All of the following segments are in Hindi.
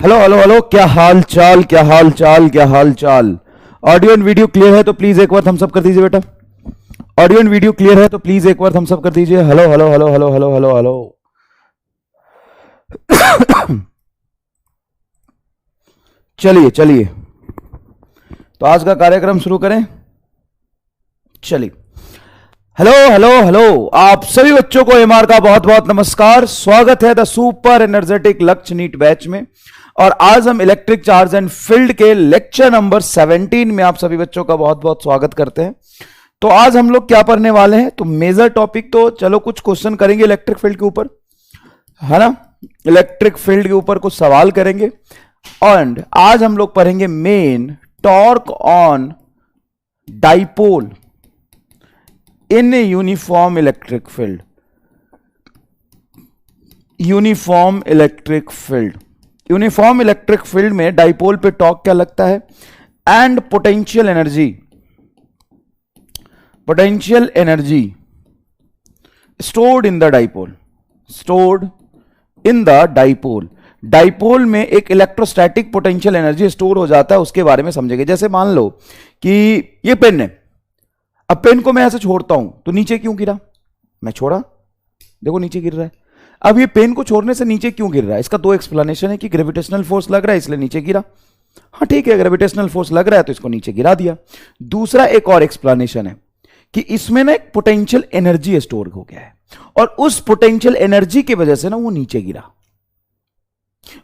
हेलो हेलो हेलो, क्या हाल चाल, क्या हाल चाल, क्या हाल चाल। ऑडियो एंड वीडियो क्लियर है तो प्लीज एक बार थम्स अप कर दीजिए बेटा। ऑडियो एंड वीडियो क्लियर है तो प्लीज एक बार थम्स अप कर दीजिए। Hello hello hello hello hello hello hello. चलिए चलिए, तो आज का कार्यक्रम शुरू करें। चलिए, हेलो हेलो हेलो, आप सभी बच्चों को एमआर का बहुत बहुत नमस्कार। स्वागत है द सुपर एनर्जेटिक लक्ष्य नीट बैच में। और आज हम इलेक्ट्रिक चार्ज एंड फील्ड के लेक्चर नंबर 17 में आप सभी बच्चों का बहुत बहुत स्वागत करते हैं। तो आज हम लोग क्या पढ़ने वाले हैं, तो मेजर टॉपिक तो चलो कुछ क्वेश्चन करेंगे इलेक्ट्रिक फील्ड के ऊपर, है ना। इलेक्ट्रिक फील्ड के ऊपर कुछ सवाल करेंगे। और आज हम लोग पढ़ेंगे main torque on dipole in uniform electric field. Uniform electric field, uniform electric field में डाइपोल पे टॉर्क क्या लगता है and potential energy, potential energy stored in the dipole, stored in the dipole. Dipole में एक इलेक्ट्रोस्टैटिक पोटेंशियल एनर्जी स्टोर हो जाता है, उसके बारे में समझेंगे। जैसे मान लो कि ये पेन है, अब पेन को मैं ऐसे छोड़ता हूं तो नीचे क्यों गिरा, मैं छोड़ा, देखो नीचे गिर रहा है। अब ये पेन को छोड़ने से नीचे क्यों गिर रहा है, इसका दो एक्सप्लेनेशन है कि ग्रेविटेशनल फोर्स लग रहा है इसलिए नीचे गिरा। हाँ ठीक है, ग्रेविटेशनल फोर्स लग रहा है तो इसको नीचे गिरा दिया। दूसरा एक और एक्सप्लेनेशन है कि इसमें ना एक पोटेंशियल एनर्जी स्टोर हो गया है और उस पोटेंशियल एनर्जी की वजह से ना वो नीचे गिरा,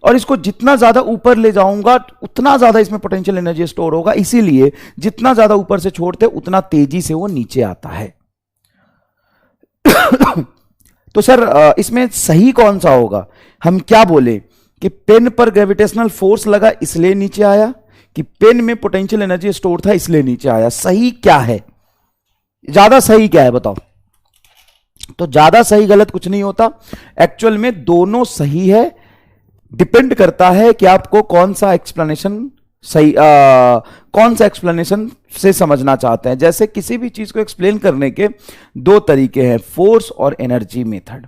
और इसको जितना ज्यादा ऊपर ले जाऊंगा उतना ज्यादा इसमें पोटेंशियल एनर्जी स्टोर होगा, इसीलिए जितना ज्यादा ऊपर से छोड़ते उतना तेजी से वो नीचे आता है। तो सर इसमें सही कौन सा होगा, हम क्या बोले कि पेन पर ग्रेविटेशनल फोर्स लगा इसलिए नीचे आया, कि पेन में पोटेंशियल एनर्जी स्टोर था इसलिए नीचे आया। सही क्या है, ज्यादा सही क्या है बताओ। तो ज्यादा सही गलत कुछ नहीं होता, एक्चुअल में दोनों सही है। डिपेंड करता है कि आपको कौन सा एक्सप्लेनेशन सही कौन सा एक्सप्लेनेशन से समझना चाहते हैं। जैसे किसी भी चीज को एक्सप्लेन करने के दो तरीके हैं, फोर्स और एनर्जी मेथड,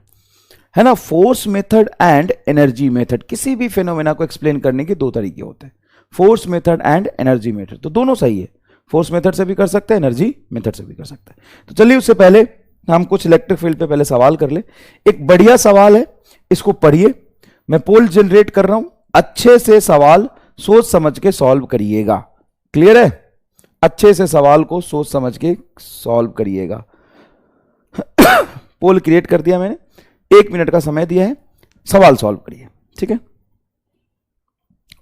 है ना। Force method and energy method, किसी भी फिनोमेना को एक्सप्लेन करने के दो तरीके होते हैं, force method and energy method. तो दोनों सही है, फोर्स मेथड से भी कर सकते हैं, एनर्जी मेथड से भी कर सकते हैं। तो चलिए उससे पहले हम कुछ इलेक्ट्रिक फील्ड पे पहले सवाल कर ले। एक बढ़िया सवाल है, इसको पढ़िए। मैं पोल जनरेट कर रहा हूं, अच्छे से सवाल सोच समझ के सॉल्व करिएगा। क्लियर है, अच्छे से सवाल को सोच समझ के सॉल्व करिएगा। पोल क्रिएट कर दिया मैंने, 1 मिनट का समय दिया है, सवाल सॉल्व करिए, ठीक है।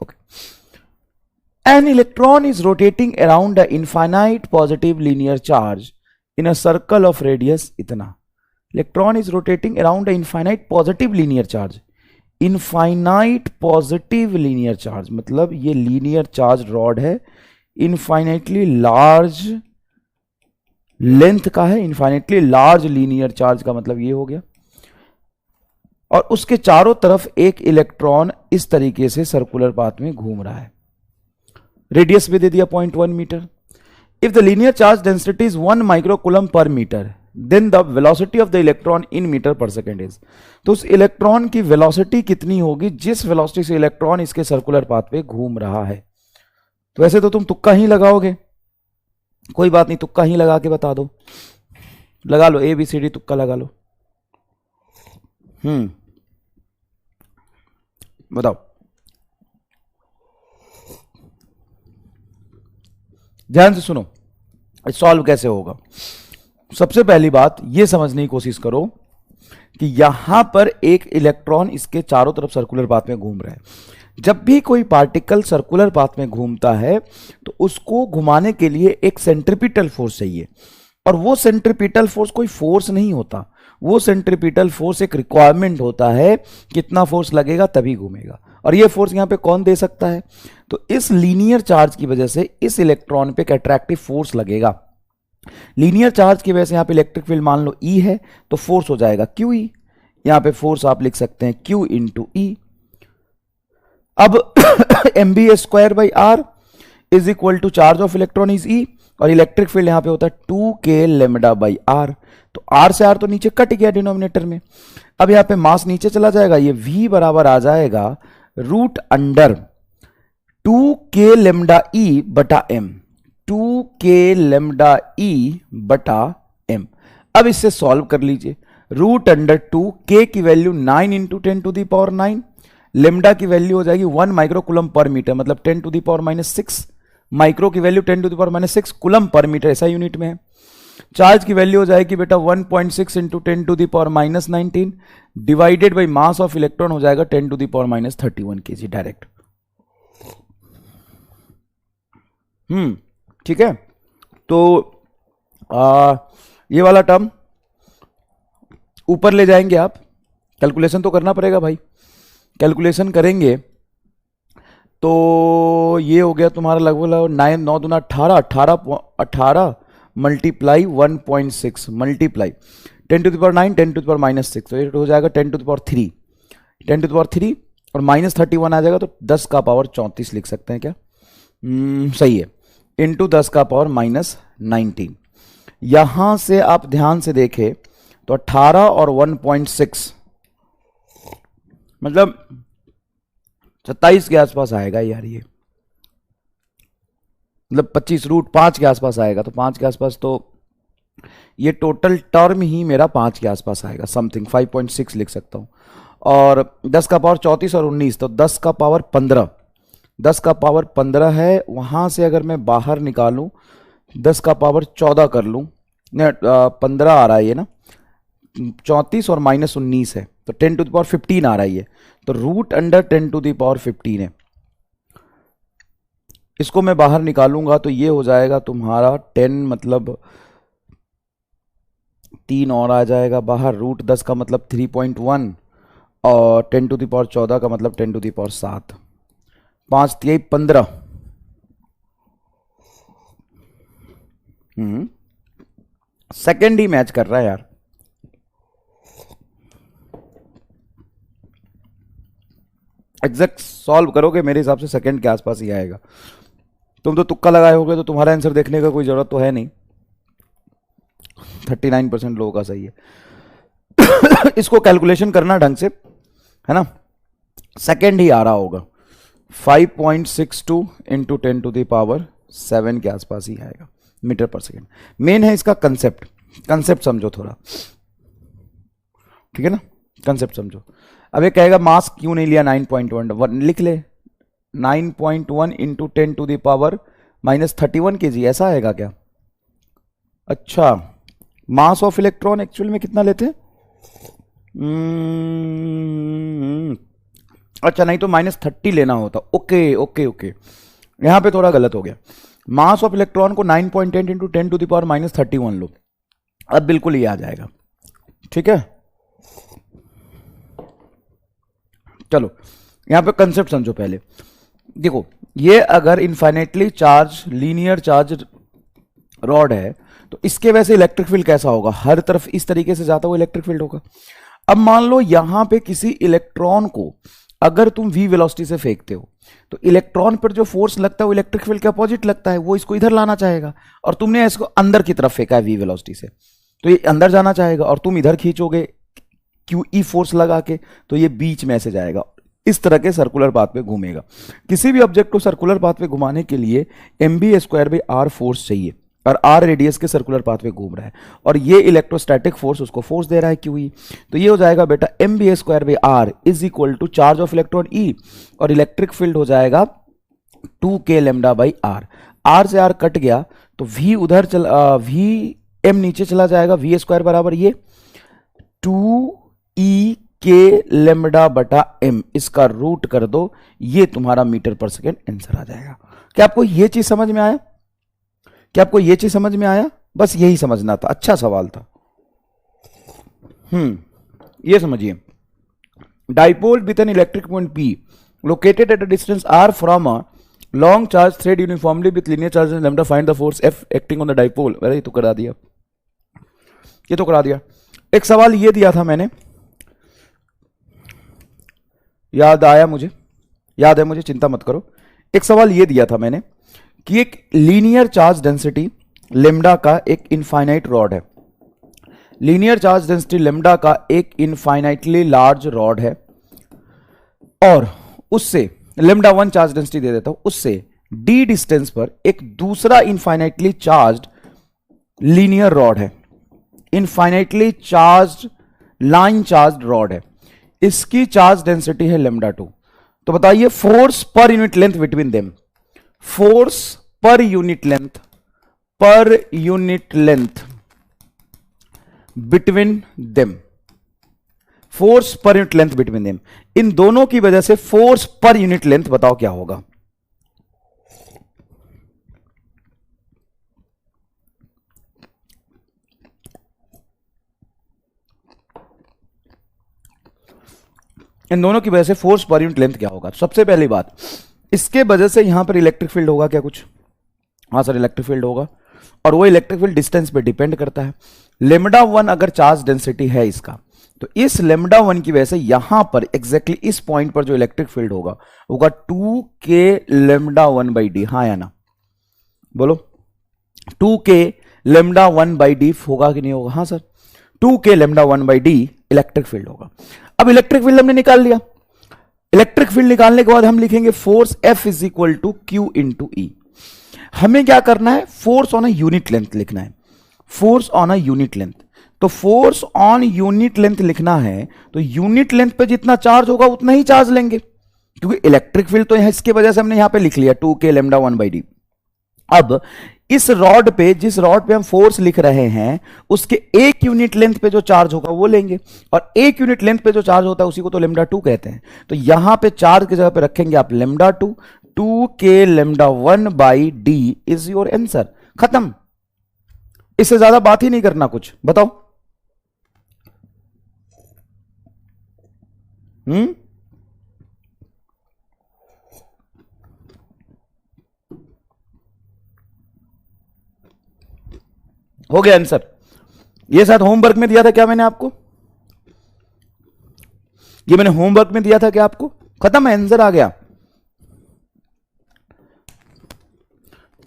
Okay. An electron is rotating around a infinite positive linear charge in a circle of radius इतना। Electron is rotating around a infinite positive linear charge. Infinite positive linear charge मतलब ये लीनियर चार्ज रॉड है, इनफाइनाइटली लार्ज लेंथ का है, इनफाइनाइटली लार्ज लीनियर चार्ज का मतलब ये हो गया। और उसके चारों तरफ एक इलेक्ट्रॉन इस तरीके से सर्कुलर पाथ में घूम रहा है। रेडियस भी दे दिया 0.1 metre. If the linear charge density is 1 microcoulomb per metre, then the velocity of the electron in metre per second is. तो उस इलेक्ट्रॉन की वेलोसिटी कितनी होगी जिस वेलोसिटी से इलेक्ट्रॉन इसके सर्कुलर पाथ पे घूम रहा है। तो वैसे तो तुम तुक्का ही लगाओगे, कोई बात नहीं, तुक्का ही लगा के बता दो, लगा लो, ABCD तुक्का लगा लो। बताओ, ध्यान से सुनो, सॉल्व कैसे होगा। सबसे पहली बात यह समझने की कोशिश करो कि यहां पर एक इलेक्ट्रॉन इसके चारों तरफ सर्कुलर पाथ में घूम रहा है। जब भी कोई पार्टिकल सर्कुलर पाथ में घूमता है तो उसको घुमाने के लिए एक सेंट्रीपिटल फोर्स चाहिए, और वो सेंट्रीपिटल फोर्स कोई फोर्स नहीं होता, वो सेंट्रीपिटल फोर्स एक रिक्वायरमेंट होता है, कितना फोर्स लगेगा तभी घूमेगा। और ये फोर्स यहां पे कौन दे सकता है, तो इस लीनियर चार्ज की वजह से इस इलेक्ट्रॉन पे एक अट्रैक्टिव फोर्स लगेगा। लीनियर चार्ज की वजह से यहां पे इलेक्ट्रिक फील्ड मान लो E है तो फोर्स हो जाएगा QE। यहां पे फोर्स आप लिख सकते हैं Q इंटू E। अब mv²/r is equal to charge of electron is E, और इलेक्ट्रिक फील्ड यहां पे होता है 2k λ/r। तो r से r तो नीचे कट गया डिनोमिनेटर में। अब यहां पे मास नीचे चला जाएगा, ये v बराबर आ जाएगा रूट अंडर 2k लेमडा ई बटा एम, 2k लेमडा ई बटा एम। अब इससे सॉल्व कर लीजिए। रूट अंडर 2, k की value 9 into 10 to the power 9, lambda की वैल्यू हो जाएगी 1 माइक्रो कुलम पर मीटर, मतलब 10 टू दी पावर -6, माइक्रो की value 10 to the power -6, coulomb पर मीटर ऐसा यूनिट में है। चार्ज की वैल्यू हो जाएगी बेटा 1.6 into 10 to the power -19 divided by mass of electron हो जाएगा 10 to the power -31 kg direct. ठीक है। तो ये वाला टर्म ऊपर ले जाएंगे आप, कैलकुलेशन तो करना पड़ेगा भाई। कैलकुलेशन करेंगे तो ये हो गया तुम्हारा लगभग 9 9 दूना 18 multiply 1.6 multiply 10 to the power 9 10 to the power -6, तो ये हो जाएगा 10 to the power 3, 10 to the power 3 और -31 आ जाएगा, तो 10 का पावर 34 लिख सकते हैं क्या? सही है, इंटू 10 का पावर -19। यहां से आप ध्यान से देखें तो 18 और 1.6 मतलब 27 के आसपास आएगा यार, ये मतलब 25 रूट 5 के आसपास आएगा, तो 5 के आसपास, तो ये टोटल टर्म ही मेरा 5 के आसपास आएगा, समथिंग 5.6 लिख सकता हूं। और 10 का पावर 34 और 19, तो 10 का पावर 15, 10 का पावर 15 है। वहां से अगर मैं बाहर निकालूं 10 का पावर 14 कर लूं, 15 आ रहा है ये ना, 34 और -19 है, तो 10 टू द पावर 15 आ रहा है ये, तो root under 10 to the power 15 है। इसको मैं बाहर निकालूंगा तो ये हो जाएगा तुम्हारा 10, मतलब 3 और आ जाएगा बाहर, रूट 10 का मतलब 3.1 और 10 टू द पावर 14 का मतलब 10 टू द पावर 7, 5 3 15। सेकेंड ही मैच कर रहा है यार। एग्जैक्ट सॉल्व करोगे मेरे हिसाब से सेकंड के आसपास ही आएगा। तुम तो तुक्का लगाए होगे, तो तुम्हारा आंसर देखने का कोई जरूरत तो है नहीं, 39% लोगों का सही है। इसको कैलकुलेशन करना ढंग से, है ना, सेकंड ही आ रहा होगा, 5.62 इंटू 10 टू द पावर 7 के आसपास ही आएगा मीटर पर सेकेंड। मेन है इसका कंसेप्ट समझो थोड़ा, ठीक है ना, कंसेप्ट समझो। अब ये कहेगा मास क्यों नहीं लिया 9.1, लिख ले 9.1 into 10 to the power -31 kg, ऐसा आएगा क्या? अच्छा, मास ऑफ इलेक्ट्रॉन एक्चुअल में कितना लेते हैं? अच्छा, नहीं तो -30 लेना होता। ओके ओके ओके, यहां पे थोड़ा गलत हो गया। मास ऑफ इलेक्ट्रॉन को 9.10 इंटू 10 टू द पावर -31 लो, अब बिल्कुल ये आ जाएगा। ठीक है, चलो यहां पे कंसेप्ट समझो पहले। देखो, ये अगर infinitely charge linear charge rod है तो इसके वैसे इलेक्ट्रिक फील्ड कैसा होगा? हर तरफ इस तरीके से जाता हुआ इलेक्ट्रिक फील्ड होगा। अब मान लो यहां पे किसी इलेक्ट्रॉन को अगर तुम v वेलोसिटी से फेंकते हो तो इलेक्ट्रॉन पर जो फोर्स लगता है वो इलेक्ट्रिक फील्ड के अपोजिट लगता है, वो इसको इधर लाना चाहेगा, और तुमने इसको अंदर की तरफ फेंका है v वेलोसिटी से, तो ये अंदर जाना चाहेगा, और तुम इधर खींचोगे QE फोर्स लगा के, तो ये बीच में ऐसे जाएगा, इस तरह के सर्कुलर पाथ पे घूमेगा। किसी भी ऑब्जेक्ट को सर्कुलर पाथ पे घुमाने के लिए mv²/r फोर्स चाहिए, और r रेडियस के सर्कुलर पाथ पे घूम रहा है, और ये इलेक्ट्रोस्टैटिक फोर्स उसको फोर्स दे रहा है QE। तो ये हो जाएगा बेटा mv²/r is equal to charge of electron E, और इलेक्ट्रिक फील्ड हो जाएगा 2k λ/r। r से r कट गया तो v उधर v m नीचे चला जाएगा, v² बराबर ये 2ek λ/m, इसका रूट कर दो, ये तुम्हारा मीटर पर सेकेंड आंसर आ जाएगा। क्या आपको ये चीज समझ में आया? क्या आपको ये चीज समझ में आया? बस यही समझना था, अच्छा सवाल था। ये समझिए, dipole with an electric point P located at a distance r from a long charge thread uniformly with linear charge and lambda, find the force F acting on the dipole। अरे ये तो करा दिया, ये तो करा दिया। एक सवाल ये दिया था मैंने, याद आया मुझे, याद है मुझे, चिंता मत करो। एक सवाल ये दिया था मैंने कि एक लीनियर चार्ज डेंसिटी लेमडा का एक इनफाइनाइट रॉड है, लीनियर चार्ज डेंसिटी लेमडा का एक इनफाइनाइटली लार्ज रॉड है, और उससे लेमडा 1 चार्ज डेंसिटी दे देता हूं, उससे डी डिस्टेंस पर एक दूसरा इनफाइनाइटली चार्ज्ड लीनियर रॉड है, infinitely charged line charged rod है, इसकी चार्ज डेंसिटी है लेमडा 2। तो बताइए force per unit length between them, force per unit length between them, force per unit length between them, इन दोनों की वजह से फोर्स पर यूनिट लेंथ बताओ क्या होगा। इन दोनों की वजह से फोर्स पर यूनिट लेंथ क्या होगा। सबसे पहली बात, इसके वजह से यहां पर इलेक्ट्रिक फील्ड होगा क्या कुछ? हाँ सर, इलेक्ट्रिक फील्ड होगा, और वो इलेक्ट्रिक फील्ड डिस्टेंस पे डिपेंड करता है। लेमडा 1 अगर चार्ज डेंसिटी है इसका, तो इस लेमडा 1 की वजह से यहां पर एग्जैक्टली इस पॉइंट पर जो इलेक्ट्रिक फील्ड होगा 2k लेमडा 1 बाई डी। हाँ या ना बोलो, 2k लेमडा 1 बाई डी होगा कि नहीं होगा? हाँ sir, 2k lambda 1 by D electric field होगा। अब इलेक्ट्रिक फील्ड हमने निकाल लिया, इलेक्ट्रिक फील्ड निकालने के बाद हम लिखेंगे force F is equal to Q into E. हमें क्या करना है? Force on a unit length लिखना है, force on a unit length. तो फोर्स ऑन यूनिट लेंथ लिखना है, तो यूनिट लेंथ पे जितना चार्ज होगा उतना ही चार्ज लेंगे, क्योंकि इलेक्ट्रिक फील्ड तो इसके वजह से हमने यहां पे लिख लिया 2k लेमडा 1 बाई डी। अब इस रॉड पे, जिस रॉड पे हम फोर्स लिख रहे हैं, उसके एक यूनिट लेंथ पे जो चार्ज होगा वो लेंगे, और एक यूनिट लेंथ पे जो चार्ज होता है उसी को तो लेमडा 2 कहते हैं। तो यहां पे चार्ज की जगह पे रखेंगे आप lambda 2, 2k lambda 1 by D is your answer. खत्म, इससे ज्यादा बात ही नहीं करना कुछ। बताओ हो गया आंसर। ये शायद होमवर्क में दिया था क्या मैंने आपको? ये मैंने होमवर्क में दिया था क्या आपको? खत्म है, आंसर आ गया।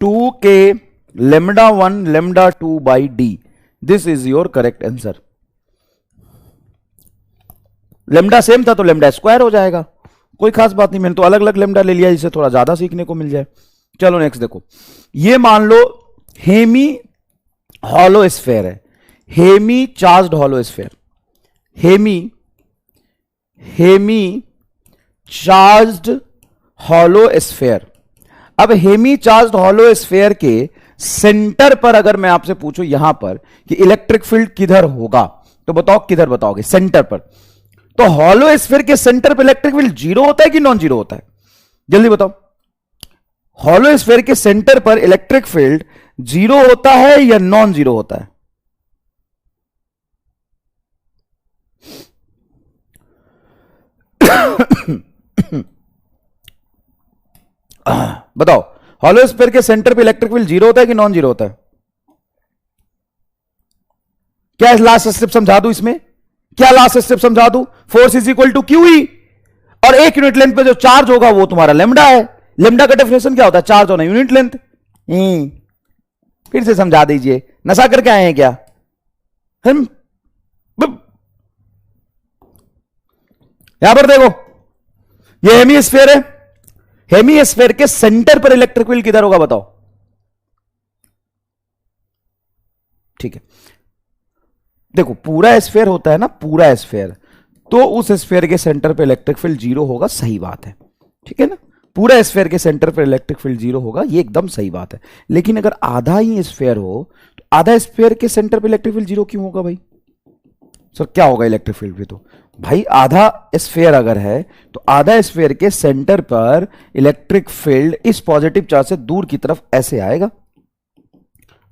2k lambda 1 lambda 2 by D, this is your correct answer. Lambda same था तो लेमडा स्क्वायर हो जाएगा, कोई खास बात नहीं। मैंने तो अलग अलग लेमडा ले लिया जिससे थोड़ा ज्यादा सीखने को मिल जाए। चलो नेक्स्ट देखो, ये मान लो हेमी हॉलो स्फेयर है, hemi charged hollow sphere, hemi charged hollow sphere. अब हेमी चार्ज्ड हॉलो स्फेयर के सेंटर पर अगर मैं आपसे पूछूं यहां पर कि इलेक्ट्रिक फील्ड किधर होगा, तो बताओ किधर बताओगे? सेंटर पर। तो हॉलो स्फीयर के सेंटर पर इलेक्ट्रिक फील्ड जीरो होता है कि नॉन जीरो होता है? जल्दी बताओ, हॉलो स्फीयर के सेंटर पर इलेक्ट्रिक फील्ड जीरो होता है या नॉन जीरो होता है? बताओ, हॉलो स्फीयर के सेंटर पे इलेक्ट्रिक फील्ड जीरो होता है कि नॉन जीरो होता है? क्या लास्ट स्टेप समझा दूं इसमें? क्या लास्ट स्टेप समझा दूं? Force is equal to Q E, और एक यूनिट लेंथ पे जो चार्ज होगा वो तुम्हारा लेमडा है। लेमडा का डेफिनेशन क्या होता है? चार्ज होना यूनिट लेंथ। फिर से समझा दीजिए, नशा करके आए हैं क्या हम? यहां पर देखो, ये हेमीस्फीयर है, हेमीस्फीयर के सेंटर पर इलेक्ट्रिक फील्ड किधर होगा बताओ? ठीक है, देखो पूरा स्फीयर होता है ना, पूरा स्फीयर, तो उस स्फीयर के सेंटर पे इलेक्ट्रिक फील्ड जीरो होगा, सही बात है, ठीक है ना। पूरा स्फीयर के सेंटर पे इलेक्ट्रिक फील्ड जीरो होगा, ये एकदम सही बात है। लेकिन अगर आधा ही स्फीयर हो तो आधा स्फीयर के सेंटर पे इलेक्ट्रिक फील्ड जीरो क्यों होगा भाई? सर क्या होगा इलेक्ट्रिक फील्ड भी? तो भाई आधा स्फीयर अगर है तो आधा स्फीयर के सेंटर पर इलेक्ट्रिक फील्ड इस पॉजिटिव चार्ज से दूर की तरफ ऐसे आएगा।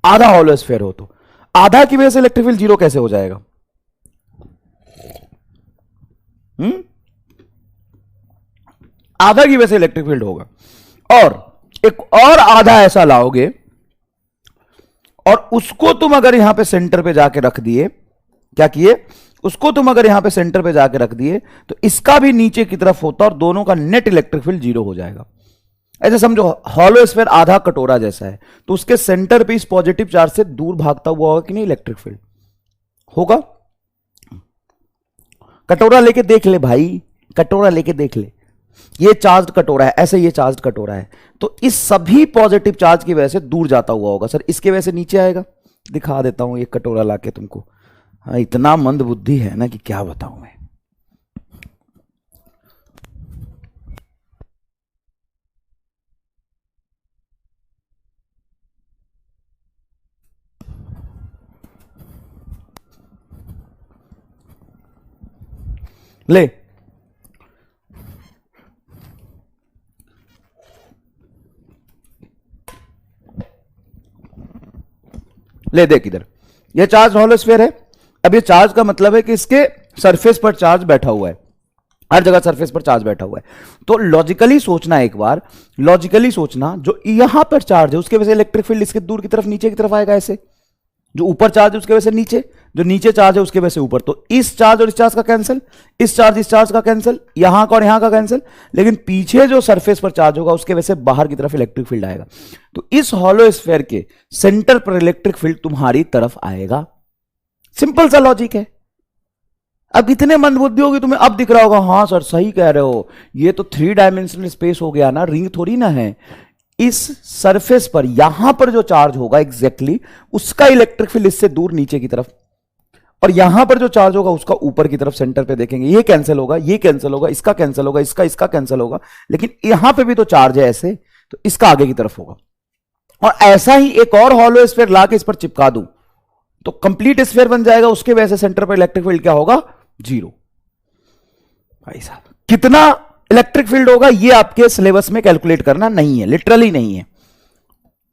आधा हॉलो स्फीयर हो तो आधा की वजह से इलेक्ट्रिक फील्ड जीरो कैसे हो जाएगा? आधा की वजह से इलेक्ट्रिक फील्ड होगा, और एक और आधा ऐसा लाओगे और उसको तुम अगर यहां पे सेंटर पे जाके रख दिए, क्या किए? उसको तुम अगर यहां पे सेंटर पे जाके रख दिए तो इसका भी नीचे की तरफ होता और दोनों का नेट इलेक्ट्रिक फील्ड जीरो हो जाएगा। ऐसे समझो हॉलो स्फीयर आधा कटोरा जैसा है, तो उसके सेंटर पे इस पॉजिटिव चार्ज से दूर भागता हुआ होगा कि नहीं इलेक्ट्रिक फील्ड? होगा। कटोरा लेके देख ले भाई, कटोरा लेके देख ले। ये चार्ज कटोरा है, ऐसे ये चार्ज कटोरा है, तो इस सभी पॉजिटिव चार्ज की वजह से दूर जाता हुआ होगा। सर इसके वजह से नीचे आएगा, दिखा देता हूं ये कटोरा लाके तुमको। हाँ, इतना मंद बुद्धि है ना कि क्या बताऊं मैं। ले ले देख इधर, ये चार्ज हॉलो स्फीयर है। अब ये चार्ज का मतलब है कि इसके सरफेस पर चार्ज बैठा हुआ है, हर जगह सरफेस पर चार्ज बैठा हुआ है। तो लॉजिकली सोचना, एक बार लॉजिकली सोचना, जो यहां पर चार्ज है उसके वजह से इलेक्ट्रिक फील्ड इसके दूर की तरफ, नीचे की तरफ आएगा ऐसे। जो ऊपर चार्ज है उसके वजह से नीचे, जो नीचे चार्ज है उसके वजह से ऊपर। तो इस चार्ज और इस चार्ज का कैंसिल, इस चार्ज का कैंसिल, यहां का और यहां का कैंसिल, लेकिन पीछे जो सरफेस पर चार्ज होगा उसके वजह से बाहर की तरफ इलेक्ट्रिक फील्ड आएगा। तो इस हॉलो स्फीयर के सेंटर पर इलेक्ट्रिक फील्ड तुम्हारी तरफ आएगा। सिंपल सा लॉजिक है। अब इतने मंदबुद्धि होगी तुम्हें, अब दिख रहा होगा हाँ सर सही कह रहे हो, ये तो 3 डायमेंशनल स्पेस हो गया ना, रिंग थोड़ी ना है। इस सरफेस पर यहां पर जो चार्ज होगा एग्जैक्टली उसका इलेक्ट्रिक फील्ड इससे दूर नीचे की तरफ, और यहां पर जो चार्ज होगा उसका ऊपर की तरफ सेंटर पे देखेंगे, ये कैंसिल होगा, ये कैंसिल होगा, इसका कैंसिल होगा, इसका कैंसिल होगा, लेकिन यहां पे भी तो चार्ज है ऐसे, तो इसका आगे की तरफ होगा। और ऐसा ही एक और हॉलो स्फीयर लाके इस पर चिपका दूं तो कंप्लीट स्फीयर बन जाएगा, उसके वजह से सेंटर पर इलेक्ट्रिक फील्ड क्या होगा, 0। भाई साहब कितना इलेक्ट्रिक फील्ड होगा ये आपके सिलेबस में कैलकुलेट करना नहीं है, लिटरली नहीं है,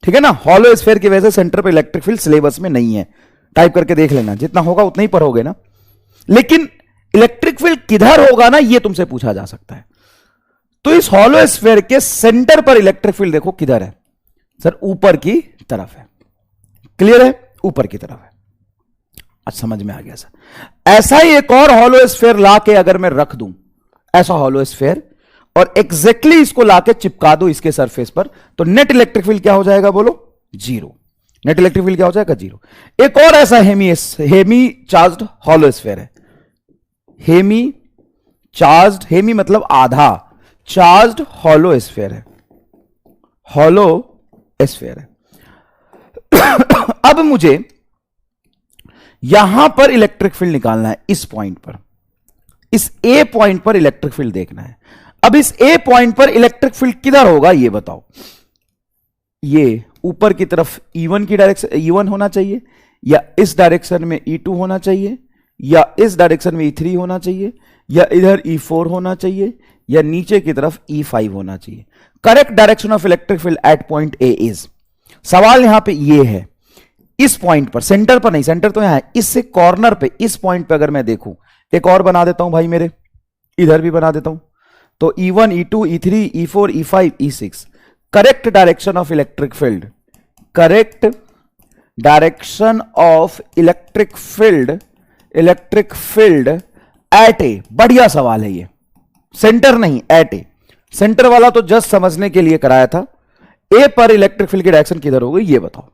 ठीक है ना। हॉलो स्फीयर की वजह से सेंटर पर इलेक्ट्रिक फील्ड सिलेबस में नहीं है, टाइप करके देख लेना, जितना होगा उतना ही पढ़ोगे ना। लेकिन इलेक्ट्रिक फील्ड किधर होगा ना, ये तुमसे पूछा जा सकता है। तो इस हॉलो स्फीयर के सेंटर पर इलेक्ट्रिक फील्ड देखो किधर है, सर ऊपर की तरफ है। क्लियर है, ऊपर की तरफ है। आज समझ में आ गया सर। ऐसा ही एक और हॉलो स्फीयर लाके अगर मैं रख दूं, ऐसा हॉलो स्फीयर, और एग्जैक्टली इसको लाके चिपका दूं इसके सरफेस पर, तो नेट इलेक्ट्रिक फील्ड क्या हो जाएगा बोलो, 0। नेट इलेक्ट्रिक फील्ड क्या हो जाएगा, 0। एक और ऐसा हेमी चार्ज्ड हॉलो स्फीयर है। हेमी चार्ज्ड, हेमी मतलब आधा, चार्ज्ड हॉलो स्फीयर है, हॉलो स्फीयर है। अब मुझे यहां पर इलेक्ट्रिक फील्ड निकालना है, इस पॉइंट पर, इस ए पॉइंट पर इलेक्ट्रिक फील्ड देखना है। अब इस ए पॉइंट पर इलेक्ट्रिक फील्ड किधर होगा ये बताओ। ये ऊपर की तरफ E1 की डायरेक्शन, E1 होना चाहिए, या इस डायरेक्शन में E2 होना चाहिए, या इस डायरेक्शन में E3 होना चाहिए, या इधर E4 होना चाहिए, या नीचे की तरफ E5 होना चाहिए। Correct direction of electric field eight point A is, सवाल यहां पे ये है, इस पॉइंट पर, सेंटर पर नहीं, सेंटर तो यहां है, इससे कॉर्नर पे, इस पॉइंट पे अगर मैं देखूं, एक और बना देता हूं भाई मेरे, इधर भी बना देता हूं, तो E1 E2 E3 E4 E5 E6, correct direction of electric field, correct direction of electric field at A. बढ़िया सवाल है ये, सेंटर नहीं एट ए, सेंटर वाला तो जस्ट समझने के लिए कराया था। ए पर इलेक्ट्रिक फील्ड की डायरेक्शन किधर होगी ये बताओ,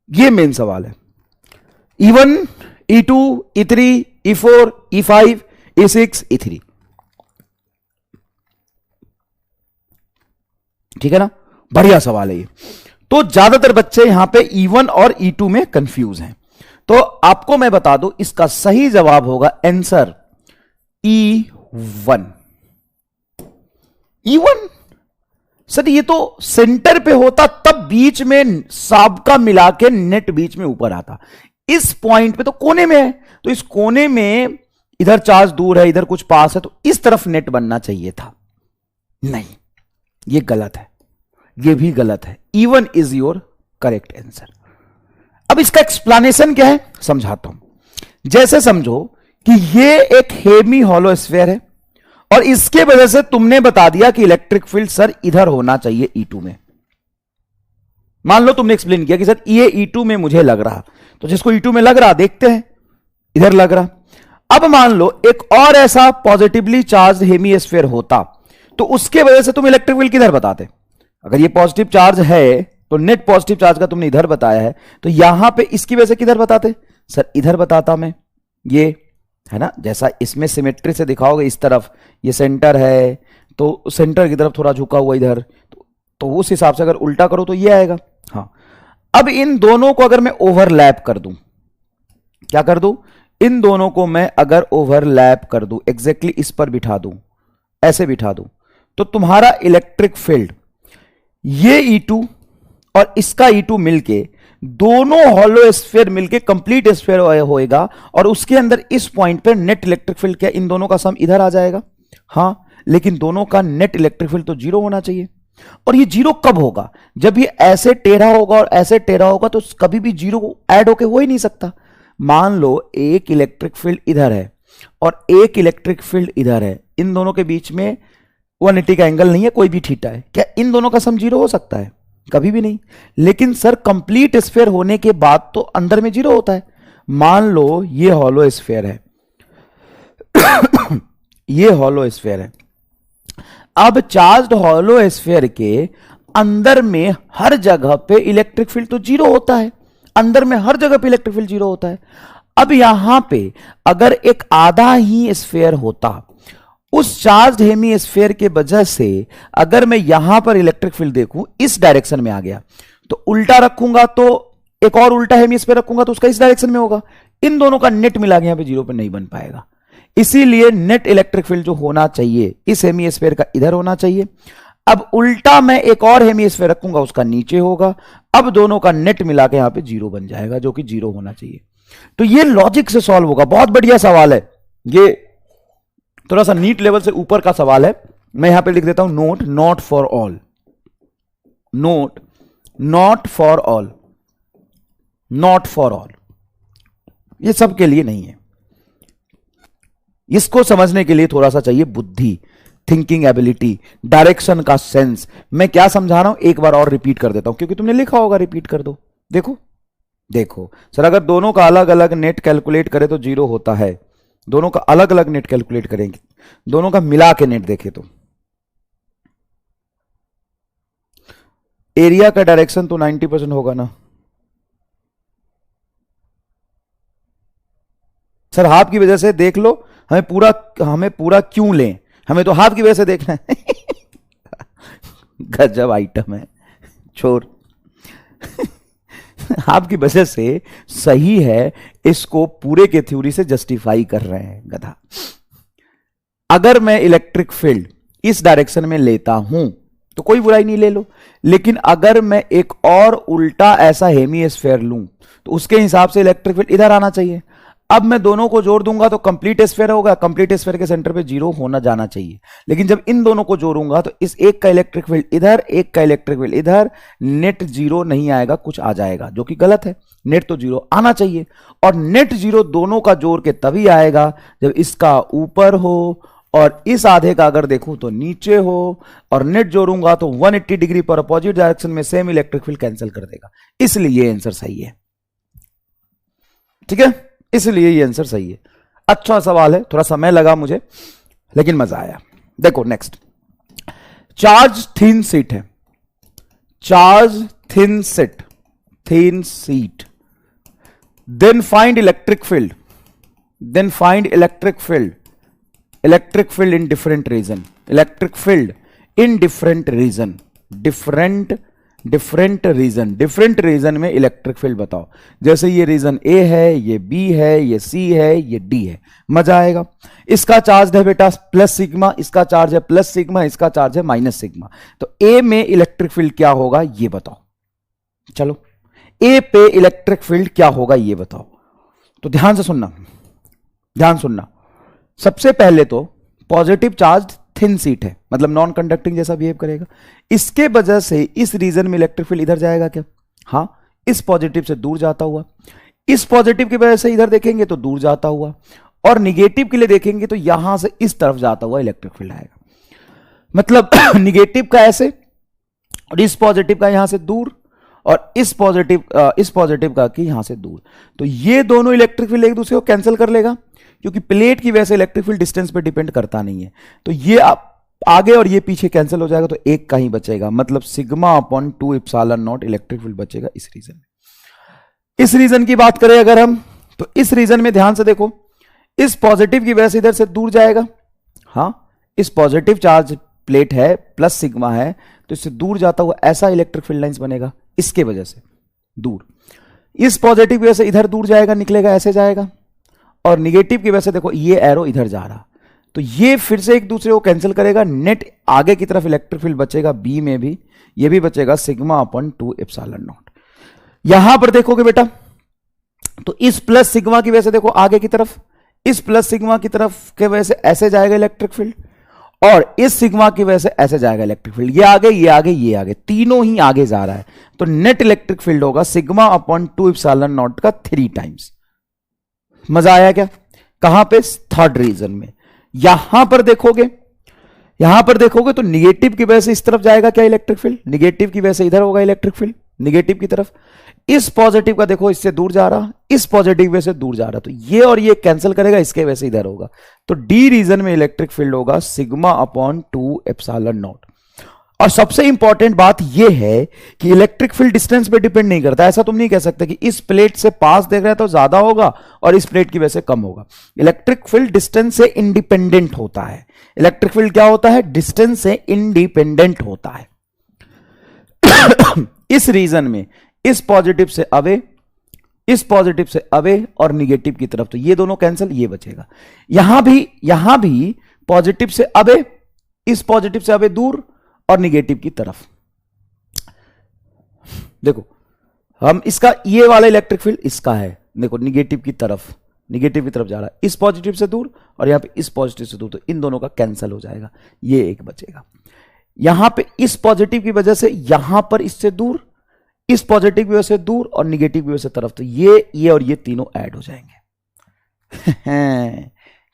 ये मेन सवाल है। E1 E2 E3 E4 E5 E6 E3, ठीक है ना, बढ़िया सवाल है ये। तो ज्यादातर बच्चे यहां पे E1 और E2 में कंफ्यूज हैं, तो आपको मैं बता दूं इसका सही जवाब होगा आंसर E1। E1 सर ये तो सेंटर पे होता तब बीच में सबका मिला के नेट बीच में ऊपर आता, इस पॉइंट पे तो कोने में है, तो इस कोने में इधर चार्ज दूर है, इधर कुछ पास है, तो इस तरफ नेट बनना चाहिए था। नहीं, ये गलत है, ये भी गलत है। E1 is your correct answer. अब इसका एक्सप्लेनेशन क्या है समझाता हूं। जैसे समझो कि ये एक हेमी हॉलो स्फीयर है, और इसके वजह से तुमने बता दिया कि इलेक्ट्रिक फील्ड सर इधर होना चाहिए E2 में। मान लो तुमने एक्सप्लेन किया कि सर ये E2 में मुझे लग रहा, तो जिसको E2 में लग रहा देखते हैं, इधर लग रहा। अब मान लो एक और ऐसा पॉजिटिवली चार्ज हेमी स्फीयर होता, तो उसके वजह से तुम इलेक्ट्रिक फील्ड किधर बताते। अगर ये पॉजिटिव चार्ज है तो नेट पॉजिटिव चार्ज का तुमने इधर बताया है, तो यहां पे इसकी वजह से किधर बताते, सर इधर बताता मैं, ये है ना, जैसा इसमें सिमेट्री से दिखाओगे इस तरफ ये सेंटर है तो सेंटर की तरफ थोड़ा झुका हुआ इधर, तो उस हिसाब से अगर उल्टा करो तो ये आएगा। हाँ, अब इन दोनों को अगर मैं ओवरलैप कर दूं, क्या कर दूं, इन दोनों को मैं अगर ओवरलैप कर दूं, एग्जैक्टली इस पर बिठा दूं, ऐसे बिठा दूं, तो तुम्हारा इलेक्ट्रिक फील्ड ये E2 और इसका E2 मिलके दोनों हॉलो स्फीयर मिलके कंप्लीट स्फीयर होएगा, और उसके अंदर इस पॉइंट पे नेट इलेक्ट्रिक फील्ड क्या, इन दोनों का सम इधर आ जाएगा। हां, लेकिन दोनों का नेट इलेक्ट्रिक फील्ड तो जीरो होना चाहिए। और ये जीरो कब होगा, जब ये ऐसे टेढ़ा होगा और ऐसे टेढ़ा होगा, तो कभी भी जीरो ऐड होके हो ही नहीं सकता। मान लो एक इलेक्ट्रिक फील्ड इधर है और एक इलेक्ट्रिक फील्ड इधर है, इन दोनों के बीच में 180 का एंगल नहीं है, कोई भी थीटा है, क्या इन दोनों का सम जीरो हो सकता है? कभी भी नहीं। लेकिन सर कंप्लीट स्फीयर होने के बाद तो अंदर में जीरो होता है। मान लो ये हॉलो स्फीयर है ये हॉलो स्फीयर है। अब चार्ज्ड हॉलो स्फीयर के अंदर में हर जगह पे इलेक्ट्रिक फील्ड तो जीरो होता है, अंदर में हर जगह पे इलेक्ट्रिक फील्ड जीरो होता है। अब यहां पे अगर एक आधा ही स्फीयर होता, उस चार्ज्ड हेमी स्फीयर के वजह से अगर मैं यहां पर इलेक्ट्रिक फील्ड देखूं, इस डायरेक्शन में आ गया, तो उल्टा रखूंगा तो एक और उल्टा हेमी स्फीयर रखूंगा तो उसका इस डायरेक्शन में होगा, इन दोनों का नेट मिला के यहां पे जीरो पे नहीं बन पाएगा। इसीलिए नेट इलेक्ट्रिक फील्ड जो होना चाहिए इस हेमी स्फीयर का इधर होना चाहिए। अब उल्टा मैं एक और हेमी स्फीयर रखूंगा, उसका नीचे होगा, अब दोनों का नेट मिला के यहां पे जीरो बन जाएगा, जो कि जीरो होना चाहिए। तो ये लॉजिक से सॉल्व होगा। बहुत बढ़िया सवाल है, ये थोड़ा सा नीट लेवल से ऊपर का सवाल है। मैं यहां पे लिख देता हूं note, not for all, note not for all, not for all, ये सब के लिए नहीं है। इसको समझने के लिए थोड़ा सा चाहिए बुद्धि, थिंकिंग एबिलिटी, डायरेक्शन का सेंस। मैं क्या समझा रहा हूं एक बार और रिपीट कर देता हूं, क्योंकि तुमने लिखा होगा, रिपीट कर दो। देखो देखो सर, अगर दोनों का अलग अलग नेट कैलकुलेट करें तो जीरो होता है, दोनों का अलग अलग नेट कैलकुलेट करेंगे, दोनों का मिला के नेट देखें तो एरिया का डायरेक्शन तो 90% होगा ना सर। हाफ की वजह से देख लो, हमें पूरा क्यों लें, हमें तो हाफ की वजह से देखना है गजब आइटम है छोर आपकी वजह से सही है, इसको पूरे के थ्योरी से जस्टिफाई कर रहे हैं गधा। अगर मैं इलेक्ट्रिक फील्ड इस डायरेक्शन में लेता हूं तो कोई बुराई नहीं, ले लो, लेकिन अगर मैं एक और उल्टा ऐसा हेमी स्फीयर लूं तो उसके हिसाब से इलेक्ट्रिक फील्ड इधर आना चाहिए। अब मैं दोनों को जोड़ दूंगा तो कंप्लीट स्फीयर होगा, कंप्लीट स्फीयर के सेंटर पे जीरो होना जाना चाहिए। लेकिन जब इन दोनों को जोड़ूंगा तो इस एक का इलेक्ट्रिक फील्ड इधर, एक का इलेक्ट्रिक फील्ड इधर, नेट जीरो नहीं आएगा, कुछ आ जाएगा, जो कि गलत है। नेट तो जीरो आना चाहिए, और नेट जीरो दोनों का जोड़ के तभी आएगा जब इसका ऊपर हो और इस आधे का अगर देखूं तो नीचे हो, और नेट जोड़ूंगा तो 180 डिग्री पर अपोजिट डायरेक्शन में सेम इलेक्ट्रिक फील्ड कैंसिल कर देगा। इसलिए ये आंसर सही है, ठीक है, इसलिए ये आंसर सही है। अच्छा सवाल है, थोड़ा समय लगा मुझे लेकिन मजा आया। देखो नेक्स्ट, चार्ज थिन सीट है, charge thin sheet, thin sheet, then find electric field, then find electric field, electric field in different region, electric field in different region, different region में इलेक्ट्रिक फील्ड बताओ। जैसे ये रीजन ए है, ये बी है, ये सी है, ये डी है, मजा आएगा। इसका चार्ज है बेटा प्लस सिग्मा, इसका चार्ज है प्लस सिग्मा, इसका चार्ज है माइनस सिग्मा। तो ए में इलेक्ट्रिक फील्ड क्या होगा ये बताओ, चलो ए पे इलेक्ट्रिक फील्ड क्या होगा ये बताओ। तो ध्यान से सुनना, ध्यान सुनना। सबसे पहले तो पॉजिटिव चार्ज थिन सीट है, मतलब नॉन कंडक्टिंग जैसा बिहेव करेगा। इसके वजह से इस रीजन में इलेक्ट्रिक फील्ड इधर जाएगा क्या? हाँ, इस पॉजिटिव से दूर जाता हुआ। इस पॉजिटिव की वजह से इधर देखेंगे तो दूर जाता हुआ, और निगेटिव के लिए देखेंगे तो यहां से इस तरफ जाता हुआ इलेक्ट्रिक फील्ड आएगा। मतलब निगेटिव का ऐसे, और इस पॉजिटिव का यहां से दूर, और इस पॉजिटिव का कि यहां से दूर। तो ये दोनों इलेक्ट्रिक फील्ड एक दूसरे को कैंसिल कर लेगा, क्योंकि प्लेट की वजह से इलेक्ट्रिक फील्ड डिस्टेंस पे डिपेंड करता नहीं है। तो ये आगे और ये पीछे कैंसिल हो जाएगा, तो एक का ही बचेगा, मतलब sigma upon 2 epsilon not electric field बचेगा इस रीजन में। इस रीजन की बात करें अगर हम, तो इस रीजन में ध्यान से देखो, इस पॉजिटिव की वजह से इधर से दूर जाएगा, हाँ इस पॉजिटिव चार्ज प्लेट है प्लस सिग्मा है तो इससे दूर जाता हुआ ऐसा इलेक्ट्रिक फील्ड लाइंस बनेगा, इसके वजह से दूर। इस पॉजिटिव की वजह से इधर दूर जाएगा, निकलेगा ऐसे जाएगा, और निगेटिव की वजह से देखो ये एरो इधर जा रहा, तो ये फिर से एक दूसरे को कैंसिल करेगा, नेट आगे की तरफ इलेक्ट्रिक फील्ड बचेगा बी में भी, ये भी बचेगा सिग्मा अपॉन 2 एप्सिलॉन नॉट। यहां पर देखोगे बेटा तो इस प्लस सिग्मा की वजह से देखो आगे की तरफ, इस प्लस सिग्मा की तरफ के वजह से ऐसे जाएगा इलेक्ट्रिक फील्ड, और इस सिग्मा की वजह से ऐसे जाएगा इलेक्ट्रिक फील्ड, ये आगे ये आगे ये आगे, तीनों ही आगे जा रहा है, तो नेट इलेक्ट्रिक फील्ड होगा सिग्मा अपॉन 2 एप्सिलॉन नॉट का 3 टाइम्स। मजा आया क्या? कहां पे? थर्ड रीजन में। यहां पर देखोगे, यहां पर देखोगे तो निगेटिव की वजह से इस तरफ जाएगा क्या इलेक्ट्रिक फील्ड, निगेटिव की वजह से इधर होगा इलेक्ट्रिक फील्ड निगेटिव की तरफ, इस पॉजिटिव का देखो इससे दूर जा रहा, इस पॉजिटिव वजह से दूर जा रहा, तो ये और ये कैंसिल करेगा, इसके वजह से इधर होगा, तो डी रीजन में इलेक्ट्रिक फील्ड होगा सिग्मा अपॉन 2 एप्सिलॉन नॉट। और सबसे इंपॉर्टेंट बात यह है कि इलेक्ट्रिक फील्ड डिस्टेंस पे डिपेंड नहीं करता, ऐसा तुम नहीं कह सकते कि इस प्लेट से पास देख रहे हैं तो ज्यादा होगा और इस प्लेट की वजह से कम होगा। इलेक्ट्रिक फील्ड डिस्टेंस से इंडिपेंडेंट होता है। इलेक्ट्रिक फील्ड क्या होता है? डिस्टेंस से इंडिपेंडेंट होता है। इस रीजन में इस पॉजिटिव से अवे, इस पॉजिटिव से अवे और निगेटिव की तरफ, तो ये दोनों कैंसिल, ये बचेगा। यहां भी पॉजिटिव से अवे, इस पॉजिटिव से अवे दूर और निगेटिव की तरफ। देखो हम इसका ये वाला इलेक्ट्रिक फील्ड इसका है, देखो निगेटिव की तरफ जा रहा है, इस पॉजिटिव से दूर और यहां पे इस पॉजिटिव से दूर, तो इन दोनों का कैंसिल हो जाएगा, ये एक बचेगा। यहां पे इस पॉजिटिव की वजह से यहां पर इससे दूर, इस पॉजिटिव की वजह से दूर और निगेटिव की वजह से तरफ, तो ये और ये तीनों ऐड हो जाएंगे।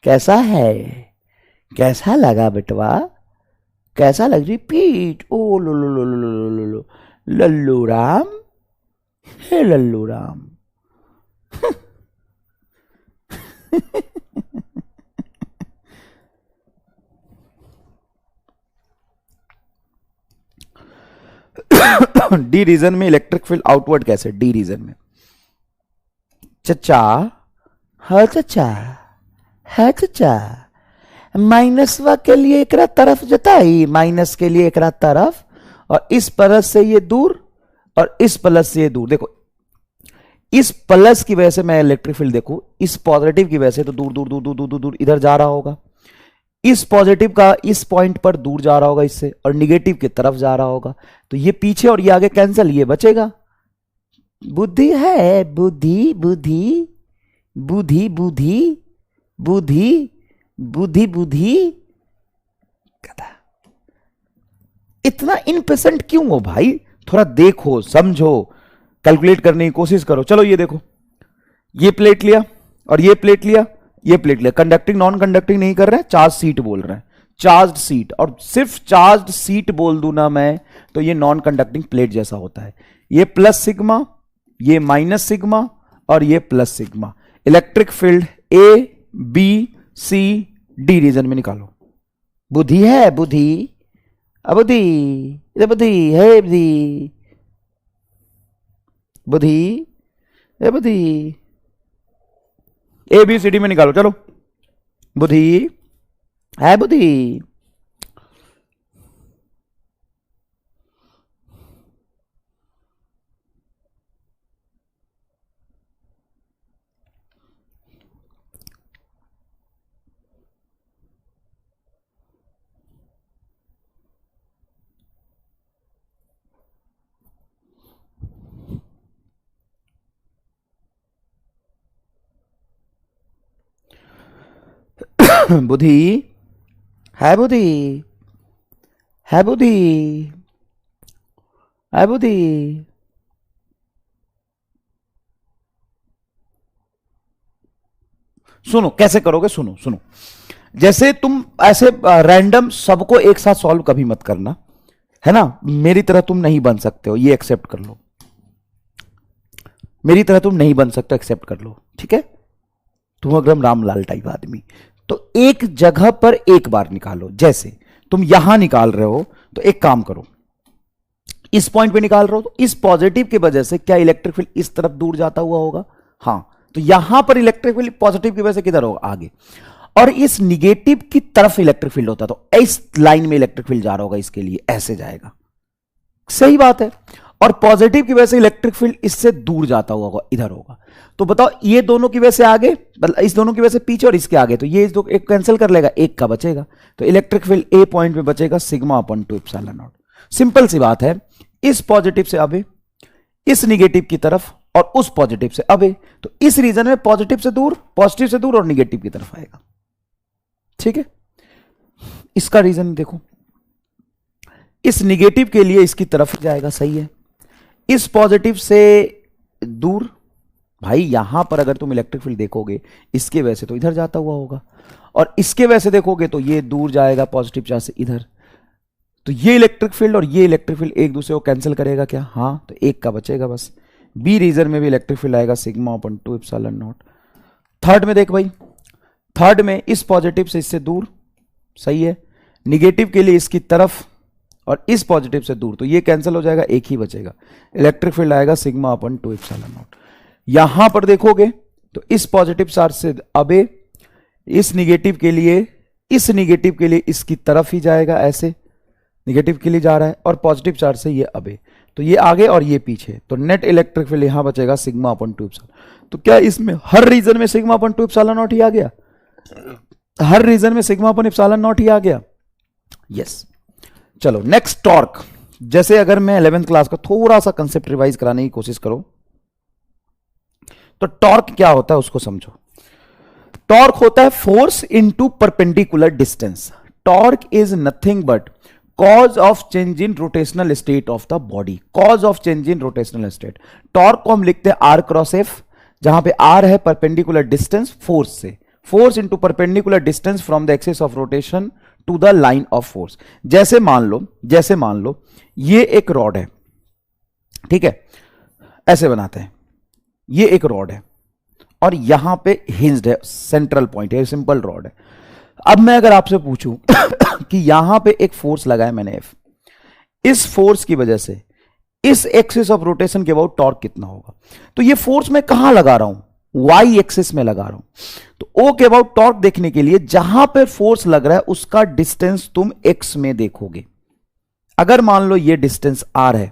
कैसा है? कैसा लगा बेटवा? कैसा लग रही पीठ? ओ लो लो लो लो लो लो लो लल्लू राम, हे लल्लू राम। डी रीजन में इलेक्ट्रिक फील्ड आउटवर्ड कैसे? डी रीजन में चचा, हाँ चचा, है चचा, माइनसवा के लिए एकरा तरफ जताई, माइनस के लिए एकरा तरफ, और इस प्लस से ये दूर और इस प्लस से ये दूर। देखो इस प्लस की वजह से मैं इलेक्ट्रिक फील्ड देखू, इस पॉजिटिव की वजह से तो दूर दूर दूर दूर दूर दूर दूर इधर जा रहा होगा, इस पॉजिटिव का इस पॉइंट पर दूर जा रहा होगा इससे, और निगेटिव की तरफ जा रहा होगा, तो ये पीछे और ये आगे कैंसिल, ये बचेगा। बुद्धि है, बुद्धि बुद्धि बुद्धि बुद्धि बुद्धि बुद्धि बुद्धि। इतना इनपेशेंट क्यों हो भाई? थोड़ा देखो, समझो, कैलकुलेट करने की कोशिश करो। चलो ये देखो, ये प्लेट लिया और ये प्लेट लिया, ये प्लेट लिया, कंडक्टिंग नॉन कंडक्टिंग नहीं कर रहे हैं, चार्ज सीट बोल रहे हैं, चार्ज सीट, और सिर्फ चार्ज सीट बोल दूं ना मैं तो ये नॉन कंडक्टिंग प्लेट जैसा होता है। ये प्लस सिग्मा, ये माइनस सिग्मा और ये plus sigma. Electric field A B C D region में निकालो। बुद्धि है, बुद्धि, बुद्धि, बुद्धि है, बुद्धि, बुद्धि, बुद्धि, ए बी सी डी में निकालो। चलो, बुद्धि है, बुद्धि, बुद्धि है, बुद्धि है, बुद्धि है, बुद्धि। सुनो कैसे करोगे, सुनो सुनो, जैसे तुम ऐसे रैंडम सबको एक साथ सॉल्व कभी मत करना, है ना। मेरी तरह तुम नहीं बन सकते हो, ये एक्सेप्ट कर लो। मेरी तरह तुम नहीं बन सकते, एक्सेप्ट कर लो, ठीक है। तुम एकदम रामलाल टाइप आदमी, तो एक जगह पर एक बार निकालो। जैसे तुम यहां निकाल रहे हो तो एक काम करो, इस पॉइंट पे निकाल रहे हो तो इस पॉजिटिव की वजह से क्या इलेक्ट्रिक फील्ड इस तरफ दूर जाता हुआ होगा? हाँ, तो यहां पर इलेक्ट्रिक फील्ड पॉजिटिव की वजह से किधर होगा, आगे, और इस निगेटिव की तरफ इलेक्ट्रिक फील्ड होता, तो इस लाइन में इलेक्ट्रिक फील्ड जा रहा होगा, इसके लिए ऐसे जाएगा, सही बात है। और पॉजिटिव की वजह से इलेक्ट्रिक फील्ड इससे दूर जाता हुआ होगा, इधर होगा। तो बताओ ये दोनों की वजह से आगे, इस दोनों की वजह से पीछे और इसके आगे, तो ये एक कैंसिल कर लेगा, एक का बचेगा, तो इलेक्ट्रिक फील्ड ए पॉइंट पे बचेगा sigma upon 2 epsilon naught. Simple सी बात है, इस पॉजिटिव से अबे, इस निगेटिव की तरफ, और उस पॉजिटिव से अबे, तो इस रीजन में पॉजिटिव से दूर, पॉजिटिव से दूर और निगेटिव की तरफ आएगा, ठीक है। इसका रीजन देखो, इस निगेटिव के लिए इसकी तरफ जाएगा, सही है। इस पॉजिटिव से दूर, भाई यहां पर अगर तुम इलेक्ट्रिक फील्ड देखोगे इसके वजह से तो इधर जाता हुआ होगा, और इसके वजह से देखोगे तो ये दूर जाएगा पॉजिटिव चार्ज से इधर, तो ये इलेक्ट्रिक फील्ड और ये इलेक्ट्रिक फील्ड एक दूसरे को कैंसिल करेगा क्या, हाँ, तो एक का बचेगा बस। बी रीजन में भी इलेक्ट्रिक फील्ड आएगा sigma upon 2 epsilon not. Third में देख भाई, थर्ड में इस पॉजिटिव से इससे दूर, सही है, निगेटिव के लिए इसकी तरफ और इस पॉजिटिव से दूर, तो ये कैंसिल हो जाएगा, एक ही बचेगा, इलेक्ट्रिक फील्ड आएगा सिग्मा अपॉन 2 एप्सिलॉन नॉट। यहां पर देखोगे तो इस पॉजिटिव चार्ज से अबे, इस निगेटिव के लिए, इस निगेटिव के लिए इसकी तरफ ही जाएगा, ऐसे निगेटिव के लिए जा रहा है, और पॉजिटिव चार्ज से ये अबे, तो ये आगे और ये पीछे, तो नेट इलेक्ट्रिक फील्ड यहां बचेगा सिग्मा अपॉन 2 एप्सिलॉन। तो क्या इसमें हर रीजन में सिग्मा अपॉन 2 एप्सिलॉन नॉट ही आ गया, हर रीजन में सिग्मा अपॉन एप्सिलॉन नॉट ही आ गया, यस। चलो नेक्स्ट टॉर्क, जैसे अगर मैं 11th क्लास का थोड़ा सा कंसेप्ट रिवाइज कराने की कोशिश करो, तो टॉर्क क्या होता है उसको समझो। टॉर्क होता है force into perpendicular distance. Torque is nothing but cause of change in rotational state of the body, cause of change in rotational state. Torque को हम लिखते हैं आर क्रॉस एफ, जहां पे आर है परपेंडिकुलर डिस्टेंस फोर्स से, force into perpendicular distance from the axis of rotation to the line of force. जैसे मान लो ये एक रॉड है, ठीक है, ऐसे बनाते हैं, ये एक रॉड है और यहां पे हिंज्ड है, सेंट्रल पॉइंट है, सिंपल रॉड है। अब मैं अगर आपसे पूछूं कि यहां पे एक फोर्स लगाया मैंने एफ, इस फोर्स की वजह से इस एक्सिस ऑफ रोटेशन के अबाउट टॉर्क कितना होगा, तो ये फोर्स मैं कहां लगा रहा हूं, वाई एक्सिस में लगा रहा हूं, तो ओ के अबाउट टॉर्क देखने के लिए जहां पर फोर्स लग रहा है उसका डिस्टेंस तुम एक्स में देखोगे। अगर मान लो ये डिस्टेंस आर है,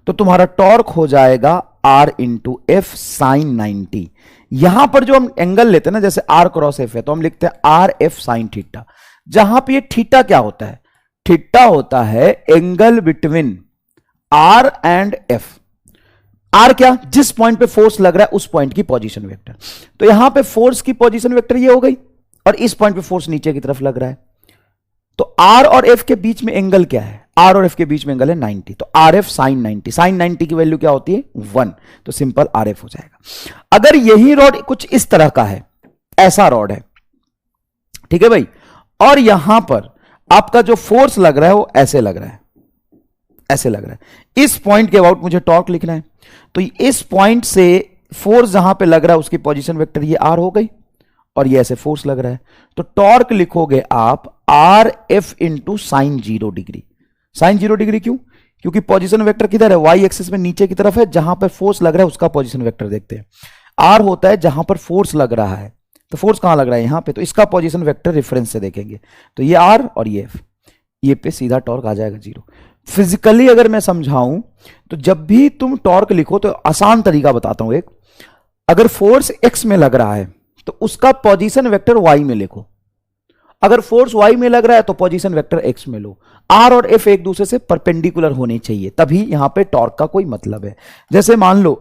तो तुम्हारा टॉर्क हो जाएगा आर इंटू एफ साइन 90। यहां पर जो हम एंगल लेते हैं ना, जैसे आर क्रॉस एफ है, तो हम लिखते हैं आर एफ साइन थीटा। जहां पे ये थीटा क्या होता है, थीटा होता है angle between r and F. R क्या, जिस पॉइंट पे फोर्स लग रहा है उस पॉइंट की पोजीशन वेक्टर। तो यहां पे फोर्स की पोजीशन वेक्टर ये हो गई, और इस पॉइंट पे फोर्स नीचे की तरफ लग रहा है, तो आर और एफ के बीच में एंगल क्या है, आर और एफ के बीच में एंगल है 90, तो आर एफ साइन 90, साइन 90 की वैल्यू क्या होती है 1, तो सिंपल आर एफ हो जाएगा। अगर यही रॉड कुछ इस तरह का है, ऐसा रॉड है, ठीक है भाई, और यहां पर आपका जो फोर्स लग रहा है वो ऐसे लग रहा है, ऐसे लग रहा है, इस पॉइंट के अबाउट मुझे टॉर्क लिखना है, तो इस पॉइंट से फोर्स जहां पे लग रहा है उसकी पोजीशन वेक्टर ये आर हो गई, और ये ऐसे फोर्स लग रहा है, तो टॉर्क लिखोगे आप r F into sine 0 degree. Sine 0 degree क्यों, क्योंकि पोजीशन वेक्टर किधर है, वाई एक्सिस में नीचे की तरफ है, जहां पर फोर्स लग रहा है उसका पोजीशन वेक्टर देखते हैं। आर होता है जहां पर फोर्स लग रहा है, तो फोर्स कहां लग रहा है यहां पे, तो इसका पोजीशन वेक्टर रेफरेंस से देखेंगे, तो ये आर और ये एफ, ये पे सीधा टॉर्क आ जाएगा 0। फिजिकली अगर मैं समझाऊं तो जब भी तुम टॉर्क लिखो तो आसान तरीका बताता हूं एक, अगर फोर्स एक्स में लग रहा है तो उसका पोजीशन वेक्टर वाई में लिखो, अगर फोर्स वाई में लग रहा है तो पोजीशन वेक्टर एक्स में लो। आर और एफ एक दूसरे से परपेंडिकुलर होने चाहिए, तभी यहां पे टॉर्क का कोई मतलब है। जैसे मान लो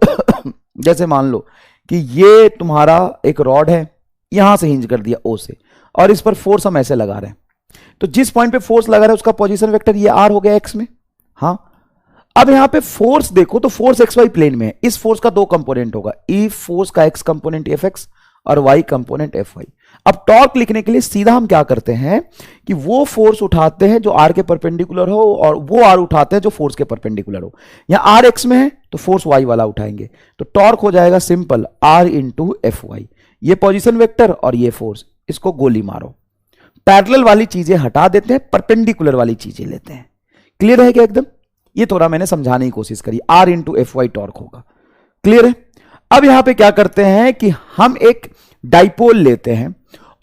जैसे मान लो कि ये तुम्हारा एक रॉड है, यहां से हिंज कर दिया ओ से, और इस पर फोर्स हम ऐसे लगा रहे हैं, तो जिस पॉइंट पे फोर्स लगा रहा है उसका पोजीशन वेक्टर ये आर हो गया एक्स में। हाँ, अब यहां पे फोर्स देखो तो फोर्स एक्स वाई प्लेन में है, इस फोर्स का 2 कंपोनेंट होगा, ई फोर्स का एक्स कंपोनेंट एफ एक्स और वाई कंपोनेंट एफ वाई। अब टॉर्क लिखने के लिए सीधा हम क्या करते हैं कि वो फोर्स उठाते हैं जो आर के परपेंडिकुलर हो, और वो आर उठाते हैं जो फोर्स के परपेंडिकुलर हो। यहां आर एक्स में है तो फोर्स वाई वाला उठाएंगे, तो टॉर्क हो जाएगा simple r into F y, ये पोजीशन वेक्टर और ये फोर्स, इसको गोली मारो। पैरेलल वाली चीजें हटा देते हैं, परपेंडिकुलर वाली चीजें लेते हैं। क्लियर है क्या एकदम, ये थोड़ा मैंने समझाने की कोशिश करी, r into F y torque होगा, क्लियर है। अब यहां पे क्या करते हैं कि हम एक डाइपोल लेते हैं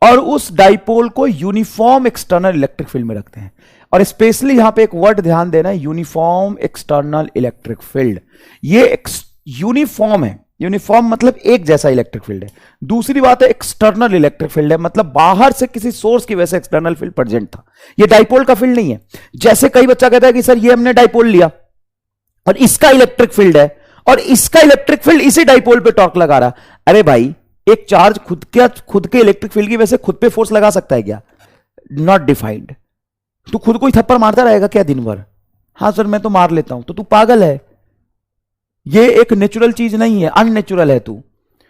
और उस डाइपोल को यूनिफॉर्म एक्सटर्नल इलेक्ट्रिक फील्ड में रखते हैं। और स्पेशली यहां पे एक वर्ड ध्यान देना है, यूनिफॉर्म एक्सटर्नल इलेक्ट्रिक फील्ड। ये यूनिफॉर्म है, यूनिफॉर्म मतलब एक जैसा इलेक्ट्रिक फील्ड है। दूसरी बात है एक्सटर्नल इलेक्ट्रिक फील्ड है, मतलब बाहर से किसी सोर्स की वजह से एक्सटर्नल फील्ड प्रेजेंट था। ये डाइपोल का फील्ड नहीं है। जैसे कई बच्चा कहता है कि सर ये हमने डाइपोल लिया और इसका इलेक्ट्रिक फील्ड है और इसका इलेक्ट्रिक फील्ड इसी डाइपोल पे टॉर्क लगा रहा। अरे भाई, एक चार्ज खुद के इलेक्ट्रिक फील्ड की वजह से खुद पे फोर्स लगा सकता है क्या? Not defined. तू खुद को ही थप्पड़ मारता रहेगा क्या दिन भर? हाँ सर मैं तो मार लेता हूं, तो तू पागल है। ये एक नेचुरल चीज नहीं है, अननेचुरल है। तू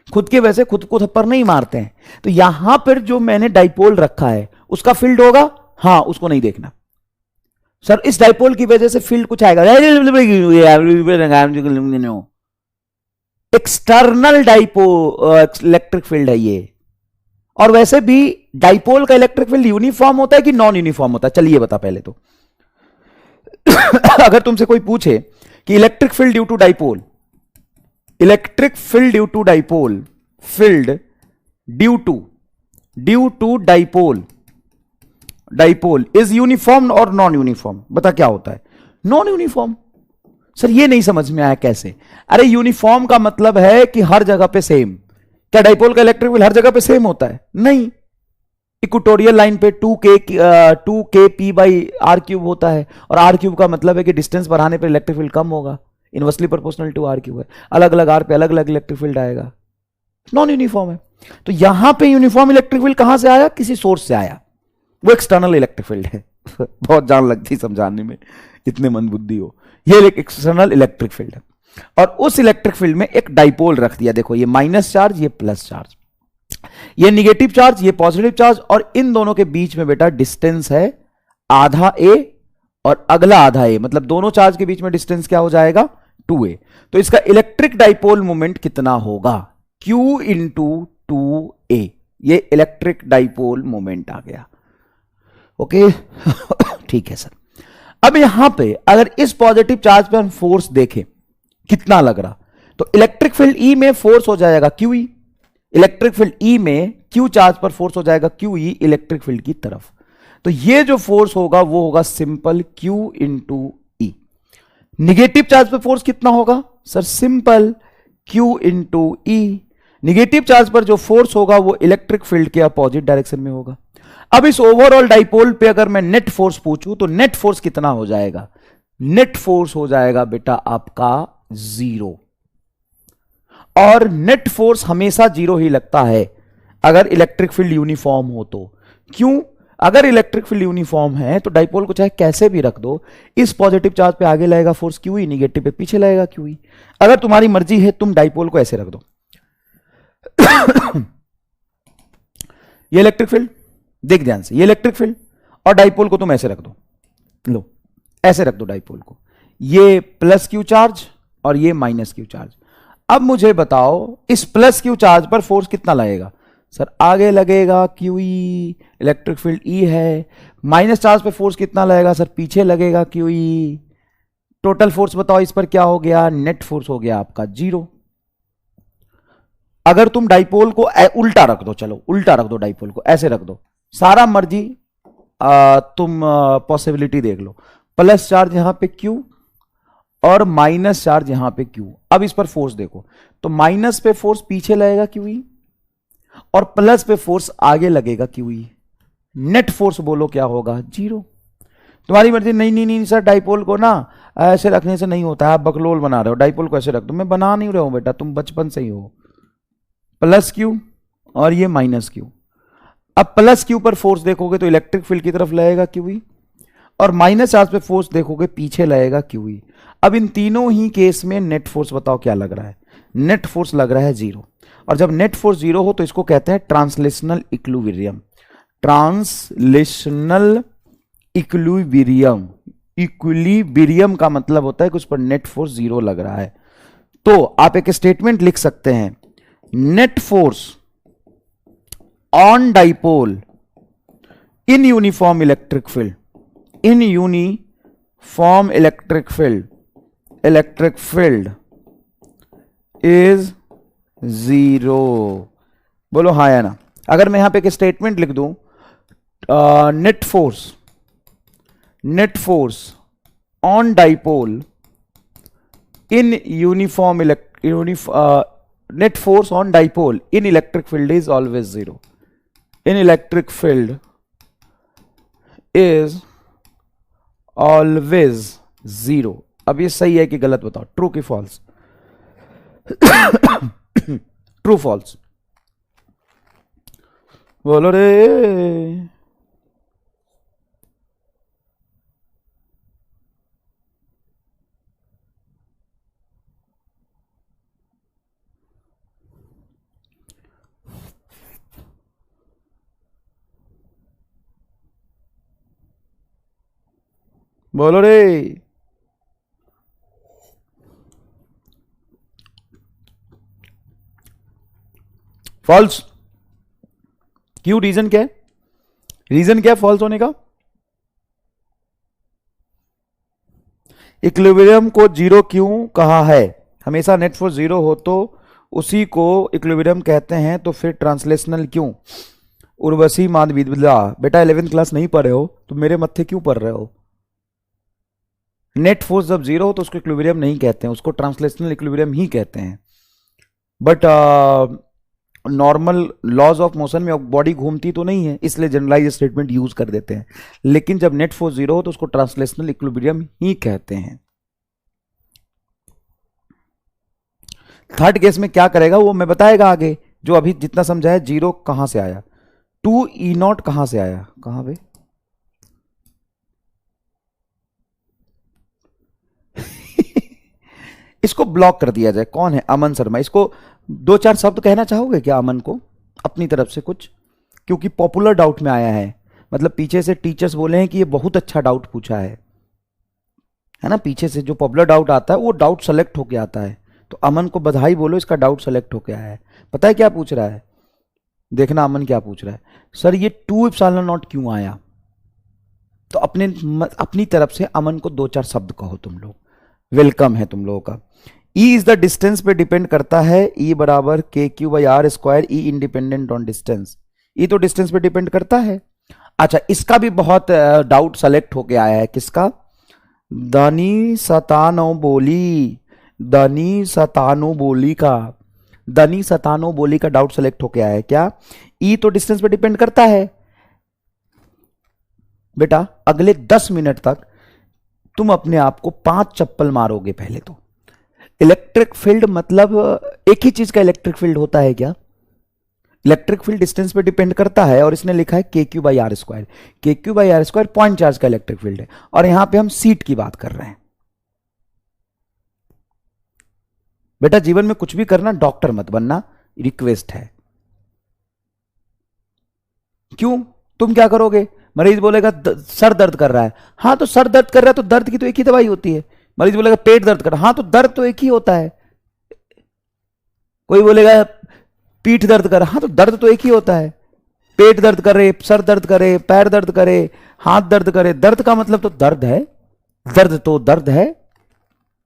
खुद के वैसे खुद को थप्पड़ नहीं मारते हैं। तो यहां पर जो मैंने डाइपोल रखा है उसका फील्ड होगा, हाँ उसको नहीं देखना। सर इस डाइपोल की वजह से फील्ड कुछ आएगा, एक्सटर्नल इलेक्ट्रिक फील्ड है ये। और वैसे भी डाइपोल का इलेक्ट्रिक फील्ड यूनिफॉर्म होता है कि नॉन यूनिफॉर्म होता है? चलिए बता पहले तो। अगर तुमसे कोई पूछे कि electric field due to dipole, electric field due to dipole, field due to dipole, dipole is uniform और नॉन यूनिफॉर्म, बता क्या होता है? Non uniform. सर ये नहीं समझ में आया कैसे? अरे यूनिफॉर्म का मतलब है कि हर जगह पे सेम। क्या डाइपोल का इलेक्ट्रिक फील्ड हर जगह पे सेम होता है? नहीं। इक्वेटोरियल लाइन पे 2k p by are cube होता है, और आर क्यूब का मतलब है कि डिस्टेंस बढ़ाने पर इलेक्ट्रिक फील्ड कम होगा, inversely proportional to r cube है। अलग अलग आर पे अलग अलग इलेक्ट्रिक फील्ड आएगा, नॉन यूनिफॉर्म है। तो यहां पे यूनिफॉर्म इलेक्ट्रिक फील्ड कहां से आया? किसी सोर्स से आया, वो एक्सटर्नल इलेक्ट्रिक फील्ड है। बहुत जान लगती समझाने में, इतने मंदबुद्धि हो। ये एक एक्सटर्नल इलेक्ट्रिक फील्ड है और उस इलेक्ट्रिक फील्ड में एक डाइपोल रख दिया। देखो ये माइनस चार्ज, ये प्लस चार्ज, ये निगेटिव चार्ज, ये पॉजिटिव चार्ज, और इन दोनों के बीच में बेटा डिस्टेंस है आधा ए और अगला आधा ए, मतलब दोनों चार्ज के बीच में डिस्टेंस क्या हो जाएगा? 2a। तो इसका इलेक्ट्रिक डाइपोल मोमेंट कितना होगा? Q into 2a। ये इलेक्ट्रिक डाइपोल मोमेंट आ गया। ओके ठीक है सर। अब यहां पे अगर इस पॉजिटिव चार्ज पे हम फोर्स देखें कितना लग रहा, तो इलेक्ट्रिक फील्ड E में फोर्स हो जाएगा QE। इलेक्ट्रिक फील्ड E में Q चार्ज पर फोर्स हो जाएगा QE इलेक्ट्रिक फील्ड की तरफ। तो ये जो फोर्स होगा वो होगा simple Q into E। Negative charge पर फोर्स कितना होगा? Sir simple Q into E। Negative charge पर जो फोर्स होगा वो इलेक्ट्रिक फील्ड के अपोजिट डायरेक्शन में होगा। अब इस ओवरऑल डाइपोल पे अगर मैं नेट फोर्स पूछूं तो नेट फोर्स कितना हो जाएगा? नेट फोर्स हो जाएगा बेटा आपका 0। और नेट फोर्स हमेशा 0 ही लगता है अगर इलेक्ट्रिक फील्ड यूनिफॉर्म हो तो। क्यों? अगर इलेक्ट्रिक फील्ड यूनिफॉर्म है तो डाइपोल को चाहे कैसे भी रख दो, इस पॉजिटिव चार्ज पे आगे लगेगा फोर्स QE, निगेटिव पे पीछे लगेगा QE। अगर तुम्हारी मर्जी है तुम डाइपोल को ऐसे रख दो। ये इलेक्ट्रिक फील्ड, देख ध्यान से, ये इलेक्ट्रिक फील्ड, और डाइपोल को तुम ऐसे रख दो। लो ऐसे रख दो डाइपोल को, ये प्लस Q चार्ज और ये माइनस Q चार्ज। अब मुझे बताओ इस प्लस Q चार्ज पर फोर्स कितना लगेगा? सर आगे लगेगा QE, इलेक्ट्रिक फील्ड E है। माइनस चार्ज पे फोर्स कितना लगेगा? सर पीछे लगेगा QE। टोटल फोर्स बताओ इस पर क्या हो गया? नेट फोर्स हो गया आपका 0। अगर तुम डाइपोल को उल्टा रख दो, चलो उल्टा रख दो, डाइपोल को ऐसे रख दो, सारा मर्जी तुम पॉसिबिलिटी देख लो। प्लस चार्ज यहां पे Q और माइनस चार्ज यहां पे Q। अब इस पर फोर्स देखो, तो माइनस पे फोर्स पीछे लगेगा QE और प्लस पे फोर्स आगे लगेगा QE। नेट फोर्स बोलो क्या होगा? 0। तुम्हारी मर्जी। नहीं नहीं नहीं सर डाइपोल को ना ऐसे रखने से नहीं होता है, आप बकलोल बना रहे हो, डाइपोल को ऐसे रख दो। मैं बना नहीं रहा हूं बेटा, तुम बचपन से ही हो। प्लस Q और ये माइनस Q। अब प्लस Q पर फोर्स देखोगे तो इलेक्ट्रिक फील्ड की तरफ लगेगा QE, और माइनस चार्ज पे फोर्स देखोगे पीछे लगेगा QE। अब इन तीनों ही केस में नेट फोर्स बताओ क्या लग रहा है? नेट फोर्स लग रहा है 0। और जब नेट फोर्स 0 हो तो इसको कहते हैं translational equilibrium. Translational equilibrium, equilibrium का मतलब होता है कि उस पर नेट फोर्स 0 लग रहा है। तो आप एक स्टेटमेंट लिख सकते हैं, net force on dipole in uniform electric field, in uniform electric field, electric field is zero. बोलो हाँ या ना। अगर मैं यहां पे एक स्टेटमेंट लिख दूं, net force on dipole in uniform net force on dipole in electric field is always zero. In electric field is always zero. अब ये सही है कि गलत, बताओ, ट्रू की फॉल्स? ट्रू फॉल्स बोलो रे। बोलो रे। फॉल्स क्यों? रीजन क्या है? रीजन क्या है फॉल्स होने का? इक्विलिब्रियम को जीरो क्यों कहा है? हमेशा नेट फोर्स जीरो हो तो उसी को इक्विलिब्रियम कहते हैं, तो फिर ट्रांसलेशनल क्यों? उर्वशी माधविद्या, बेटा 11th क्लास नहीं पढ़े हो तो मेरे मत्थे क्यों पढ़ रहे हो? नेट फोर्स जब जीरो हो तो उसको इक्विलिब्रियम नहीं कहते हैं, उसको ट्रांसलेशनल इक्विलिब्रियम ही कहते हैं। But normal laws of motion में बॉडी घूमती तो नहीं है, इसलिए जनरलाइज स्टेटमेंट यूज कर देते हैं। लेकिन जब नेट फोर्स जीरो हो तो उसको ट्रांसलेशनल इक्विलिब्रियम ही कहते हैं। थर्ड केस में क्या करेगा वो मैं बताएगा आगे। जो अभी जितना समझाया, जीरो कहां से आया, 2E0 कहां से आया, कहां पे? इसको ब्लॉक कर दिया जाए। कौन है? अमन शर्मा। इसको दो चार शब्द कहना चाहोगे क्या अमन को अपनी तरफ से कुछ? क्योंकि पॉपुलर डाउट में आया है, मतलब पीछे से टीचर्स बोले हैं कि ये बहुत अच्छा डाउट पूछा है ना। पीछे से जो पॉपुलर डाउट आता है वो डाउट सेलेक्ट होके आता है। तो अमन को बधाई बोलो, इसका डाउट सेलेक्ट होके आया है। पता है क्या पूछ रहा है? देखना अमन क्या पूछ रहा है। सर ये 2ε0 क्यों आया? तो अपनी तरफ से अमन को दो चार शब्द कहो तुम लोग। वेलकम है तुम लोगों का। E इज द डिस्टेंस पे डिपेंड करता है। E बराबर KQ/R²। E independent on distance. E तो डिस्टेंस पे डिपेंड करता है। अच्छा, इसका भी बहुत डाउट सेलेक्ट होके आया है। किसका? दनी सतानो बोली का डाउट सेलेक्ट होके आया है क्या? E तो डिस्टेंस पे डिपेंड करता है। बेटा अगले 10 मिनट तक तुम अपने आप को 5 चप्पल मारोगे। पहले तो इलेक्ट्रिक फील्ड मतलब एक ही चीज का इलेक्ट्रिक फील्ड होता है क्या? इलेक्ट्रिक फील्ड डिस्टेंस पे डिपेंड करता है, और इसने लिखा है KQ/R²। KQ/R² पॉइंट चार्ज का इलेक्ट्रिक फील्ड है, और यहां पे हम सीट की बात कर रहे हैं। बेटा जीवन में कुछ भी करना, डॉक्टर मत बनना, रिक्वेस्ट है। क्यों? तुम क्या करोगे? मरीज बोलेगा सर दर्द कर रहा है। हाँ तो सर दर्द कर रहा है तो दर्द की तो एक ही दवाई होती है। मरीज बोलेगा पेट दर्द कर रहा है। हाँ तो दर्द तो एक ही होता है। कोई बोलेगा पीठ दर्द कर रहा है। हाँ तो दर्द तो एक ही होता है। पेट दर्द करे, सर दर्द करे, पैर दर्द करे, हाथ दर्द करे, दर्द का मतलब तो दर्द है। दर्द तो दर्द है।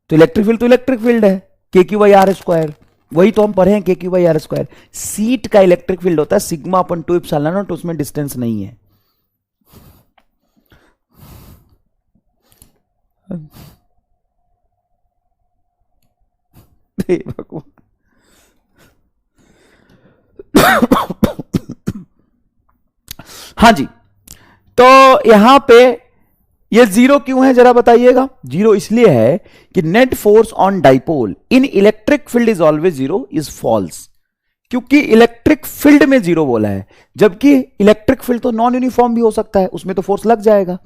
तो इलेक्ट्रिक फील्ड तो इलेक्ट्रिक फील्ड है, KQ/R²। वही तो हम पढ़े हैं, KQ/R²। सीट का इलेक्ट्रिक फील्ड होता है σ/2ε0, उसमें डिस्टेंस नहीं है। भगवान। हाँ जी, तो यहां पे ये जीरो क्यों है जरा बताइएगा। जीरो इसलिए है कि net force on dipole in electric field is always zero is false. क्योंकि इलेक्ट्रिक फील्ड में जीरो बोला है, जबकि इलेक्ट्रिक फील्ड तो नॉन यूनिफॉर्म भी हो सकता है, उसमें तो फोर्स लग जाएगा।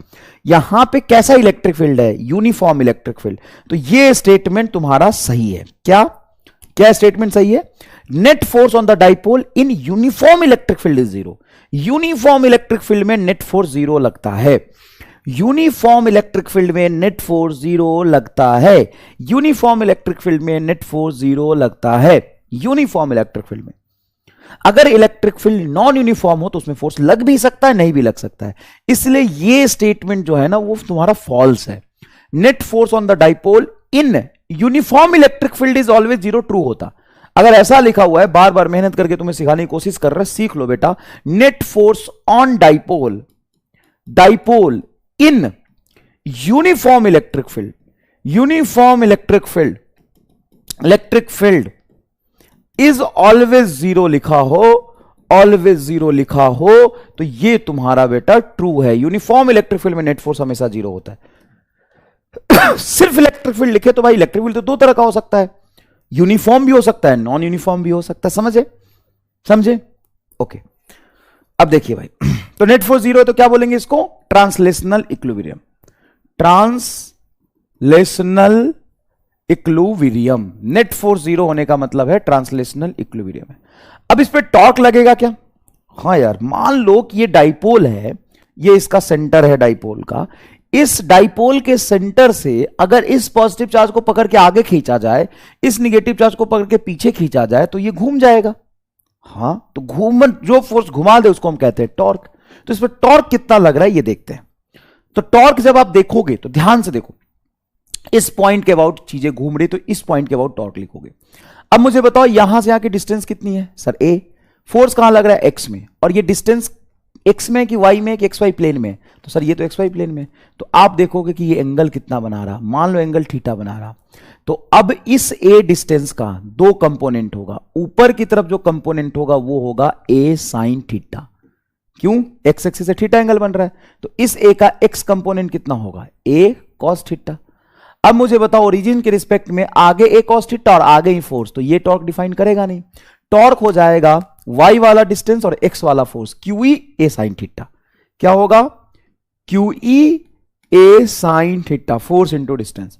यहां पे कैसा इलेक्ट्रिक फील्ड है? Uniform electric field. तो ये स्टेटमेंट तुम्हारा सही है। क्या क्या स्टेटमेंट सही है? Net force on the dipole in uniform electric field is zero. Uniform electric field में नेट फोर्स जीरो लगता है। यूनिफॉर्म इलेक्ट्रिक फील्ड में नेट फोर्स जीरो लगता है। यूनिफॉर्म इलेक्ट्रिक फील्ड में नेट फोर्स जीरो लगता है। यूनिफॉर्म इलेक्ट्रिक फील्ड में। अगर इलेक्ट्रिक फील्ड नॉन यूनिफॉर्म हो तो उसमें फोर्स लग भी सकता है, नहीं भी लग सकता है। इसलिए ये स्टेटमेंट जो है ना वो तुम्हारा फॉल्स है। Net force on the dipole in uniform electric field is always zero true होता। अगर ऐसा लिखा हुआ है, बार बार मेहनत करके तुम्हें सिखाने की कोशिश कर रहे, सीख लो बेटा। Net force on dipole, dipole in uniform electric field, uniform electric field, electric field is always zero लिखा हो, ऑलवेज जीरो लिखा हो, तो ये तुम्हारा बेटा ट्रू है। यूनिफॉर्म इलेक्ट्रिक फील्ड में नेट फोर्स हमेशा जीरो होता है। सिर्फ इलेक्ट्रिक फील्ड लिखे तो भाई इलेक्ट्रिक फील्ड तो दो तरह का हो सकता है, यूनिफॉर्म भी हो सकता है, नॉन यूनिफॉर्म भी हो सकता है। समझे, समझे? ओके, अब देखिए भाई, तो नेट फोर्स जीरो है तो क्या बोलेंगे इसको? Translational equilibrium, translational equilibrium. Net force zero होने का मतलब है ट्रांसलेशनल इक्विलिब्रियम है। अब इस पे टॉर्क लगेगा क्या? हाँ यार, मान लो कि ये डाइपोल है, ये इसका सेंटर है डाइपोल का, इस डाइपोल के सेंटर से अगर इस पॉजिटिव चार्ज को पकड़ के आगे खींचा जाए, इस निगेटिव चार्ज को पकड़ के पीछे खींचा जाए, तो ये घूम जाएगा। हाँ, तो घूमन जो फोर्स घुमा दे उसको हम कहते हैं टॉर्क। तो इस पर टॉर्क कितना लग रहा है ये देखते हैं। तो टॉर्क जब आप देखोगे तो ध्यान से देखो, इस पॉइंट के अबाउट चीजें घूम रही, तो इस पॉइंट के अबाउट टॉर्क लिखोगे। अब मुझे बताओ यहां से यहां की डिस्टेंस कितनी है? सर ए। फोर्स कहां लग रहा है? एक्स में। और ये डिस्टेंस एक्स में कि वाई में कि एक्स वाई प्लेन में? तो सर ये तो एक्स वाई प्लेन में। तो आप देखोगे कि ये एंगल कितना बना रहा, मान लो एंगल थीटा बना रहा। तो अब इस ए डिस्टेंस का दो कंपोनेंट होगा, ऊपर की तरफ जो कंपोनेंट होगा वो होगा ए साइन थीटा। क्यों? एक्स एक्सिस से थीटा एंगल बन रहा है, तो इस ए का एक्स कंपोनेंट कितना होगा? ए कॉस थीटा। अब मुझे बताओ ओरिजिन के रिस्पेक्ट में आगे ए कॉस थीटा और आगे ही फोर्स, तो ये टॉर्क डिफाइन करेगा नहीं। टॉर्क हो जाएगा y वाला डिस्टेंस और x वाला force, QE a sin theta. क्या होगा? QE a sin theta, force into distance.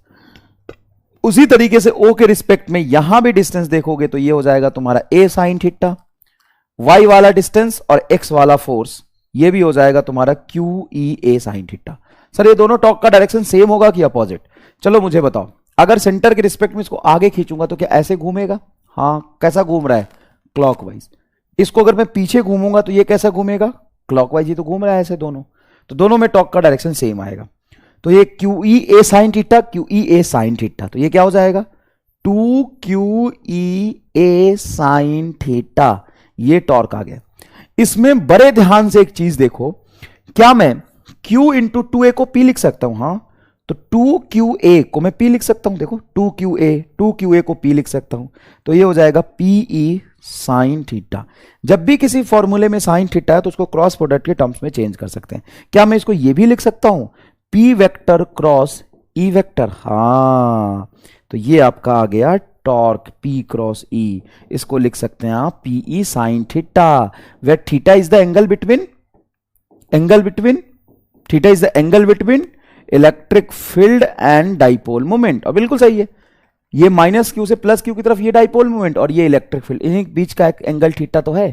उसी तरीके से O के रिस्पेक्ट में यहां भी डिस्टेंस देखोगे तो ये हो जाएगा तुम्हारा a sin थीटा, y वाला डिस्टेंस और x वाला फोर्स, ये भी हो जाएगा तुम्हारा QE a sin theta. Sir ये दोनों टॉर्क का डायरेक्शन सेम होगा कि अपोजिट? चलो मुझे बताओ, अगर सेंटर के रिस्पेक्ट में इसको आगे खींचूंगा तो क्या ऐसे घूमेगा? हाँ, कैसा घूम रहा है? क्लॉकवाइज। इसको अगर मैं पीछे घूमूंगा तो ये कैसा घूमेगा? क्लॉकवाइज ही तो घूम रहा है ऐसे दोनों, तो दोनों में टॉर्क का डायरेक्शन सेम आएगा। तो ये QE a sin theta, QE a sin theta, तो ये क्या हो जाएगा? 2QE a sin थीटा, ये टॉर्क आ गया। इसमें बड़े ध्यान से एक चीज देखो, क्या मैं Q इंटू 2A को P लिख सकता हूं? हाँ, तो 2QA को मैं P लिख सकता हूं। देखो 2QA को P लिख सकता हूं, तो ये हो जाएगा PE साइन थीटा। जब भी किसी फॉर्मूले में साइन थीटा है तो उसको क्रॉस प्रोडक्ट के टर्म्स में चेंज कर सकते हैं। क्या मैं इसको ये भी लिख सकता हूं? P vector cross E vector. हाँ, तो ये आपका आ गया टॉर्क P क्रॉस E। इसको लिख सकते हैं आप PE sine theta, where theta is the angle between, theta is the angle between electric field and dipole moment. और बिल्कुल सही है, ये माइनस क्यू से प्लस क्यू की तरफ ये डाइपोल मोमेंट और ये इलेक्ट्रिक फील्ड, इन्हीं के बीच का एक एंगल थीटा तो है।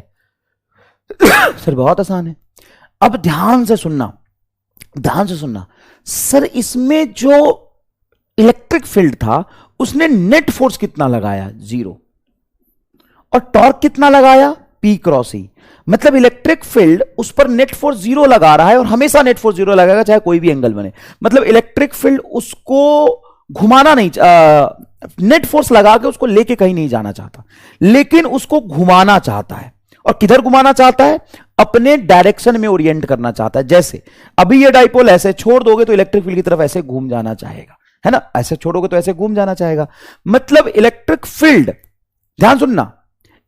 सर बहुत आसान है। अब ध्यान से सुनना, ध्यान से सुनना। सर इसमें जो इलेक्ट्रिक फील्ड था उसने नेट फोर्स कितना लगाया? 0। और टॉर्क कितना लगाया? P cross E। मतलब इलेक्ट्रिक फील्ड उस पर नेट फोर्स 0 लगा रहा है और हमेशा नेट फोर्स 0 लगाएगा चाहे कोई भी एंगल बने। मतलब इलेक्ट्रिक फील्ड उसको घुमाना नहीं, नेट फोर्स लगा के उसको लेके कहीं नहीं जाना चाहता, लेकिन उसको घुमाना चाहता है। और किधर घुमाना चाहता है? अपने डायरेक्शन में ओरिएंट करना चाहता है। जैसे अभी ये डाइपोल ऐसे छोड़ दोगे तो इलेक्ट्रिक फील्ड की तरफ ऐसे घूम जाना चाहेगा, है ना? ऐसे छोड़ोगे तो ऐसे घूम जाना चाहेगा। मतलब इलेक्ट्रिक फील्ड, ध्यान सुनना,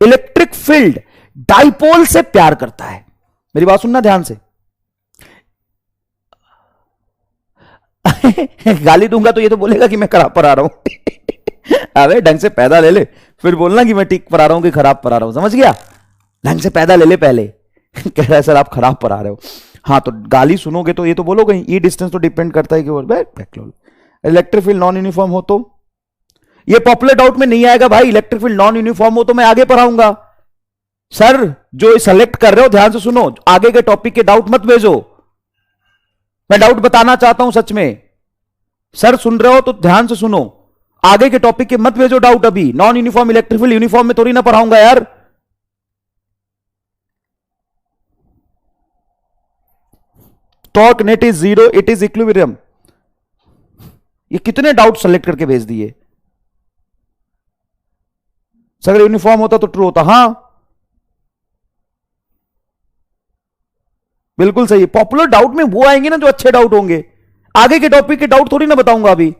इलेक्ट्रिक फील्ड डाइपोल से प्यार करता है। मेरी बात सुनना ध्यान से। गाली दूंगा तो ये तो बोलेगा कि मैं खराब पर आ रहा हूं। अबे ढंग से पैदा ले ले, फिर बोलना कि मैं ठीक पर आ रहा हूं कि खराब पर आ रहा हूं। समझ गया? ढंग से पैदा ले ले पहले। कह रहा है सर आप खराब पर आ रहे हो। हाँ, तो गाली सुनोगे तो ये तो बोलोगे ही, ये डिस्टेंस तो डिपेंड करता है कि इलेक्ट्रिक फील्ड नॉन यूनिफॉर्म हो तो ये पॉपुलर डाउट में नहीं आएगा भाई। इलेक्ट्रिक फील्ड नॉन यूनिफॉर्म हो तो मैं आगे पढ़ाऊंगा। सर जो सेलेक्ट कर रहे हो ध्यान से सुनो, आगे के टॉपिक के डाउट मत भेजो। मैं डाउट बताना चाहता हूं सच में। सर सुन रहे हो तो ध्यान से सुनो, आगे के टॉपिक के मत भेजो डाउट। अभी non uniform electric field uniform में थोड़ी ना पढ़ाऊंगा यार। Torque net is 0, it is equilibrium. ये कितने डाउट सेलेक्ट करके भेज दिए। सर अगर यूनिफॉर्म होता तो ट्रू होता। हां बिल्कुल सही है। पॉपुलर डाउट में वो आएंगे ना जो अच्छे डाउट होंगे, आगे के टॉपिक के डाउट थोड़ी ना बताऊंगा अभी।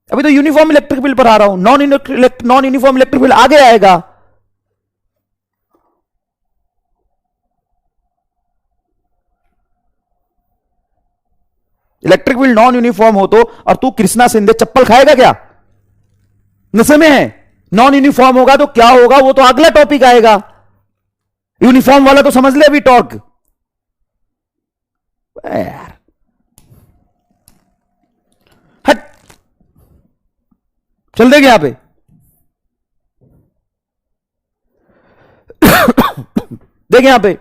अभी तो यूनिफॉर्म इलेक्ट्रिक फील्ड पर आ रहा हूं, नॉन यूनिफॉर्म इलेक्ट्रिक फील्ड आगे आएगा। इलेक्ट्रिक फील्ड नॉन यूनिफॉर्म हो तो, और तू कृष्णा सिंधे चप्पल खाएगा क्या? नशे में है। नॉन यूनिफॉर्म होगा तो क्या होगा, वो तो अगला टॉपिक आएगा। यूनिफॉर्म वाला तो समझ ले अभी टॉर्क। यार हट, चल देंगे यहां पे। देख यहां पे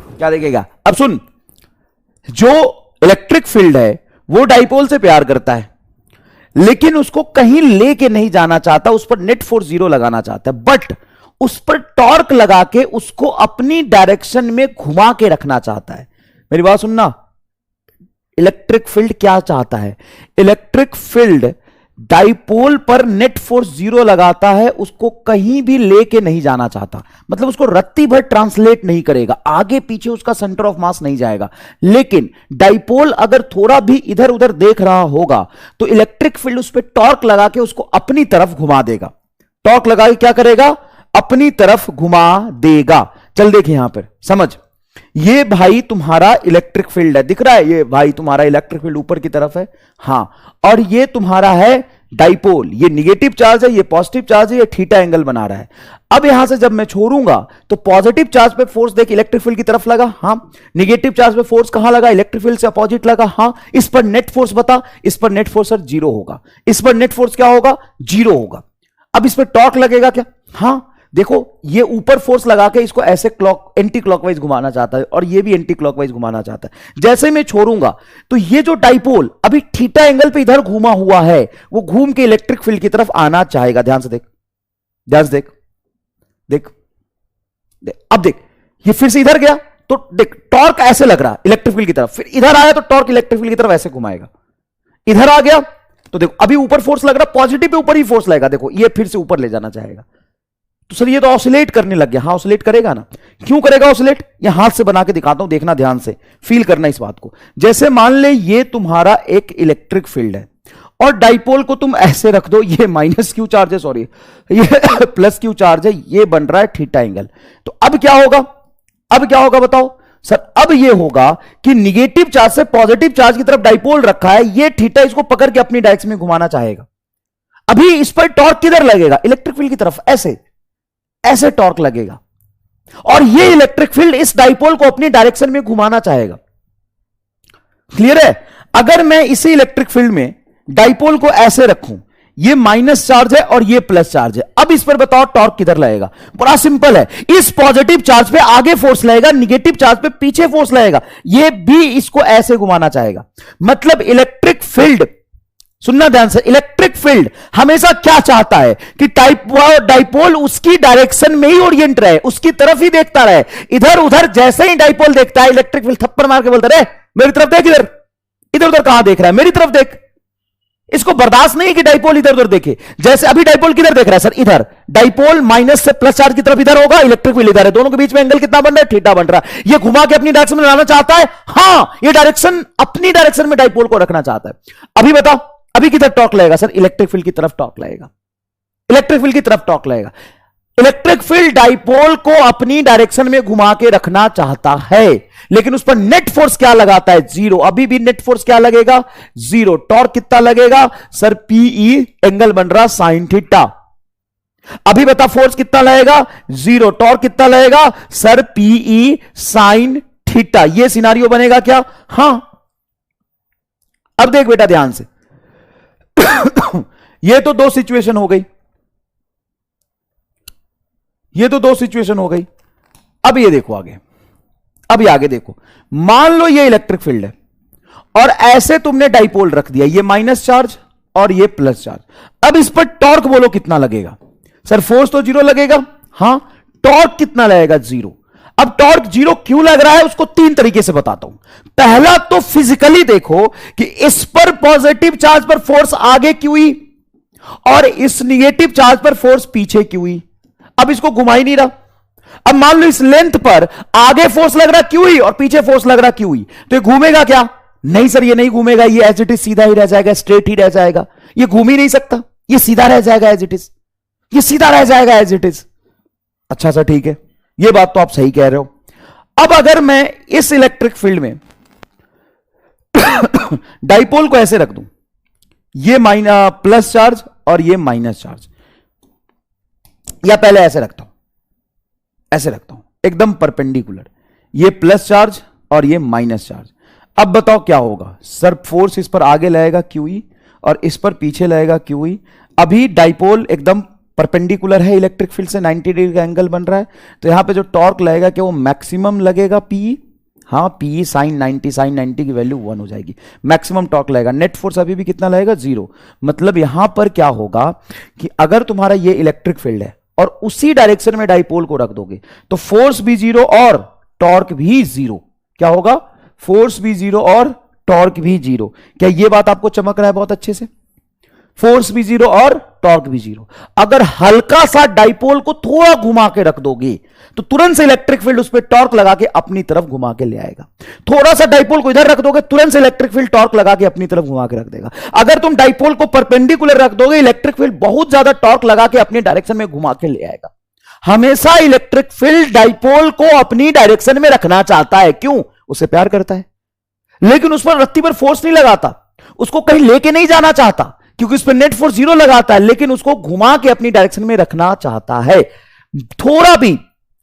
क्या देखेगा। अब सुन, जो इलेक्ट्रिक फील्ड है वो डाइपोल से प्यार करता है, लेकिन उसको कहीं लेके नहीं जाना चाहता, उस पर नेट फोर्स 0 लगाना चाहता है, बट उस पर टॉर्क लगा के उसको अपनी डायरेक्शन में घुमा के रखना चाहता है। मेरी बात सुनना, इलेक्ट्रिक फील्ड क्या चाहता है? इलेक्ट्रिक फील्ड डाइपोल पर नेट फोर्स 0 लगाता है, उसको कहीं भी लेके नहीं जाना चाहता, मतलब उसको रत्ती भर ट्रांसलेट नहीं करेगा, आगे पीछे उसका सेंटर ऑफ मास नहीं जाएगा। लेकिन डाइपोल अगर थोड़ा भी इधर उधर देख रहा होगा तो इलेक्ट्रिक फील्ड उस पर टॉर्क लगा के उसको अपनी तरफ घुमा देगा। टॉर्क लगा के क्या करेगा? अपनी तरफ घुमा देगा। चल देखिए यहां पर समझ, ये भाई तुम्हारा इलेक्ट्रिक फील्ड है, दिख रहा है? ये भाई तुम्हारा इलेक्ट्रिक फील्ड ऊपर की तरफ है, हां, और ये तुम्हारा है डाइपोल, ये निगेटिव चार्ज है, ये पॉजिटिव चार्ज है, ये थीटा एंगल बना रहा है। अब यहां से जब मैं छोड़ूंगा तो पॉजिटिव चार्ज पे फोर्स देख इलेक्ट्रिक फील्ड की तरफ लगा, हां, निगेटिव चार्ज पे फोर्स कहां लगा? इलेक्ट्रिक फील्ड से अपोजिट लगा, हां। इस पर नेट फोर्स बता, इस पर नेट फोर्स सर 0 होगा, इस पर नेट फोर्स क्या होगा? 0 होगा। अब इस पर टॉर्क लगेगा क्या? हां, देखो ये ऊपर फोर्स लगा के इसको ऐसे एंटी क्लॉकवाइज घुमाना चाहता है, और ये भी एंटी क्लॉकवाइज घुमाना चाहता है। जैसे मैं छोड़ूंगा तो ये जो डाइपोल अभी थीटा एंगल पे इधर घूमा हुआ है, वो घूम के इलेक्ट्रिक फील्ड की तरफ आना चाहेगा। ध्यान से देख, ध्यान से देख, देख, देख। अब देख, ये फिर से इधर गया तो देख टॉर्क ऐसे लग रहा इलेक्ट्रिक फील्ड की तरफ, फिर इधर आया तो टॉर्क इलेक्ट्रिक फील्ड की तरफ ऐसे घुमाएगा। इधर आ गया तो देखो अभी ऊपर फोर्स लग रहा, पॉजिटिव पे ऊपर ही फोर्स लगेगा, देखो ये फिर से ऊपर ले जाना चाहेगा। तो सर ये तो ऑसिलेट करने लग गया। हाँ ऑसिलेट करेगा ना, क्यों करेगा ऑसिलेट? ये हाथ से बना के दिखाता हूं, देखना ध्यान से, फील करना इस बात को। जैसे मान ले ये तुम्हारा एक इलेक्ट्रिक फील्ड है और डाइपोल को तुम ऐसे रख दो, ये माइनस क्यू चार्ज है, सॉरी ये प्लस क्यू चार्ज है, ये बन रहा है थीटा एंगल। तो अब क्या होगा? अब क्या होगा बताओ सर? अब ये होगा कि निगेटिव चार्ज से पॉजिटिव चार्ज की तरफ डाइपोल रखा है, ये थीटा इसको पकड़ के अपनी डायरेक्शन में घुमाना चाहेगा। अभी इस पर टॉर्क किधर लगेगा? इलेक्ट्रिक फील्ड की तरफ, ऐसे ऐसे टॉर्क लगेगा, और ये इलेक्ट्रिक फील्ड इस डाइपोल को अपनी डायरेक्शन में घुमाना चाहेगा। क्लियर है? अगर मैं इसी इलेक्ट्रिक फील्ड में डाइपोल को ऐसे रखूं, ये माइनस चार्ज है और ये प्लस चार्ज है, अब इस पर बताओ टॉर्क किधर लगेगा? बड़ा सिंपल है, इस पॉजिटिव चार्ज पे आगे फोर्स लगेगा, निगेटिव चार्ज पे पीछे फोर्स लगेगा, ये भी इसको ऐसे घुमाना चाहेगा। मतलब इलेक्ट्रिक फील्ड, सुनना ध्यान से, इलेक्ट्रिक फील्ड हमेशा क्या चाहता है कि डाइपोल उसकी डायरेक्शन में ही ओरिएंट रहे, उसकी तरफ ही देखता रहे। इधर उधर जैसे ही डाइपोल देखता है, इलेक्ट्रिक फील्ड थप्पड़ मार के बोलता रहे मेरी तरफ देख, इधर इधर उधर कहां देख रहा है, मेरी तरफ देख। इसको बर्दाश्त नहीं कि डाइपोल इधर उधर देखे। जैसे अभी डाइपोल किधर देख रहा है सर? इधर। डाइपोल माइनस से प्लस चार्ज की तरफ इधर होगा, इलेक्ट्रिक फील्ड इधर है, दोनों के बीच में एंगल कितना बन रहा है? थीटा बन रहा है। ये घुमा के अपनी डायरेक्शन में लाना चाहता है, हां ये डायरेक्शन अपनी डायरेक्शन में डाइपोल को रखना चाहता है। अभी बताओ अभी किधर टॉर्क लगेगा सर? इलेक्ट्रिक फील्ड की तरफ टॉर्क लगेगा, इलेक्ट्रिक फील्ड की तरफ टॉर्क लगेगा। इलेक्ट्रिक फील्ड डाइपोल को अपनी डायरेक्शन में घुमा के रखना चाहता है, लेकिन उस पर नेट फोर्स क्या लगाता है? 0। अभी भी नेट फोर्स क्या लगेगा? 0। टॉर्क कितना लगेगा सर? पीई एंगल बन रहा साइन थीटा। अभी बता फोर्स कितना लगेगा? 0। टॉर्क कितना लगेगा सर? P E sine theta. यह सिनारियो बनेगा क्या? हां। अब देख बेटा ध्यान से, ये तो दो सिचुएशन हो गई, ये तो दो सिचुएशन हो गई। अब ये देखो आगे, अब ये आगे देखो, मान लो ये इलेक्ट्रिक फील्ड है और ऐसे तुमने डाइपोल रख दिया, ये माइनस चार्ज और ये प्लस चार्ज। अब इस पर टॉर्क बोलो कितना लगेगा सर? फोर्स तो 0 लगेगा, हां। टॉर्क कितना लगेगा? 0। अब टॉर्क जीरो क्यों लग रहा है उसको तीन तरीके से बताता हूं। पहला तो फिजिकली देखो कि इस पर पॉजिटिव चार्ज पर फोर्स आगे क्यों हुई और इस निगेटिव चार्ज पर फोर्स पीछे क्यों हुई। अब इसको घुमा ही नहीं रहा। अब मान लो इस लेंथ पर आगे फोर्स लग रहा क्यों हुई और पीछे फोर्स लग रहा क्यों हुई, तो ये घूमेगा क्या? नहीं सर, ये नहीं घूमेगा, ये एज इट इज सीधा ही रह जाएगा, स्ट्रेट ही रह जाएगा, ये घूम ही नहीं सकता, ये सीधा रह जाएगा एज इट इज, ये सीधा रह जाएगा एज इट इज। अच्छा सर ठीक है, ये बात तो आप सही कह रहे हो। अब अगर मैं इस इलेक्ट्रिक फील्ड में डाइपोल को ऐसे रख दूं, ये प्लस चार्ज और ये माइनस चार्ज, या पहले ऐसे रखता हूं, ऐसे रखता हूं एकदम परपेंडिकुलर, ये प्लस चार्ज और ये माइनस चार्ज। अब बताओ क्या होगा? सर फोर्स इस पर आगे लगेगा क्यू और इस पर पीछे लगेगा क्यू। अभी डाइपोल एकदम परपेंडिकुलर है इलेक्ट्रिक फील्ड से, 90 डिग्री का एंगल बन रहा है, तो यहां पे जो टॉर्क लगेगा क्या वो मैक्सिमम लगेगा पी। हाँ, पी साइन 90 की वैल्यू 1 हो जाएगी, मैक्सिमम टॉर्क लगेगा। नेट फोर्स अभी भी कितना लगेगा? 0। मतलब यहां पर क्या होगा कि अगर तुम्हारा ये इलेक्ट्रिक फील्ड है और उसी डायरेक्शन में डाइपोल को रख दोगे तो फोर्स भी 0 और टॉर्क भी 0। क्या होगा? फोर्स भी 0 और टॉर्क भी 0। क्या ये बात आपको चमक रहा है बहुत अच्छे से? फोर्स भी 0 और टॉर्क भी 0। अगर हल्का सा डाइपोल को थोड़ा घुमा के रख दोगे तो तुरंत से इलेक्ट्रिक फील्ड उस पर टॉर्क लगा के अपनी तरफ घुमा के ले आएगा। थोड़ा सा डाइपोल को इधर रख दोगे, तुरंत से इलेक्ट्रिक फील्ड टॉर्क लगा के अपनी तरफ घुमा के रख देगा। अगर तुम डाइपोल को परपेंडिकुलर रख दोगे, इलेक्ट्रिक फील्ड बहुत ज्यादा टॉर्क लगा के अपनी डायरेक्शन में घुमा के ले आएगा। हमेशा इलेक्ट्रिक फील्ड डाइपोल को अपनी डायरेक्शन में रखना चाहता है। क्यों? उसे प्यार करता है, लेकिन उस पर रत्ती पर फोर्स नहीं लगाता, उसको कहीं लेके नहीं जाना चाहता, क्योंकि उस पर नेट फोर्स 0 लगाता है, लेकिन उसको घुमा के अपनी डायरेक्शन में रखना चाहता है। थोड़ा भी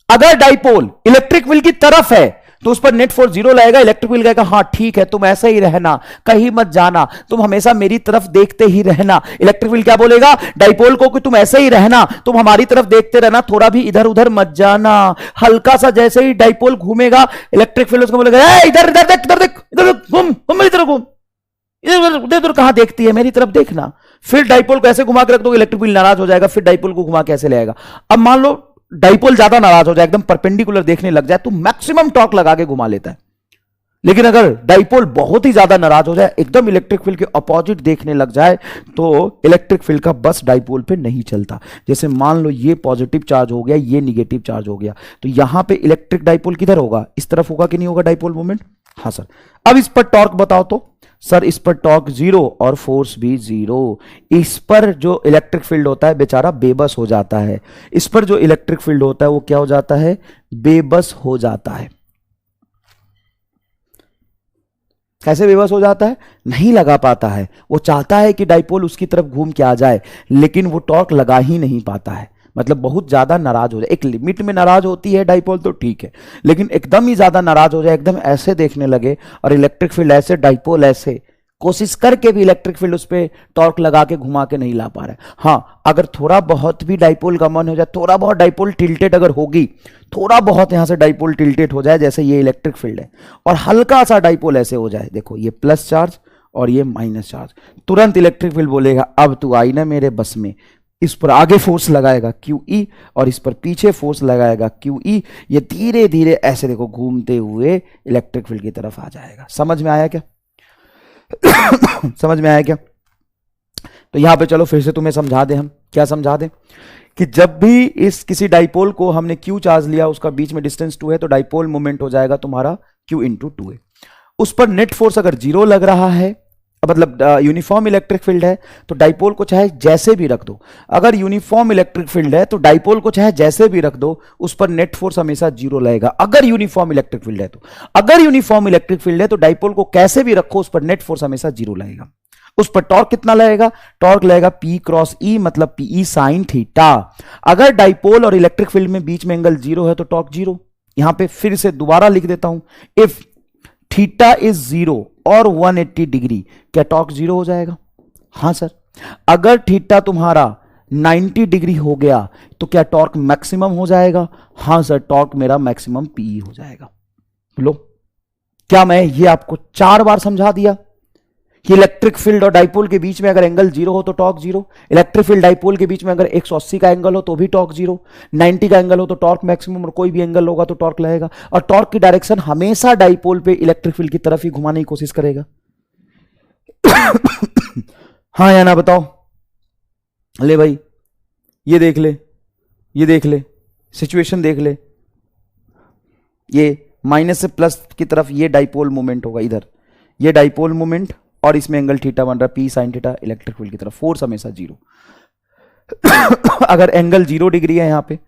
अगर डाइपोल इलेक्ट्रिक फील्ड की तरफ है तो उस पर नेट फोर्स 0 लगेगा, इलेक्ट्रिक फील्ड कहेगा हाँ ठीक है, तुम ऐसे ही रहना, कहीं मत जाना, तुम हमेशा मेरी तरफ देखते ही रहना। इलेक्ट्रिक फील्ड क्या बोलेगा डाइपोल को कि तुम ऐसे ही रहना, तुम हमारी तरफ देखते रहना, थोड़ा भी इधर उधर मत जाना। हल्का सा जैसे ही डाइपोल घूमेगा, इलेक्ट्रिक फील्ड उसको बोलेगा इधर इधर देख, इधर देख, इधर घूम, मेरी तरफ घूम, इधर उधर कहां देखती है, मेरी तरफ देखना। फिर डाइपोल को ऐसे घुमा के रख दो, इलेक्ट्रिक फील्ड नाराज हो जाएगा, फिर डाइपोल को घुमा के ऐसे ले आएगा। अब मान लो डाइपोल ज्यादा नाराज हो जाए, एकदम परपेंडिकुलर देखने लग जाए, तो मैक्सिमम टॉर्क लगा के घुमा लेता है। लेकिन अगर डाइपोल बहुत ही ज्यादा नाराज हो जाए, एकदम इलेक्ट्रिक फील्ड के अपोजिट देखने लग जाए, तो इलेक्ट्रिक फील्ड का बस डाइपोल पे नहीं चलता। जैसे मान लो ये पॉजिटिव चार्ज हो गया, ये निगेटिव चार्ज हो गया, तो यहां पे इलेक्ट्रिक डाइपोल किधर होगा? इस तरफ होगा कि नहीं होगा डाइपोल मोमेंट? हाँ सर। अब इस पर टॉर्क बताओ तो। सर इस पर टॉर्क 0 और फोर्स भी 0। इस पर जो इलेक्ट्रिक फील्ड होता है बेचारा बेबस हो जाता है। इस पर जो इलेक्ट्रिक फील्ड होता है वो क्या हो जाता है? बेबस हो जाता है। कैसे बेबस हो जाता है? नहीं लगा पाता है। वो चाहता है कि डाइपोल उसकी तरफ घूम के आ जाए, लेकिन वो टॉर्क लगा ही नहीं पाता है। मतलब बहुत ज्यादा नाराज हो जाए। एक लिमिट में नाराज होती है डाइपोल तो ठीक है, लेकिन एकदम ही ज्यादा नाराज हो जाए, एकदम ऐसे देखने लगे और इलेक्ट्रिक फील्ड ऐसे, डाइपोल ऐसे, कोशिश करके भी इलेक्ट्रिक फील्ड उस पर टॉर्क लगा के घुमा के नहीं ला पा रहे। हाँ, अगर थोड़ा बहुत भी डाइपोल का मन हो जाए, थोड़ा बहुत डाइपोल टिल्टेड अगर होगी, थोड़ा बहुत यहां से डाइपोल टिल्टेड हो जाए, जैसे ये इलेक्ट्रिक फील्ड है, और हल्का सा डाइपोल ऐसे हो जाए, देखो ये प्लस चार्ज और ये माइनस चार्ज, तुरंत इलेक्ट्रिक फील्ड बोलेगा अब तू आई ना मेरे बस में। इस पर आगे फोर्स लगाएगा QE और इस पर पीछे फोर्स लगाएगा QE। ये धीरे धीरे ऐसे देखो घूमते हुए इलेक्ट्रिक फील्ड की तरफ आ जाएगा। समझ में आया क्या? समझ में आया क्या? तो यहां पे चलो फिर से तुम्हें समझा दें। हम क्या समझा दें कि जब भी इस किसी डाइपोल को हमने Q चार्ज लिया, उसका बीच में डिस्टेंस 2 है, तो डाइपोल मोमेंट हो जाएगा तुम्हारा Q × 2a। उस पर नेट फोर्स अगर 0 लग रहा है, मतलब यूनिफॉर्म इलेक्ट्रिक फील्ड है, तो डाइपोल को चाहे जैसे भी रख दो। अगर यूनिफॉर्म इलेक्ट्रिक फील्ड है तो डाइपोल को चाहे जैसे भी रख दो, उस पर नेट फोर्स हमेशा 0 लगेगा। अगर यूनिफॉर्म इलेक्ट्रिक फील्ड है तो, अगर यूनिफॉर्म इलेक्ट्रिक फील्ड है तो डाइपोल को कैसे भी रखो, उस पर नेट फोर्स हमेशा 0 लगेगा। उस पर टॉर्क कितना लगेगा? टॉर्क लगेगा P × E, मतलब PE sin थीटा। अगर डाइपोल और इलेक्ट्रिक फील्ड में बीच में एंगल 0 है तो टॉर्क 0। यहां पे फिर से दोबारा लिख देता हूं, इफ थीटा इज 0 और 180 डिग्री, क्या टॉर्क 0 हो जाएगा? हाँ सर। अगर थीटा तुम्हारा 90 डिग्री हो गया तो क्या टॉर्क मैक्सिमम हो जाएगा? हाँ सर, टॉर्क मेरा मैक्सिमम PE हो जाएगा। लो, क्या मैं ये आपको 4 बार समझा दिया? कि इलेक्ट्रिक फील्ड और डाइपोल के बीच में अगर एंगल जीरो हो तो torque zero, electric field dipole के बीच में अगर 180 का एंगल हो तो भी टॉर्क जीरो, 90 का एंगल हो तो टॉर्क मैक्सिमम, और कोई भी एंगल होगा तो टॉर्क लगेगा। और टॉर्क की डायरेक्शन हमेशा डाइपोल पे इलेक्ट्रिक फील्ड की तरफ ही घुमाने की कोशिश करेगा। हाँ या ना बताओ। ले भाई, ये देख ले, ये देख ले, सिचुएशन देख ले, ये माइनस से प्लस की तरफ ये डाइपोल मोमेंट होगा, इधर ये डाइपोल मोमेंट, और इसमें एंगल थीटा बन रहा है P sine theta, electric field की तरफ, फोर्स हमेशा जीरो। अगर एंगल 0 डिग्री है यहां पे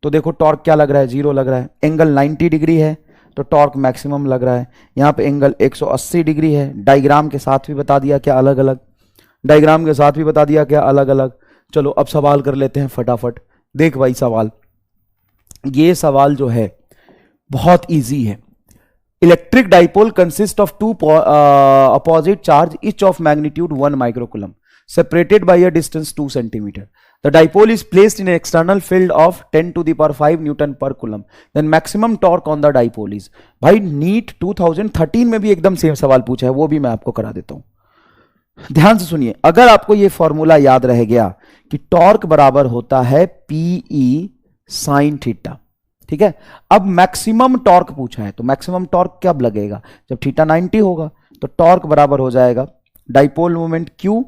तो देखो टॉर्क क्या लग रहा है, 0 लग रहा है। एंगल 90 डिग्री है तो टॉर्क मैक्सिमम लग रहा है। यहां पे एंगल 180 डिग्री है, डायग्राम के साथ भी बता दिया क्या अलग अलग, डायग्राम के साथ भी बता दिया क्या अलग अलग। चलो अब सवाल कर लेते हैं फटाफट। देख भाई सवाल, ये सवाल जो है बहुत इजी है। Electric dipole consist of two opposite charge each of magnitude 1 microcoulomb separated by a distance 2 centimeter. The dipole is placed in an external field of 10 to the power 5 Newton per coulomb. Then maximum torque on the dipole is. भाई नीट 2013 में भी एकदम सेम सवाल पूछा है, वो भी मैं आपको करा देता हूं। ध्यान से सुनिए, अगर आपको ये फॉर्मूला याद रह गया कि टॉर्क बराबर होता है पीई साइन थीटा, ठीक है। अब मैक्सिमम टॉर्क पूछा है तो मैक्सिमम टॉर्क कब लगेगा, जब थीटा 90 होगा। तो टॉर्क बराबर हो जाएगा dipole moment Q,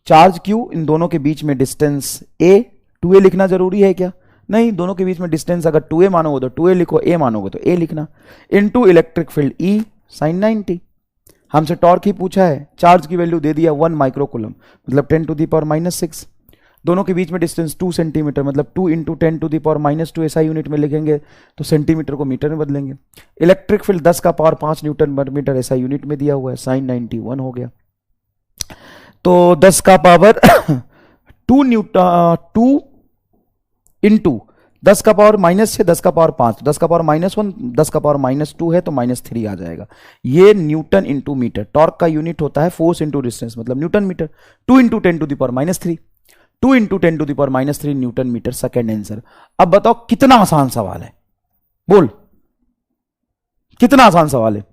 charge Q, इन दोनों के बीच में डिस्टेंस A। 2a लिखना जरूरी है क्या? नहीं, दोनों के बीच में डिस्टेंस अगर 2a मानोगे तो 2a लिखो, A मानोगे तो A लिखना, into electric field E sine 90। हमसे टॉर्क ही पूछा है, चार्ज की वैल्यू दे दिया 1 माइक्रोकूलम मतलब 10 टू द पावर -6। दोनों के बीच में डिस्टेंस 2 सेंटीमीटर मतलब 2 इंटू 10 टू द पावर -2 ऐसा यूनिट में लिखेंगे तो सेंटीमीटर को मीटर में बदलेंगे। इलेक्ट्रिक फील्ड 10 का पावर 5 न्यूटन पर मीटर ऐसा यूनिट में दिया हुआ है, साइन 91 हो गया। तो 10 का पावर 2 इंटू 10 का पावर -6, 10 का पावर 5, 10 का पावर -1, 10 का पावर -2 है तो -3 आ जाएगा। ये न्यूटन इंटू मीटर। टॉर्क का यूनिट होता है फोर्स इंटू डिस्टेंस मतलब newton metre. 2 into 10 to the power -3, 2 into 10 to the power -3 newton metre, second answer. अब बताओ कितना आसान सवाल है, बोल कितना आसान सवाल है।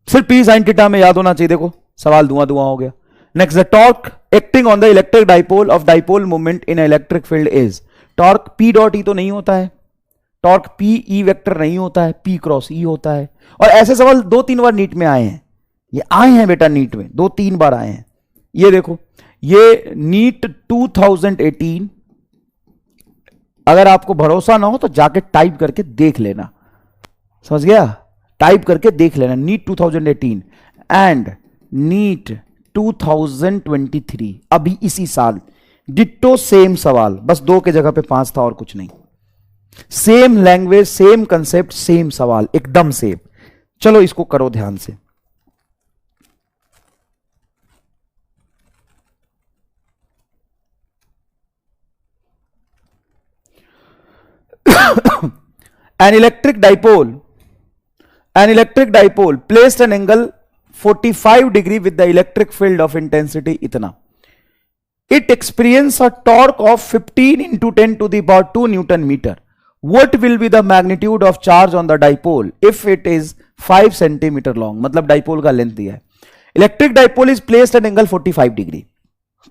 सिर्फ पी साइन थीटा में याद होना चाहिए। देखो सवाल धुआं धुआं हो गया। Next, the torque acting on the electric dipole of dipole movement in electric field is. Torque P dot ई तो नहीं होता है, टॉर्क पी ई वेक्टर नहीं होता है, पी क्रॉस ई होता है। और ऐसे सवाल 2-3 बार नीट में आए हैं, ये आए हैं बेटा नीट में 2-3 बार आए हैं। ये देखो, ये नीट 2018, अगर आपको भरोसा ना हो तो जाके टाइप करके देख लेना, समझ गया, टाइप करके देख लेना। नीट 2018 एंड नीट 2023, अभी इसी साल डिट्टो सेम सवाल, बस 2 के जगह पे 5 था और कुछ नहीं। Same language, same concept, same सवाल, एकदम सेम। चलो इसको करो ध्यान से। An electric dipole placed an angle 45 degree with the electric field of intensity इतना. It experience a torque of 15 into 10 to the power 2 Newton meter. What will be the magnitude of charge on the dipole if it is 5 centimeter long? मतलब डाइपोल का लेंथ दिया है। Electric dipole is placed at angle 45 degree,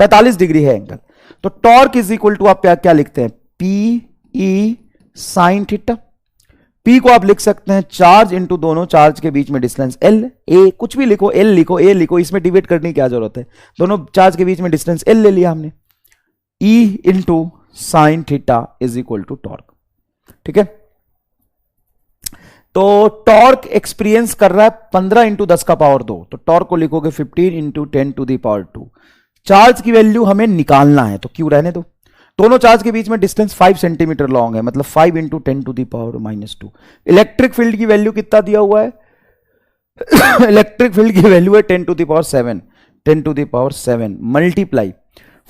45 degree है एंगल। तो टॉर्क इज इक्वल टू आप क्या लिखते हैं, P E sine theta. P को आप लिख सकते हैं चार्ज इंटू दोनों चार्ज के बीच में डिस्टेंस L, A कुछ भी लिखो, L लिखो, A लिखो, इसमें डिबेट करने की क्या जरूरत है, दोनों चार्ज के बीच में डिस्टेंस L ले लिया हमने। E into sine theta is equal to torque, ठीक है। तो टॉर्क एक्सपीरियंस कर रहा है 15 इंटू 10 का पावर 2, तो टॉर्क को लिखोगे 15 into 10 to the power 2। Charge की वैल्यू हमें निकालना है तो क्यों रहने दो। दोनों चार्ज के बीच में डिस्टेंस 5 सेंटीमीटर लॉन्ग है, मतलब 5 into 10 to the power -2। Electric field की वैल्यू कितना दिया हुआ है इलेक्ट्रिक फील्ड की वैल्यू है 10 to the power 7, 10 to the power 7 multiply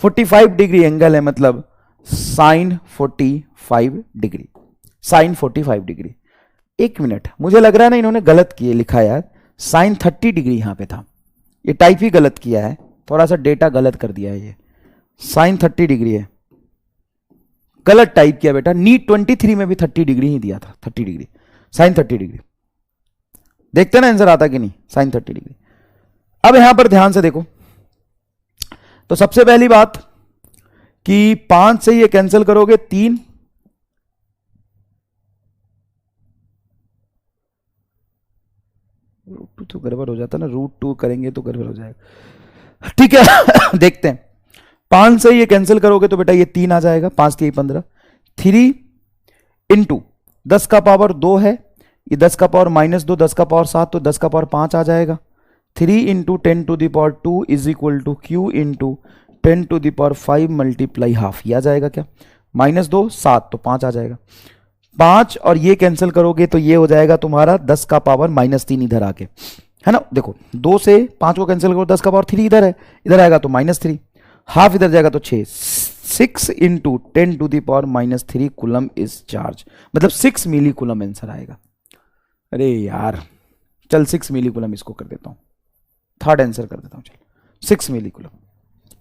45 degree angle है, मतलब साइन 45 डिग्री, साइन 45 डिग्री। एक मिनट, मुझे लग रहा है ना इन्होंने गलत किए लिखा यार, साइन 30 डिग्री यहां पे था, ये टाइप ही गलत किया है, थोड़ा सा डेटा गलत कर दिया है, ये साइन 30 डिग्री है, गलत टाइप किया बेटा। नीट 23 में भी 30 डिग्री ही दिया था, 30 डिग्री, साइन 30 डिग्री। देखते ना आंसर आता कि नहीं, साइन 30 डिग्री। अब यहां पर ध्यान से देखो, तो सबसे पहली बात कि 5 से ये कैंसिल करोगे 3, √2 तो गड़बड़ हो जाता ना, √2 करेंगे तो गड़बड़ हो जाएगा, ठीक है। देखते हैं, 5 से ये कैंसिल करोगे तो बेटा ये 3 आ जाएगा, 5 3 15, 3 इंटू 10 का पावर 2 है, ये 10 का पावर -2, 10 का पावर 7, तो 10 का पावर 5 आ जाएगा। 3 into 10 to the power 2 is equal to Q into 10 to the power 5 multiply half, ये आ जाएगा क्या, -2 7 तो 5 आ जाएगा। 5 और ये कैंसिल करोगे तो ये हो जाएगा तुम्हारा 10 का पावर -3 इधर आके, है ना। देखो 2 से 5 को कैंसिल करो, 10 का पावर 3 इधर है, इधर आएगा तो -3, हाफ इधर जाएगा तो 6, 6 into 10 to the power -3 coulomb is charge, मतलब 6 मिली कूलम आंसर आएगा। अरे यार चल 6 मिली कूलम इसको कर देता हूं, थर्ड आंसर कर देता हूं, चल 6 मिली कूलम।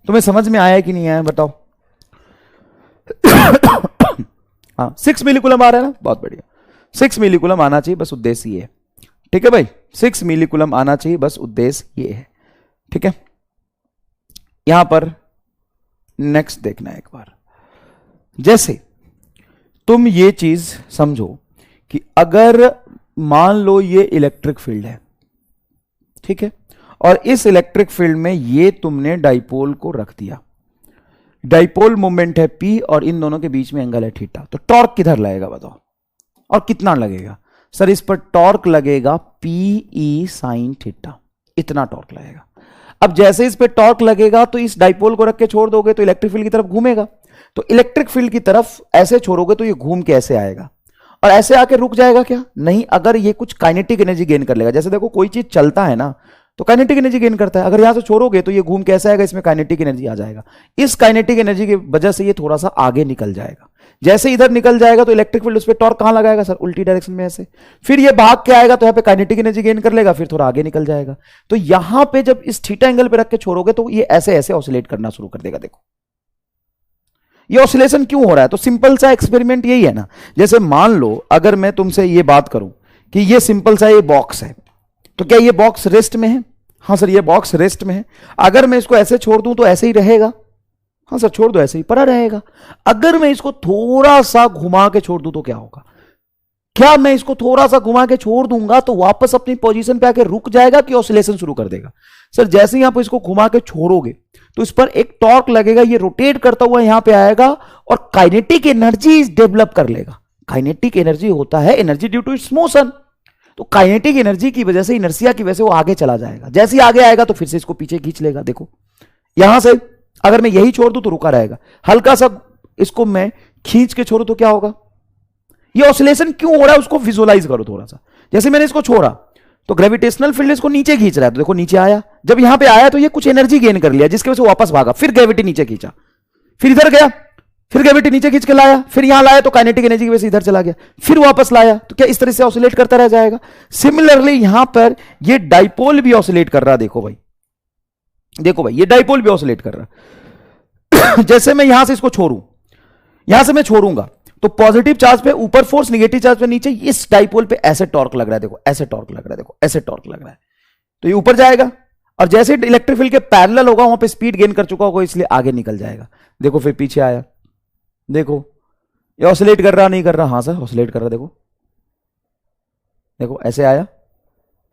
तुम्हें समझ में आया कि नहीं आया बताओ? हाँ 6 मिली कूलम आ रहा है ना, बहुत बढ़िया, 6 मिली कूलम आना चाहिए, बस उद्देश्य ये है, ठीक है भाई, 6 मिली कूलम आना चाहिए, बस उद्देश्य ये है, ठीक है। यहां पर नेक्स्ट देखना एक बार, जैसे तुम ये चीज समझो कि अगर मान लो ये इलेक्ट्रिक फील्ड है, ठीक है, और इस इलेक्ट्रिक फील्ड में ये तुमने डाइपोल को रख दिया, डाइपोल मोमेंट है P और इन दोनों के बीच में एंगल है थीटा, तो टॉर्क किधर लगेगा बताओ, और कितना लगेगा? सर इस पर टॉर्क लगेगा PE साइन थीटा, इतना टॉर्क लगेगा। अब जैसे इस पे टॉर्क लगेगा तो इस डाइपोल को रख के छोड़ दोगे तो इलेक्ट्रिक फील्ड की तरफ घूमेगा, तो इलेक्ट्रिक फील्ड की तरफ ऐसे छोड़ोगे तो ये घूम के ऐसे आएगा और ऐसे आके रुक जाएगा क्या? नहीं, अगर ये कुछ काइनेटिक एनर्जी गेन कर लेगा। जैसे देखो कोई चीज चलता है ना तो काइनेटिक एनर्जी गेन करता है, अगर यहां से छोड़ोगे तो ये घूम के ऐसे आएगा, इसमें काइनेटिक एनर्जी आ जाएगा, इस काइनेटिक एनर्जी की वजह से ये थोड़ा सा आगे निकल जाएगा। जैसे इधर निकल जाएगा तो इलेक्ट्रिक फील्ड उस पर टॉर्क कहां लगाएगा सर? उल्टी डायरेक्शन में ऐसे, फिर ये भाग के आएगा तो यहां पे काइनेटिक एनर्जी गेन कर लेगा, फिर थोड़ा आगे निकल जाएगा। तो यहां पे जब इस थीटा एंगल पे रख के छोड़ोगे तो ये ऐसे ऐसे ऑसिलेट करना शुरू कर देगा। देखो ये ऑसिलेशन क्यों हो रहा है? तो सिंपल सा एक्सपेरिमेंट यही है ना, जैसे मान लो अगर मैं तुमसे ये बात करूं कि ये सिंपल सा ये बॉक्स है, तो क्या ये बॉक्स रेस्ट में है? हाँ सर ये बॉक्स रेस्ट में है। अगर मैं इसको ऐसे छोड़ दूं तो ऐसे ही रहेगा? हाँ सर छोड़ दो ऐसे ही पड़ा रहेगा। अगर मैं इसको थोड़ा सा घुमा के छोड़ दूं तो क्या होगा? क्या मैं इसको थोड़ा सा घुमा के छोड़ दूंगा तो वापस अपनी पोजीशन पे आके रुक जाएगा कि ऑसिलेशन शुरू कर देगा? सर जैसे ही आप इसको घुमा के छोड़ोगे तो इस पर एक टॉर्क लगेगा, ये रोटेट करता हुआ यहां पे आएगा और काइनेटिक एनर्जी डेवलप कर लेगा। काइनेटिक एनर्जी होता है energy due to its motion, तो काइनेटिक एनर्जी की वजह से, इनर्शिया की वजह से वो आगे चला जाएगा। जैसे ही आगे आएगा तो फिर से इसको पीछे खींच लेगा। देखो यहां से अगर मैं यही छोड़ दूं तो रुका रहेगा, हल्का सा इसको मैं खींच के छोड़ू तो क्या होगा? ये ऑसिलेशन क्यों हो रहा है उसको विजुअलाइज करो थोड़ा सा। जैसे मैंने इसको छोड़ा तो ग्रेविटेशनल फील्ड इसको नीचे खींच रहा है, तो देखो नीचे आया, जब यहां पे आया तो ये कुछ एनर्जी गेन कर लिया जिसकी वजह से वापस भागा, फिर ग्रेविटी नीचे खींचा, फिर इधर गया, फिर ग्रेविटी नीचे खींच के लाया, फिर यहां लाया तो काइनेटिक एनर्जी की वजह से इधर चला गया, फिर वापस लाया, तो क्या इस तरह से ऑसिलेट करता रह जाएगा? सिमिलरली यहां पर ये डाइपोल भी ऑसिलेट कर रहा है। देखो भाई, देखो भाई ये डाइपोल भी ऑसिलेट कर रहा है। जैसे मैं यहां से इसको छोड़ू, यहां से मैं छोड़ूंगा तो पॉजिटिव चार्ज पे ऊपर फोर्स, नेगेटिव चार्ज पे नीचे, इस डाइपोल पे ऐसे टॉर्क लग रहा है। देखो ऐसे टॉर्क लग रहा है, देखो ऐसे टॉर्क लग रहा है, तो ये ऊपर जाएगा और जैसे इलेक्ट्रिक फील्ड के पैरेलल होगा वहां पे स्पीड गेन कर चुका होगा, इसलिए आगे निकल जाएगा। देखो फिर पीछे आया, देखो ये ऑसिलेट कर रहा नहीं कर रहा? हाँ सर ऑसिलेट कर रहा। देखो देखो ऐसे आया,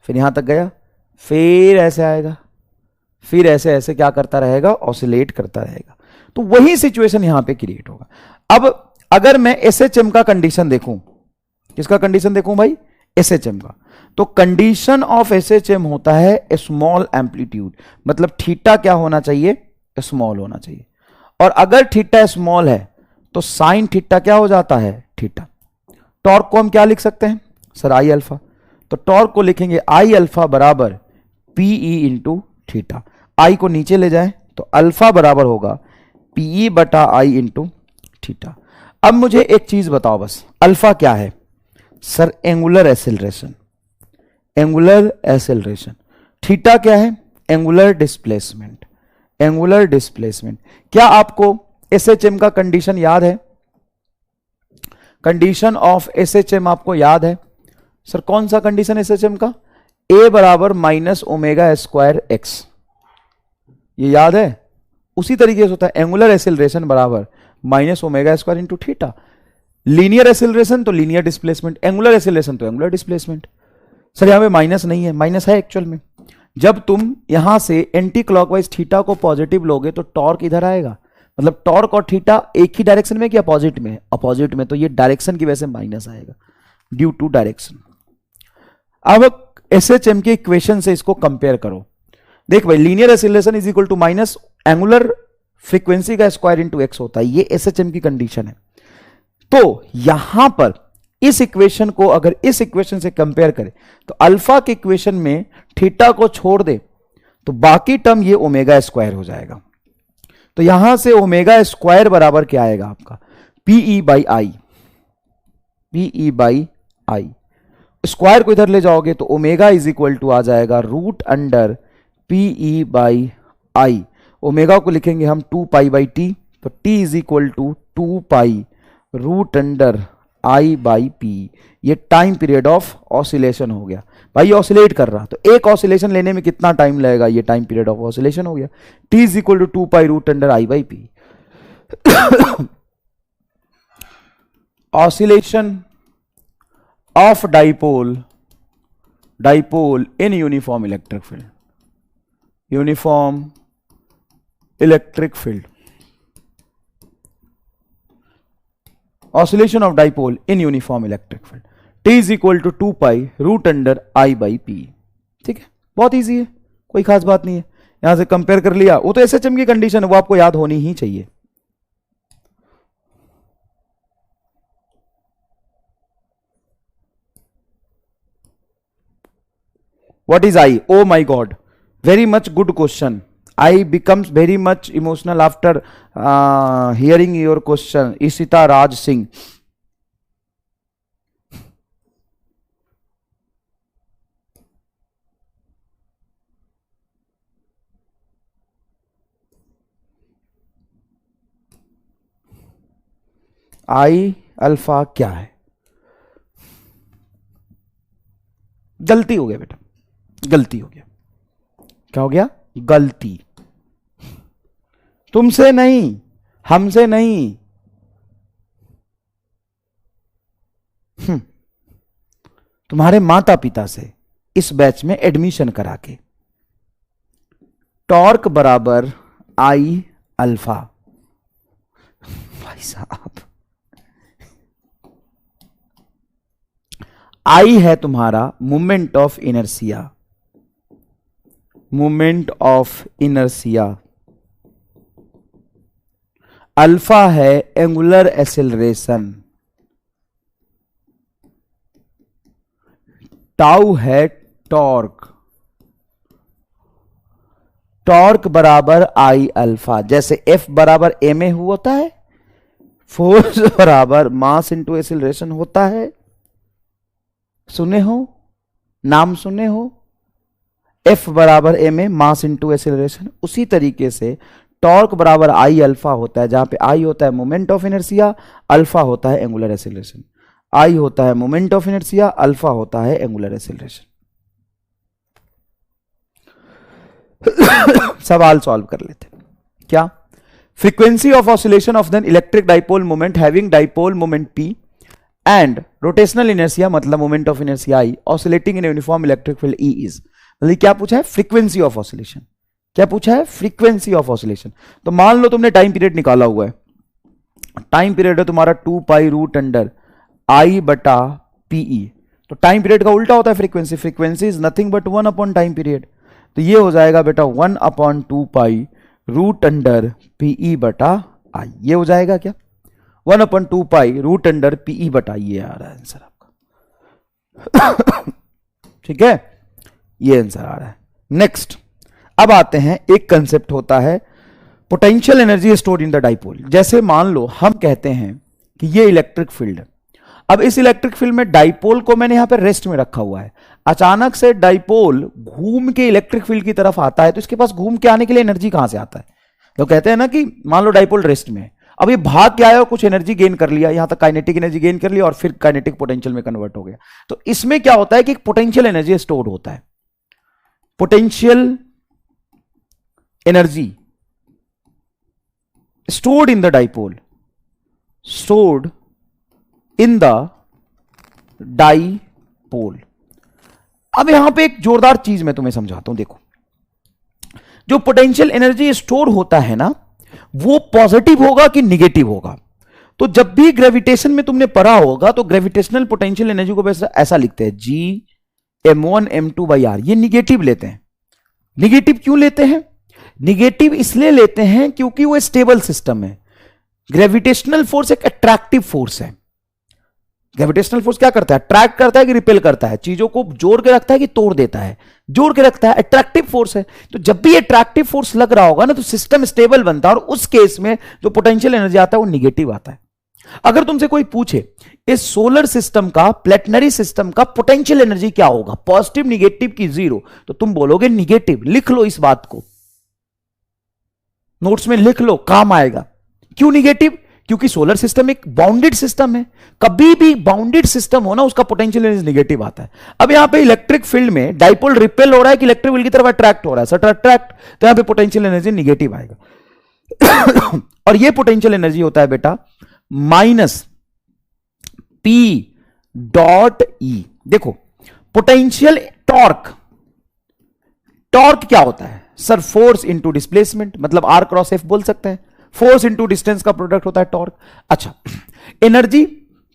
फिर यहां तक गया, फिर ऐसे आएगा, फिर ऐसे ऐसे क्या करता रहेगा? ऑसिलेट करता रहेगा। तो वही सिचुएशन यहां पे क्रिएट होगा। अब अगर मैं एसएचएम का कंडीशन देखूं, किसका कंडीशन देखूं भाई? एसएचएम का। तो कंडीशन ऑफ एसएचएम होता है स्मॉल एम्पलीट्यूड, मतलब थीटा क्या होना चाहिए? स्मॉल होना चाहिए। और अगर थीटा स्मॉल है तो साइन थीटा क्या हो जाता है? थीटा। टॉर्क को हम क्या लिख सकते हैं सर? आई अल्फा। तो टॉर्क को लिखेंगे आई अल्फा बराबर पीई इंटू थीटा। आई को नीचे ले जाएं तो अल्फा बराबर होगा पीई बटा आई इंटू थीटा। अब मुझे एक चीज बताओ बस, अल्फा क्या है? Sir angular acceleration, angular acceleration. Theta क्या है? Angular displacement, angular displacement. क्या आपको एसएचएम का कंडीशन याद है? कंडीशन ऑफ एसएचएम आपको याद है? सर कौन सा कंडीशन एसएचएम का? ए बराबर माइनस ओमेगा स्क्वायर एक्स, ये याद है? उसी तरीके से होता है एंगुलर एसेलरेशन बराबर minus omega square into theta. Linear acceleration तो लीनियर डिस्प्लेसमेंट, एंगुलर एसेलरेशन तो एंगुलर डिस्प्लेसमेंट। सर यहां पे माइनस नहीं है, माइनस है एक्चुअल में। जब तुम यहां से एंटी क्लॉकवाइज थीटा को पॉजिटिव लोगे तो टॉर्क इधर आएगा, मतलब टॉर्क और थीटा एक ही डायरेक्शन में कि अपोजिट में? अपोजिट में, तो ये डायरेक्शन की वजह से माइनस आएगा ड्यू टू डायरेक्शन। अब एसएचएम के इक्वेशन से इसको कंपेयर करो। देख भाई, linear acceleration is equal to minus angular frequency का स्क्वायर इंटू एक्स होता है, ये एसएचएम की कंडीशन है। तो यहां पर इस इक्वेशन को अगर इस इक्वेशन से कंपेयर करें तो अल्फा के इक्वेशन में थीटा को छोड़ दे तो बाकी टर्म ये ओमेगा स्क्वायर हो जाएगा। तो यहां से ओमेगा स्क्वायर बराबर क्या आएगा आपका? P E by I, P E by I. Square को इधर ले जाओगे तो ओमेगा इज इक्वल टू आ जाएगा root under P E by I. Omega को लिखेंगे हम 2 पाई बाई टी, तो T is equal to 2 pi root under I by P. ये टाइम पीरियड ऑफ ऑसिलेशन हो गया। भाई ऑसिलेट कर रहा, तो एक ऑसिलेशन लेने में कितना टाइम लगेगा? ये टाइम पीरियड ऑफ ऑसिलेशन हो गया। T is equal to 2 pi root under I by P. Oscillation of dipole, dipole in uniform electric field, uniform electric field, oscillation of dipole in uniform electric field, T is equal to 2 pi root under I by P. ठीक है, बहुत इजी है, कोई खास बात नहीं है। यहां से कंपेयर कर लिया, वो तो एसएचएम की कंडीशन है, वो आपको याद होनी ही चाहिए। What is I? Oh my God, very much good question. I becomes very much emotional after hearing your question. Ishita Raj Singh. I alpha क्या है? गलती हो गया बेटा, गलती हो गया। क्या हो गया? गलती। तुमसे नहीं, हमसे नहीं, तुम्हारे माता पिता से इस बैच में एडमिशन करा के। टॉर्क बराबर आई अल्फा। भाई साहब, आई है तुम्हारा moment of inertia, moment of inertia. Alpha है एंगुलर एक्सेलरेशन, टाउ है टॉर्क। टॉर्क बराबर आई अल्फा, जैसे एफ बराबर एम ए होता है, फोर्स बराबर मास इंटू एक्सेलरेशन होता है। सुने हो, नाम सुने हो, एफ बराबर M A mass into acceleration. उसी तरीके से टॉर्क बराबर आई अल्फा होता है, जहां पे आई होता है मोमेंट ऑफ इनर्शिया, अल्फा होता है एंगुलर एक्सेलरेशन। आई होता है मोमेंट ऑफ इनर्शिया, अल्फा होता है एंगुलर एक्सेलरेशन। सवाल सॉल्व कर लेते। क्या? Frequency of oscillation of then electric dipole moment having dipole moment P and rotational inertia, मतलब moment of inertia I, oscillating in uniform electric field E is. मतलब क्या पूछा है? Frequency of oscillation. क्या पूछा है? Frequency of oscillation. तो मान लो तुमने टाइम पीरियड निकाला हुआ है, टाइम पीरियड है तुम्हारा 2 पाई रूट अंडर आई बटा पीई। तो टाइम पीरियड का उल्टा होता है frequency, frequency is nothing but 1 upon time period. तो ये हो जाएगा बेटा 1 upon 2 pi root under P E बटा आई। ये हो जाएगा क्या? 1 upon 2 pi root under P E बटा, ये आ रहा है आंसर आपका। ठीक है, ये आंसर आ रहा है। नेक्स्ट, अब आते हैं, एक कंसेप्ट होता है potential energy stored in the dipole. जैसे मान लो हम कहते हैं कि ये इलेक्ट्रिक फील्ड है, अब इस इलेक्ट्रिक फील्ड में डाइपोल को मैंने यहां पे रेस्ट में रखा हुआ है, अचानक से डाइपोल घूम के इलेक्ट्रिक फील्ड की तरफ आता है, तो इसके पास घूम के आने के लिए एनर्जी कहां से आता है? तो कहते हैं ना कि मान लो डाइपोल रेस्ट में है, अब ये भाग के आया और कुछ एनर्जी गेन कर लिया, यहां तक काइनेटिक एनर्जी गेन कर लिया और फिर काइनेटिक पोटेंशियल में कन्वर्ट हो गया। तो इसमें क्या होता है कि पोटेंशियल एनर्जी स्टोर होता है, potential energy stored in the dipole, stored in the dipole। अब यहां पे एक जोरदार चीज मैं तुम्हें समझाता हूं, देखो जो पोटेंशियल एनर्जी स्टोर होता है ना, वो पॉजिटिव होगा कि निगेटिव होगा? तो जब भी ग्रेविटेशन में तुमने पढ़ा होगा तो ग्रेविटेशनल पोटेंशियल एनर्जी को ऐसा लिखते हैं G m1 m2/r, ये निगेटिव लेते हैं। निगेटिव क्यों लेते हैं? निगेटिव इसलिए लेते हैं क्योंकि वो स्टेबल सिस्टम है। ग्रेविटेशनल फोर्स एक अट्रैक्टिव फोर्स है। ग्रेविटेशनल फोर्स क्या करता है? अट्रैक्ट करता है कि रिपेल करता है? चीजों को जोड़ के रखता है कि तोड़ देता है? जोड़ के रखता है, अट्रैक्टिव फोर्स है। तो जब भी अट्रैक्टिव फोर्स लग रहा होगा ना, तो सिस्टम स्टेबल बनता है, और उस केस में जो पोटेंशियल एनर्जी आता है वो निगेटिव आता है। अगर तुमसे कोई पूछे इस सोलर सिस्टम का, प्लेटनरी सिस्टम का पोटेंशियल एनर्जी क्या होगा, पॉजिटिव, निगेटिव की जीरो, तो तुम बोलोगे निगेटिव। लिख लो इस बात को, नोट्स में लिख लो, काम आएगा। क्यों निगेटिव? क्योंकि सोलर सिस्टम एक बाउंडेड सिस्टम है। कभी भी बाउंडेड सिस्टम हो ना, उसका पोटेंशियल एनर्जी निगेटिव आता है। अब यहां पे इलेक्ट्रिक फील्ड में डाइपोल रिपेल हो रहा है कि इलेक्ट्रिक फील्ड की तरफ अट्रैक्ट हो रहा है? सर अट्रैक्ट, तो यहां पे पोटेंशियल एनर्जी निगेटिव आएगा। और ये पोटेंशियल एनर्जी होता है बेटा माइनस पी डॉट ई। देखो पोटेंशियल टॉर्क, टॉर्क क्या होता है सर? फोर्स इंटू डिस्प्लेसमेंट, मतलब आर क्रॉस एफ बोल सकते हैं। फोर्स इंटू डिस्टेंस का प्रोडक्ट होता है टॉर्क। अच्छा, एनर्जी,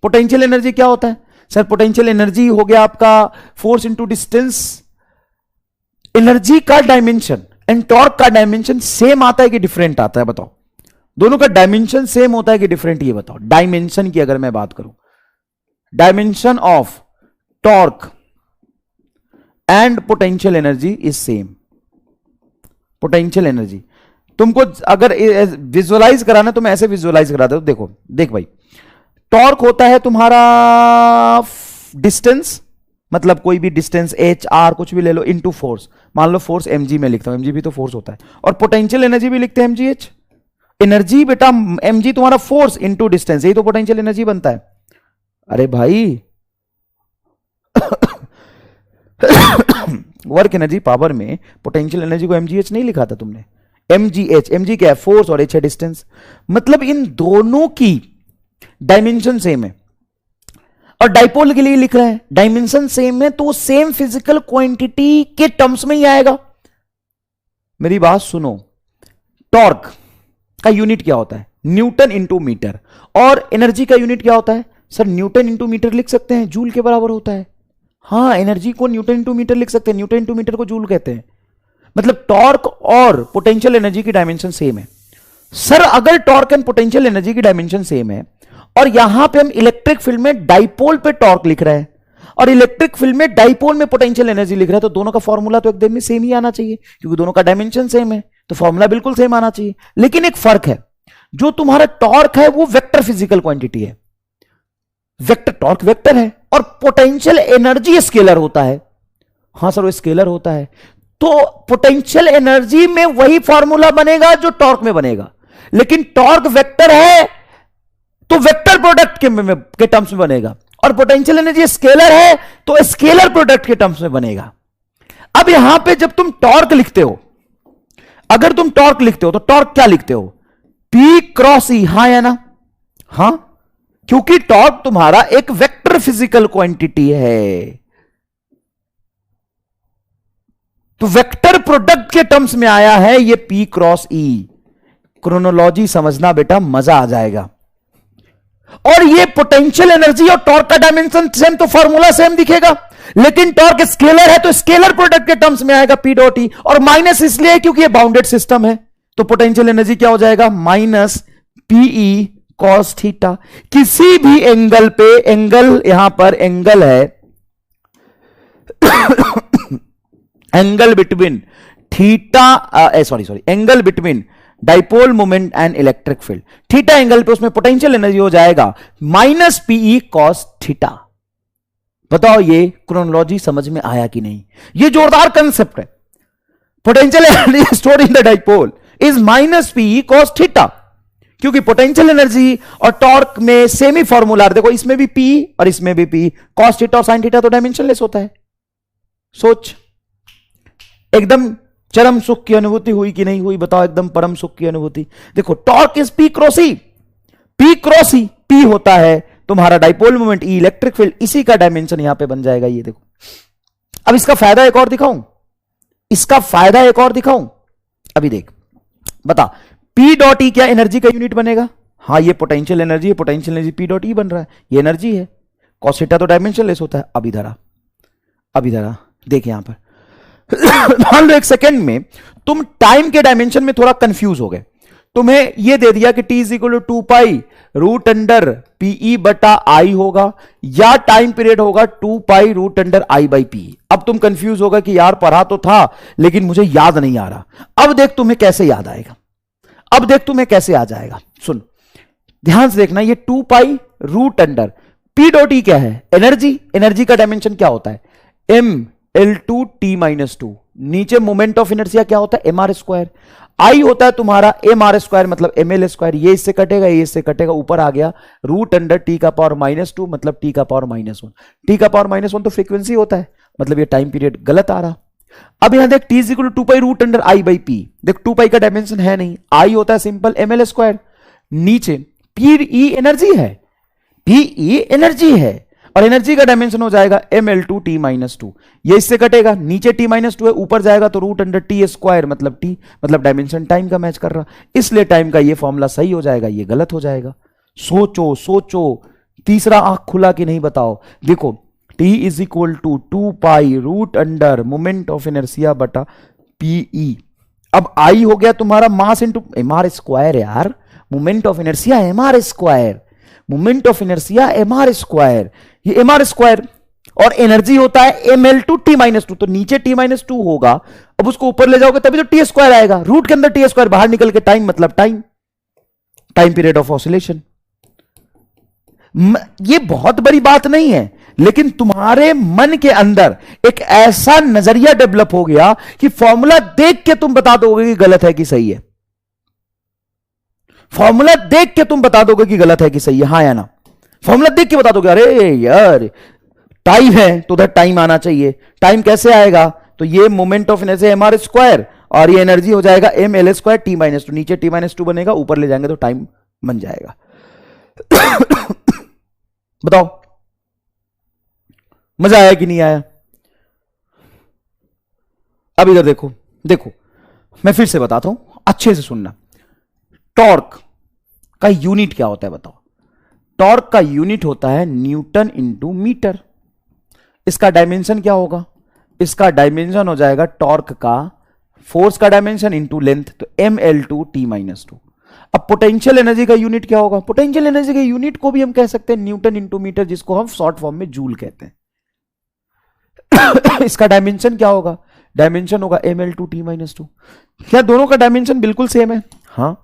पोटेंशियल एनर्जी क्या होता है सर? पोटेंशियल एनर्जी हो गया आपका फोर्स इंटू डिस्टेंस। एनर्जी का डायमेंशन एंड टॉर्क का डायमेंशन सेम आता है कि डिफरेंट आता है? बताओ। दोनों का डायमेंशन सेम होता है कि डिफरेंट, ये बताओ। डायमेंशन की अगर मैं बात करूं, dimension of torque and potential energy is same. Potential energy तुमको अगर विजुअलाइज कराना तो मैं ऐसे विजुअलाइज कराता हूं। देखो, देख भाई, टॉर्क होता है तुम्हारा डिस्टेंस, मतलब कोई भी डिस्टेंस एच आर कुछ भी ले लो, इनटू फोर्स। मान लो फोर्स mg में लिखता हूं, mg भी तो फोर्स होता है। और पोटेंशियल एनर्जी भी लिखते हैं mgh। एनर्जी बेटा mg तुम्हारा फोर्स इनटू डिस्टेंस, यही तो पोटेंशियल एनर्जी बनता है। अरे भाई वर्क एनर्जी पावर में पोटेंशियल एनर्जी को mgh नहीं लिखा था तुमने? mgh, mg क्या है? फोर्स, और h है डिस्टेंस। मतलब इन दोनों की डायमेंशन सेम है। और डाइपोल के लिए लिख रहे हैं डायमेंशन सेम है, तो सेम फिजिकल क्वांटिटी के टर्म्स में ही आएगा। मेरी बात सुनो, टॉर्क का यूनिट क्या होता है? Newton into metre. और एनर्जी का यूनिट क्या होता है सर? न्यूटन इंटू मीटर लिख सकते हैं, जूल के बराबर होता है। हाँ, एनर्जी को न्यूटन इंटू मीटर लिख सकते हैं, न्यूटन इंटू मीटर को जूल कहते हैं। मतलब टॉर्क और पोटेंशियल एनर्जी की डायमेंशन सेम है। सर अगर टॉर्क एंड पोटेंशियल एनर्जी की डायमेंशन सेम है, और यहां पे हम इलेक्ट्रिक फील्ड में डाइपोल पे टॉर्क लिख रहे हैं और इलेक्ट्रिक फील्ड में डाइपोल में पोटेंशियल एनर्जी लिख रहे हैं, तो दोनों का फॉर्मूला तो एकदम सेम ही आना चाहिए, क्योंकि दोनों का डायमेंशन सेम है, तो फॉर्मूला बिल्कुल सेम आना चाहिए। लेकिन एक फर्क है, जो तुम्हारा टॉर्क है वो वेक्टर फिजिकल क्वांटिटी है। वेक्टर, टॉर्क वेक्टर है, और पोटेंशियल एनर्जी स्केलर होता है। हां सर, वो स्केलर होता है, तो पोटेंशियल एनर्जी में वही फॉर्मूला बनेगा जो टॉर्क में बनेगा। लेकिन टॉर्क वेक्टर है तो वेक्टर प्रोडक्ट के टर्म्स में बनेगा, और पोटेंशियल एनर्जी स्केलर है तो स्केलर प्रोडक्ट के टर्म्स में बनेगा। अब यहां पे जब तुम टॉर्क लिखते हो, अगर तुम टॉर्क लिखते हो तो टॉर्क क्या लिखते हो? P क्रॉस ई। हां या ना? हां, क्योंकि टॉर्क तुम्हारा एक वेक्टर फिजिकल क्वांटिटी है, तो वेक्टर प्रोडक्ट के टर्म्स में आया है ये P क्रॉस ई। क्रोनोलॉजी समझना बेटा, मजा आ जाएगा। और ये पोटेंशियल एनर्जी और टॉर्क का डायमेंशन सेम, तो फॉर्मूला सेम दिखेगा। लेकिन टॉर्क स्केलर है तो स्केलर प्रोडक्ट के टर्म्स में आएगा P डॉट ई, और माइनस इसलिए क्योंकि ये बाउंडेड सिस्टम है, तो पोटेंशियल एनर्जी क्या हो जाएगा? Minus P E cos theta. किसी भी एंगल पे, एंगल यहां पर एंगल है angle between theta, sorry angle between dipole moment and electric field, theta angle पे उसमें पोटेंशियल एनर्जी हो जाएगा माइनस पीई कॉस थीटा। बताओ ये क्रोनोलॉजी समझ में आया कि नहीं? ये जोरदार कंसेप्ट है। Potential energy store in the dipole is minus P E cos theta, क्योंकि पोटेंशियल एनर्जी और टॉर्क में सेम ही फॉर्मूला। देखो इसमें भी पी और इसमें भी पी, कॉस थीटा और साइन थीटा तो डायमेंशनलेस होता है। सोच, एकदम चरम सुख की अनुभूति हुई कि नहीं हुई? बताओ, एकदम परम सुख की अनुभूति। देखो torque is P cross E, P cross E, P होता है तुम्हारा डाइपोल मोमेंट, ई इलेक्ट्रिक फील्ड, इसी का डायमेंशन यहां पे बन जाएगा। ये देखो, अब इसका फायदा एक और दिखाऊं, इसका फायदा एक और दिखाऊं। अभी देख, बता पी डॉट ई क्या एनर्जी का यूनिट बनेगा? हाँ, ये पोटेंशियल एनर्जी है, पोटेंशियल एनर्जी पी डॉट ई बन रहा है, ये एनर्जी है। कॉस थीटा तो डायमेंशनलेस होता है। अब इधर आ, देख यहां पर मान लो एक सेकेंड में तुम टाइम के डायमेंशन में थोड़ा कंफ्यूज हो गए। तुम्हें यह दे दिया कि T is equal to 2 pi root under P E बटा आई होगा, या टाइम पीरियड होगा 2 pi root under I by P. अब तुम कंफ्यूज होगा कि यार पढ़ा तो था लेकिन मुझे याद नहीं आ रहा। अब देख तुम्हें कैसे याद आएगा, अब देख तुम्हें कैसे आ जाएगा। सुन ध्यान से देखना, ये 2 pi root under P dot E क्या है? एनर्जी। एनर्जी का डायमेंशन क्या होता है? M L two T minus two. नीचे मोमेंट ऑफ इनर्शिया क्या होता है? M R square. आई होता है तुम्हारा एम आर स्क्वायर मतलब एम एल स्क्वायर। ये इससे कटेगा, ये इससे कटेगा, ऊपर आ गया रूट अंडर टी का पावर माइनस टू मतलब टी का पावर माइनस वन। टी का पावर माइनस वन तो फ्रीक्वेंसी होता है, मतलब ये टाइम पीरियड गलत आ रहा। अब यहां देख T is equal to 2 pi root under I by P. देख 2 पाई का डायमेंशन है नहीं, आई होता है सिंपल एम एल स्क्वायर। नीचे पी ई एनर्जी है, पी ई एनर्जी है, और एनर्जी का डायमेंशन हो जाएगा M L two T minus two. ये इससे कटेगा, नीचे टी माइनस टू है, ऊपर जाएगा तो रूट अंडर टी स्क्वायर मतलब टी, मतलब डायमेंशन टाइम का मैच कर रहा, इसलिए टाइम का ये फॉर्मूला सही हो जाएगा, ये गलत हो जाएगा। सोचो सोचो, तीसरा आंख खुला कि नहीं बताओ। देखो T is equal to 2 pi root under moment of inertia बटा पीई। अब आई हो गया तुम्हारा mass into M R square. यार moment of inertia M R square, moment of inertia M R square, ये एम आर स्क्वायर, और एनर्जी होता है M L two T minus two. तो नीचे टी माइनस टू होगा, अब उसको ऊपर ले जाओगे तभी तो टी स्क्वायर आएगा। रूट के अंदर टी स्क्वायर, बाहर निकल के टाइम मतलब time, time period of oscillation. ये बहुत बड़ी बात नहीं है, लेकिन तुम्हारे मन के अंदर एक ऐसा नजरिया डेवलप हो गया कि फॉर्मूला देख के तुम बता दोगे कि गलत है कि सही है। फॉर्मूला देख के तुम बता दोगे कि गलत है कि सही है, हाँ या ना? फॉर्मूला देख के बता दोगे अरे यार टाइम है तो उधर टाइम आना चाहिए। टाइम कैसे आएगा? तो ये moment of inertia M R square और ये एनर्जी हो जाएगा M L square T minus two. नीचे टी माइनस टू बनेगा, ऊपर ले जाएंगे तो टाइम बन जाएगा। बताओ मजा आया कि नहीं आया? अब इधर देखो, देखो मैं फिर से बताता हूं, अच्छे से सुनना। टॉर्क का यूनिट क्या होता है बताओ? टॉर्क का यूनिट होता है न्यूटन इंटू मीटर। इसका डायमेंशन क्या होगा? इसका डायमेंशन हो जाएगा टॉर्क का फोर्स का डायमेंशन इंटू लेंथ, तो M L two T minus two. अब पोटेंशियल एनर्जी का यूनिट क्या होगा? पोटेंशियल एनर्जी के यूनिट को भी हम कह सकते हैं न्यूटन इंटू मीटर, जिसको हम शॉर्ट फॉर्म में जूल कहते हैं। इसका डायमेंशन क्या होगा? डायमेंशन होगा M L two T minus two. क्या दोनों का डायमेंशन बिल्कुल सेम है? हाँ।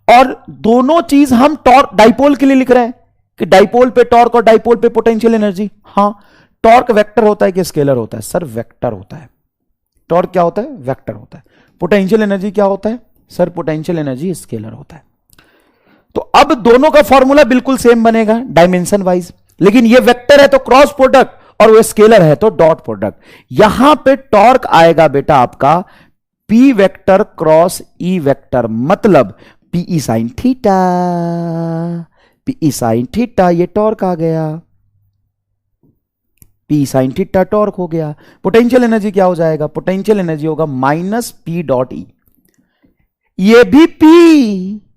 और दोनों चीज हम टॉर्क डाइपोल के लिए लिख रहे हैं कि डाइपोल पे टॉर्क और डाइपोल पे पोटेंशियल एनर्जी। हाँ, टॉर्क वेक्टर होता है कि स्केलर होता है? सर वेक्टर होता है। टॉर्क क्या होता है? वेक्टर होता है। पोटेंशियल एनर्जी क्या होता है? सर पोटेंशियल एनर्जी स्केलर होता है। तो अब दोनों का फॉर्मूला बिल्कुल सेम बनेगा डायमेंशन वाइज, लेकिन ये वेक्टर है तो क्रॉस प्रोडक्ट और वो स्केलर है तो डॉट प्रोडक्ट। यहां पे टॉर्क आएगा बेटा आपका P vector cross E vector, मतलब PE sine theta, PE sine theta, ये टॉर्क आ गया, पी साइन थीटा टॉर्क हो गया। पोटेंशियल एनर्जी क्या हो जाएगा? पोटेंशियल एनर्जी होगा माइनस पी डॉट ई। ये भी पी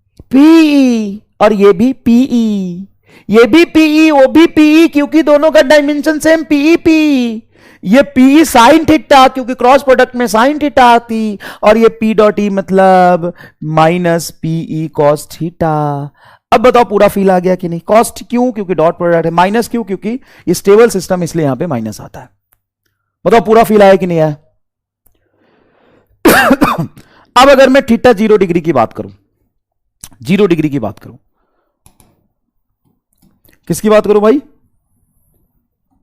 और ये भी पीई, ये भी पीई वो भी पीई, क्योंकि दोनों का डायमेंशन सेम पीई पी। ये पी साइन थीटा क्योंकि क्रॉस प्रोडक्ट में साइन थीटा आती, और ये पी डॉट ई मतलब माइनस पीई कॉस थीटा। अब बताओ पूरा फील आ गया कि नहीं? कॉस्ट क्यों? क्योंकि डॉट प्रोडक्ट है। माइनस क्यों? क्योंकि स्टेबल सिस्टम, इसलिए यहां पे माइनस आता है। बताओ पूरा फील आया कि नहीं आया? अब अगर मैं थीटा 0 डिग्री की बात करूं, 0 डिग्री की बात करूं, किसकी बात करूं भाई,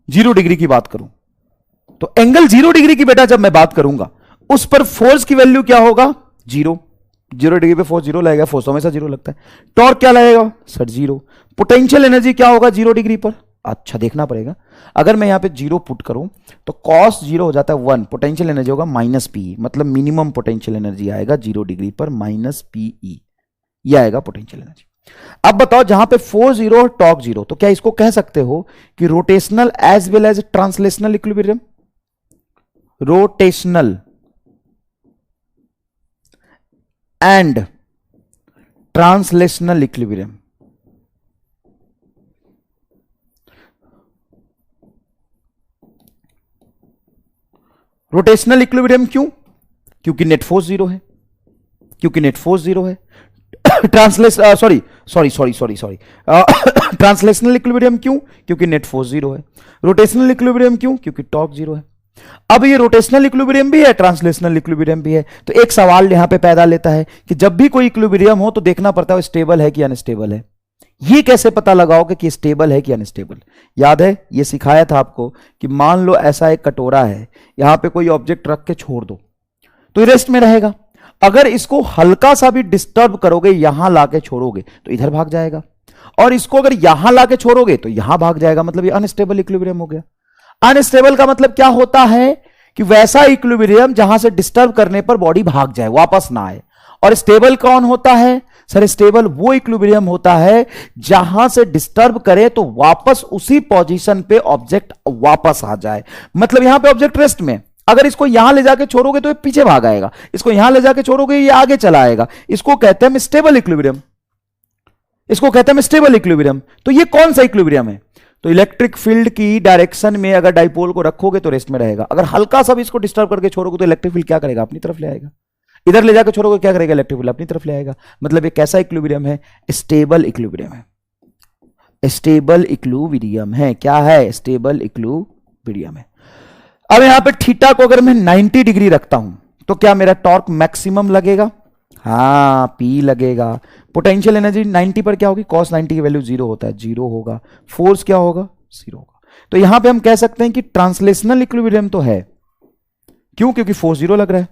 0 डिग्री की बात करूं, तो एंगल 0 डिग्री की बेटा जब मैं बात करूंगा उस पर फोर्स की वैल्यू क्या होगा, 0। 0 डिग्री पे फोर्स 0 लगेगा, फोर्स हमेशा 0 लगता है। टॉर्क क्या लगेगा सर, 0। पोटेंशियल एनर्जी क्या होगा 0 डिग्री पर, अच्छा देखना पड़ेगा। अगर मैं यहां पे 0 पुट करूं तो कॉस 0 हो जाता है 1, पोटेंशियल एनर्जी होगा माइनस पी, मतलब मिनिमम पोटेंशियल एनर्जी आएगा 0 डिग्री पर माइनस पीई, ये आएगा पोटेंशियल एनर्जी। अब बताओ जहां पे फोर्स 0 और टॉर्क 0, तो क्या इसको कह सकते हो कि rotational as well as translational equilibrium, rotational and translational equilibrium. Rotational equilibrium क्यों, क्योंकि नेट फोर्स 0 है, क्योंकि नेट फोर्स 0 है। ट्रांसलेशनल इक्विलिब्रियम क्यों, क्योंकि नेट फोर्स 0 है। रोटेशनल इक्विलिब्रियम क्यों, क्योंकि टॉर्क 0 है। अब ये रोटेशनल इक्विलिब्रियम भी है, ट्रांसलेशनल इक्विलिब्रियम भी है, तो एक सवाल यहां पे पैदा लेता है कि जब भी कोई इक्विलिब्रियम हो तो देखना पड़ता है स्टेबल है कि अनस्टेबल है। ये कैसे पता लगाओगे कि स्टेबल है कि अनस्टेबल। याद है ये सिखाया था आपको कि मान लो ऐसा एक कटोरा है, यहां पे कोई ऑब्जेक्ट रख के छोड़ दो तो रेस्ट में रहेगा, अगर इसको हल्का सा भी डिस्टर्ब करोगे, यहां लाके छोड़ोगे तो इधर भाग जाएगा, और इसको अगर यहां लाके छोड़ोगे तो यहां भाग जाएगा, मतलब ये अनस्टेबल इक्विलिब्रियम हो गया। अनस्टेबल का मतलब क्या होता है कि वैसा इक्विलिब्रियम जहां से डिस्टर्ब करने पर बॉडी भाग जाए, वापस ना आए। और स्टेबल कौन होता है सर, स्टेबल वो इक्विलिब्रियम होता है जहां से डिस्टर्ब करे तो वापस उसी पोजीशन पे ऑब्जेक्ट वापस आ जाए, मतलब यहां पे ऑब्जेक्ट रेस्ट में, अगर इसको यहां ले जाके छोड़ोगे तो ये पीछे भाग आएगा, इसको यहां ले जाके छोड़ोगे ये आगे चला आएगा, इसको कहते हैं स्टेबल इक्विलिब्रियम, इसको कहते हैं स्टेबल इक्विलिब्रियम। तो ये कौन सा इक्विलिब्रियम है, तो इलेक्ट्रिक फील्ड की डायरेक्शन में अगर डाइपोल को रखोगे तो रेस्ट में रहेगा, अगर हल्का सा भी इसको डिस्टर्ब करके छोड़ोगे तो इलेक्ट्रिक फील्ड क्या करेगा, अपनी तरफ ले आएगा, इधर ले जाकर छोड़ोगे क्या करेगा, इलेक्ट्रिक फील्ड अपनी तरफ ले आएगा। मतलब ये कैसा इक्विलिब्रियम है, स्टेबल इक्विलिब्रियम है, स्टेबल इक्विलिब्रियम है, क्या है, स्टेबल इक्विलिब्रियम है। अब यहां पे थीटा को अगर मैं 90 डिग्री रखता हूं तो क्या मेरा टॉर्क मैक्सिमम लगेगा, हाँ पी लगेगा। पोटेंशियल एनर्जी 90 पर क्या होगी, कॉस 90 की वैल्यू 0 होता है, 0 होगा। फोर्स क्या होगा, 0 होगा। तो यहां पे हम कह सकते हैं कि ट्रांसलेशनल इक्विलिब्रियम तो है, क्यों, क्योंकि फोर्स 0 लग रहा है,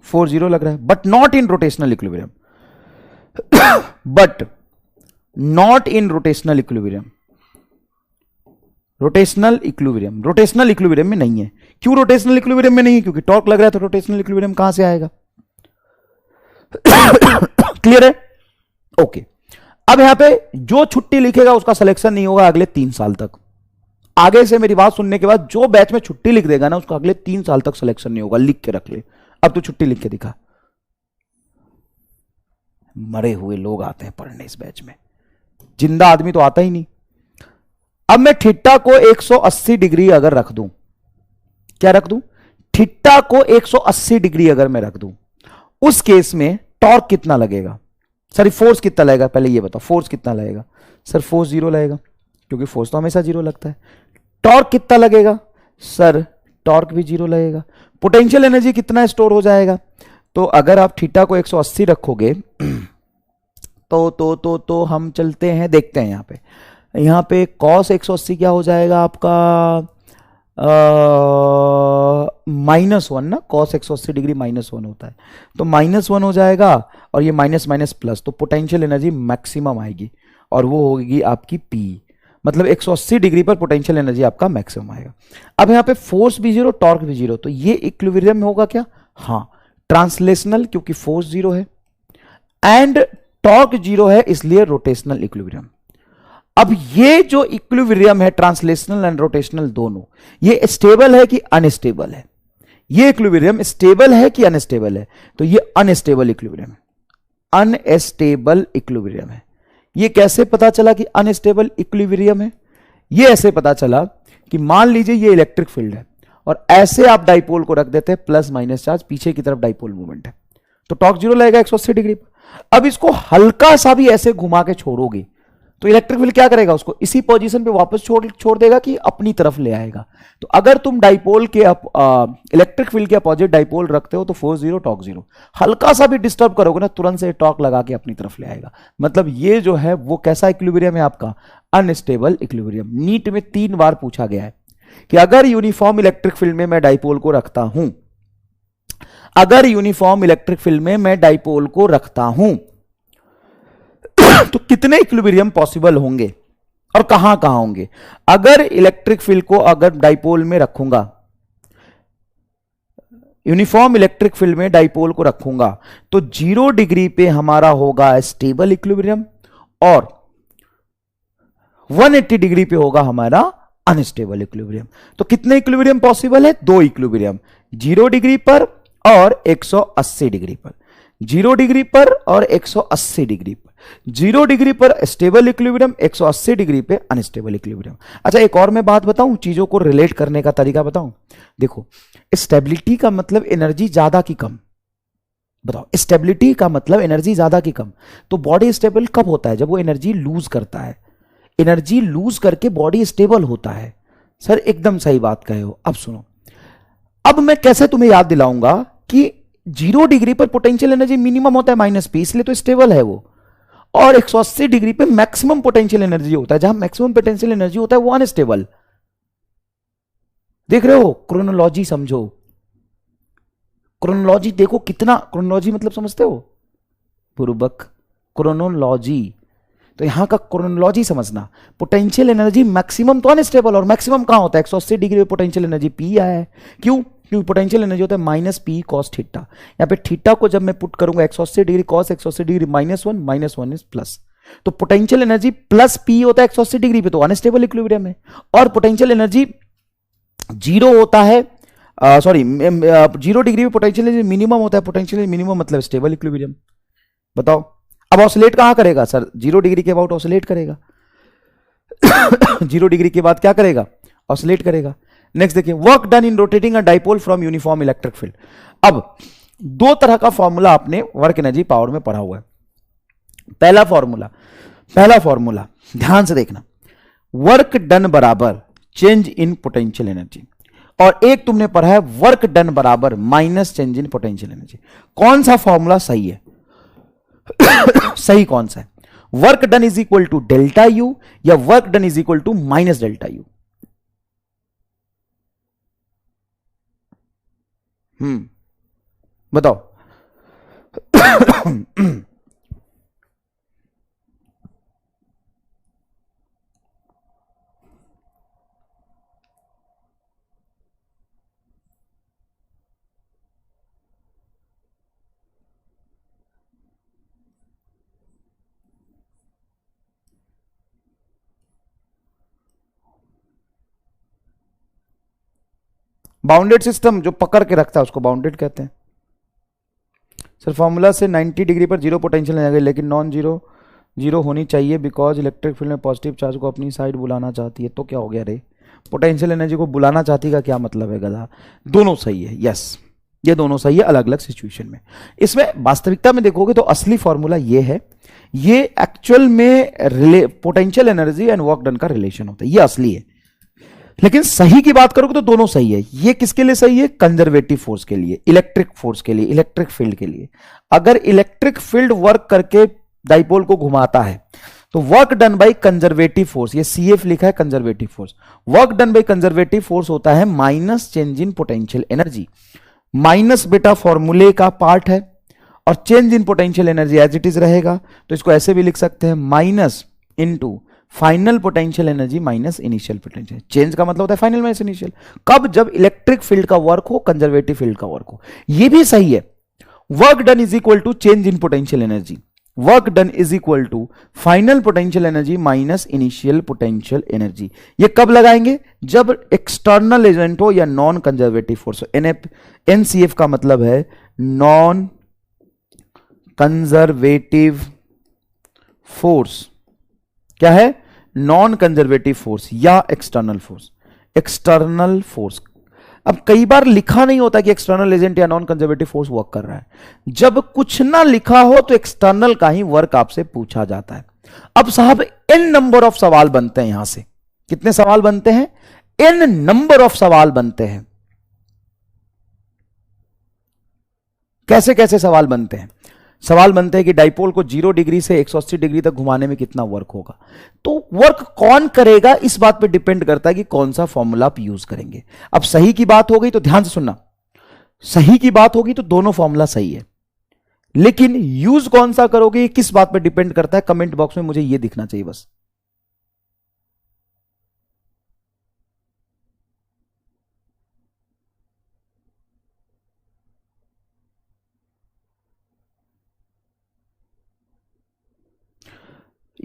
फोर्स 0 लग रहा है, but not in rotational equilibrium, but not in rotational equilibrium. Rotational equilibrium, rotational equilibrium में नहीं है। क्यों रोटेशनल इक्विलिब्रियम में नहीं है, क्योंकि टॉर्क लग रहा है, तो रोटेशनल इक्विलिब्रियम कहां से आएगा। क्लियर है, ओके। अब यहां पे जो छुट्टी लिखेगा उसका सिलेक्शन नहीं होगा अगले 3 साल तक। आगे से मेरी बात सुनने के बाद जो बैच में छुट्टी लिख देगा ना उसका अगले 3 साल तक सिलेक्शन नहीं होगा, लिख के रख ले। अब तो छुट्टी लिख के दिखा, मरे हुए लोग आते हैं पढ़ने इस बैच में, जिंदा आदमी तो आता ही नहीं। अब मैं थीटा को 180 डिग्री अगर रख दूं, क्या रख दूं, थीटा को 180 डिग्री अगर मैं रख दूं, उस केस में टॉर्क कितना लगेगा, सर फोर्स कितना लगेगा, पहले ये बताओ फोर्स कितना लगेगा। सर फोर्स 0 लगेगा, क्योंकि फोर्स तो हमेशा 0 लगता है। टॉर्क कितना लगेगा, सर टॉर्क भी 0 लगेगा। पोटेंशियल एनर्जी कितना स्टोर हो जाएगा, तो अगर आप थीटा को 180 रखोगे तो हम चलते हैं, देखते हैं यहां पे कॉस 180 क्या हो जाएगा आपका, -1 ना, कॉस 180 डिग्री -1 होता है, तो -1 हो जाएगा, और ये माइनस माइनस प्लस, तो पोटेंशियल एनर्जी मैक्सिमम आएगी और वो होगी आपकी पी, मतलब 180 डिग्री पर पोटेंशियल एनर्जी आपका मैक्सिमम आएगा। अब यहां पे फोर्स भी 0, टॉर्क भी 0, तो ये इक्विलिब्रियम में होगा क्या, हाँ ट्रांसलेशनल, क्योंकि फोर्स 0 है एंड टॉर्क 0 है, इसलिए रोटेशनल इक्विलिब्रियम। अब ये जो इक्विलिब्रियम है ट्रांसलेशनल एंड रोटेशनल दोनों, ये स्टेबल है कि अनस्टेबल है, ये इक्विलिब्रियम स्टेबल है कि अनस्टेबल है, तो ये अनस्टेबल इक्विलिब्रियम है, अनस्टेबल इक्विलिब्रियम है। ये कैसे पता चला कि अनस्टेबल इक्विलिब्रियम है, ये ऐसे पता चला कि मान लीजिए ये इलेक्ट्रिक फील्ड है और ऐसे आप डाइपोल को रख देते हैं प्लस माइनस चार्ज, पीछे की तरफ डाइपोल मूवमेंट है, तो टॉर्क 0 लगेगा 180 डिग्री पर। अब इसको हल्का सा भी ऐसे घुमा के छोड़ोगे तो इलेक्ट्रिक फील्ड क्या करेगा, उसको इसी पोजीशन पे वापस छोड़ देगा कि अपनी तरफ ले आएगा। तो अगर तुम डाइपोल के इलेक्ट्रिक फील्ड के अपोजिट डाइपोल रखते हो तो फोर्स जीरो टॉर्क जीरो, हल्का सा भी डिस्टर्ब करोगे ना तुरंत से टॉर्क लगा के अपनी तरफ ले आएगा। मतलब ये जो है वो कैसा इक्विलिब्रियम है आपका, अनस्टेबल इक्विलिब्रियम। नीट में 3 बार पूछा गया है कि अगर यूनिफॉर्म इलेक्ट्रिक फील्ड में मैं डाइपोल को रखता हूं, अगर यूनिफॉर्म इलेक्ट्रिक फील्ड में मैं डाइपोल को रखता हूं तो कितने इक्विलिब्रियम पॉसिबल होंगे और कहां कहां होंगे। अगर इलेक्ट्रिक फील्ड को अगर डाइपोल में रखूंगा, यूनिफॉर्म इलेक्ट्रिक फील्ड में डाइपोल को रखूंगा तो 0 डिग्री पे हमारा होगा स्टेबल इक्विलिब्रियम और 180 डिग्री पे होगा हमारा अनस्टेबल इक्विलिब्रियम। तो कितने इक्विलिब्रियम पॉसिबल है, 2 इक्विलिब्रियम, 0 डिग्री पर और 180 डिग्री पर, 0 डिग्री पर और 180 डिग्री पर। 0 डिग्री पर स्टेबल इक्विलिब्रियम, 180 डिग्री पे अनस्टेबल इक्विलिब्रियम। अच्छा एक और मैं बात बताऊं, चीजों को रिलेट करने का तरीका बताऊं। देखो स्टेबिलिटी का मतलब एनर्जी ज्यादा की कम, बताओ स्टेबिलिटी का मतलब एनर्जी ज्यादा की कम। तो बॉडी स्टेबल कब होता है, जब वो एनर्जी लूज करता है, एनर्जी लूज करके बॉडी स्टेबल होता है। सर एकदम सही बात कहे हो। अब सुनो, अब मैं कैसे तुम्हें याद दिलाऊंगा कि 0 डिग्री पर पोटेंशियल एनर्जी मिनिमम होता है -P, इसलिए तो स्टेबल है वो, और 180 डिग्री पे मैक्सिमम पोटेंशियल एनर्जी होता है, जहां मैक्सिमम पोटेंशियल एनर्जी होता है वो अनस्टेबल। देख रहे हो, क्रोनोलॉजी समझो, क्रोनोलॉजी देखो कितना, क्रोनोलॉजी मतलब समझते हो पूर्वक, क्रोनोलॉजी, तो यहां का क्रोनोलॉजी समझना। पोटेंशियल एनर्जी मैक्सिमम तो अनस्टेबल, और मैक्सिमम कहां होता है, 180 डिग्री पे पोटेंशियल एनर्जी P आया है। क्यों, क्योंकि पोटेंशियल एनर्जी होता है -P cos थीटा। यहां पे थीटा को जब मैं पुट करूंगा 180 degree cos 180 degree -1 is plus, तो पोटेंशियल एनर्जी +P होता है 180 डिग्री पे, तो अनस्टेबल इक्विलिब्रियम है। और पोटेंशियल एनर्जी 0 होता है, 0 डिग्री पे पोटेंशियल एनर्जी मिनिमम होता है, पोटेंशियल मिनिमम मतलब स्टेबल इक्विलिब्रियम। बताओ अब ऑसिलेट कहां करेगा सर, 0 डिग्री के अबाउट ऑसिलेट करेगा। 0 डिग्री के बाद क्या करेगा, ऑसिलेट करेगा। नेक्स्ट देखिए, work done in rotating a dipole from uniform electric field. अब 2 तरह का फॉर्मूला आपने वर्क एनर्जी पावर में पढ़ा हुआ है। पहला फॉर्मूला ध्यान से देखना, वर्क डन बराबर चेंज इन पोटेंशियल एनर्जी, और एक तुमने पढ़ा है वर्क डन बराबर minus change in potential energy. कौन सा फॉर्मूला सही है सही कौन सा है, work done is equal to delta U या work done is equal to minus delta U. बताओ बाउंडेड सिस्टम जो पकड़ के रखता है उसको बाउंडेड कहते हैं। सर फॉर्मूला से 90 डिग्री पर 0 पोटेंशियल आ गई, लेकिन नॉन जीरो होनी चाहिए बिकॉज इलेक्ट्रिक फील्ड में पॉजिटिव चार्ज को अपनी साइड बुलाना चाहती है। तो क्या हो गया रे, पोटेंशियल एनर्जी को बुलाना चाहती का क्या मतलब है गधा। दोनों सही है, यस ये दोनों सही है अलग अलग सिचुएशन में। इसमें वास्तविकता में देखोगे तो असली फॉर्मूला ये है, ये एक्चुअल में potential energy and work done का रिलेशन होता है, ये असली है। लेकिन सही की बात करोगे तो दोनों सही है। ये किसके लिए सही है, कंजर्वेटिव फोर्स के लिए, इलेक्ट्रिक फोर्स के लिए, इलेक्ट्रिक फील्ड के लिए। अगर इलेक्ट्रिक फील्ड वर्क करके डाइपोल को घुमाता है तो work done by conservative force, ये CF लिखा है conservative force, work done by conservative force होता है minus change in potential energy. Minus बेटा फॉर्मूले का पार्ट है और change in potential energy as it is रहेगा, तो इसको ऐसे भी लिख सकते हैं minus into final potential energy minus initial potential. Change का मतलब होता है फाइनल माइनस इनिशियल। कब, जब इलेक्ट्रिक फील्ड का वर्क हो, कंजर्वेटिव फील्ड का वर्क हो। ये भी सही है, work done is equal to change in potential energy, work done is equal to final potential energy minus initial potential energy. ये कब लगाएंगे, जब एक्सटर्नल एजेंट हो या नॉन कंजर्वेटिव फोर्स हो। NCF का मतलब है नॉन कंजर्वेटिव फोर्स। क्या है, नॉन कंजर्वेटिव फोर्स या एक्सटर्नल फोर्स। एक्सटर्नल फोर्स अब कई बार लिखा नहीं होता कि एक्सटर्नल एजेंट या नॉन कंजर्वेटिव फोर्स वर्क कर रहा है। जब कुछ ना लिखा हो तो एक्सटर्नल का ही वर्क आपसे पूछा जाता है। अब साहब n नंबर ऑफ सवाल बनते हैं यहां से। कितने सवाल बनते हैं? n नंबर ऑफ सवाल बनते हैं। कैसे कैसे सवाल बनते हैं? सवाल बनते हैं कि डाइपोल को 0 डिग्री से 180 डिग्री तक घुमाने में कितना वर्क होगा। तो वर्क कौन करेगा इस बात पे डिपेंड करता है कि कौन सा फॉर्मूला आप यूज करेंगे। अब सही की बात हो गई तो ध्यान से सुनना, सही की बात होगी तो दोनों फॉर्मूला सही है, लेकिन यूज कौन सा करोगे ये किस बात पे डिपेंड करता है, कमेंट बॉक्स में मुझे ये दिखना चाहिए बस।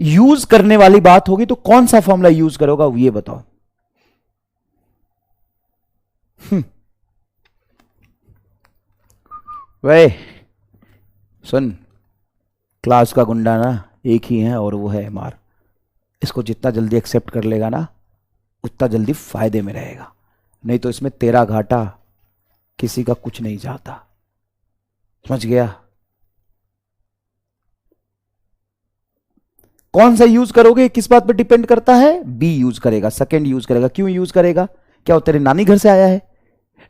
यूज करने वाली बात होगी तो कौन सा फॉर्मूला यूज करोगा ये बताओ। वे सुन, क्लास का गुंडा ना एक ही है और वो है मार। इसको जितना जल्दी एक्सेप्ट कर लेगा ना उतना जल्दी फायदे में रहेगा, नहीं तो इसमें तेरा घाटा किसी का कुछ नहीं जाता। समझ गया? कौन सा यूज करोगे किस बात पे डिपेंड करता है? बी यूज करेगा, सेकंड यूज करेगा। क्यों यूज करेगा? क्या वो तेरे नानी घर से आया है?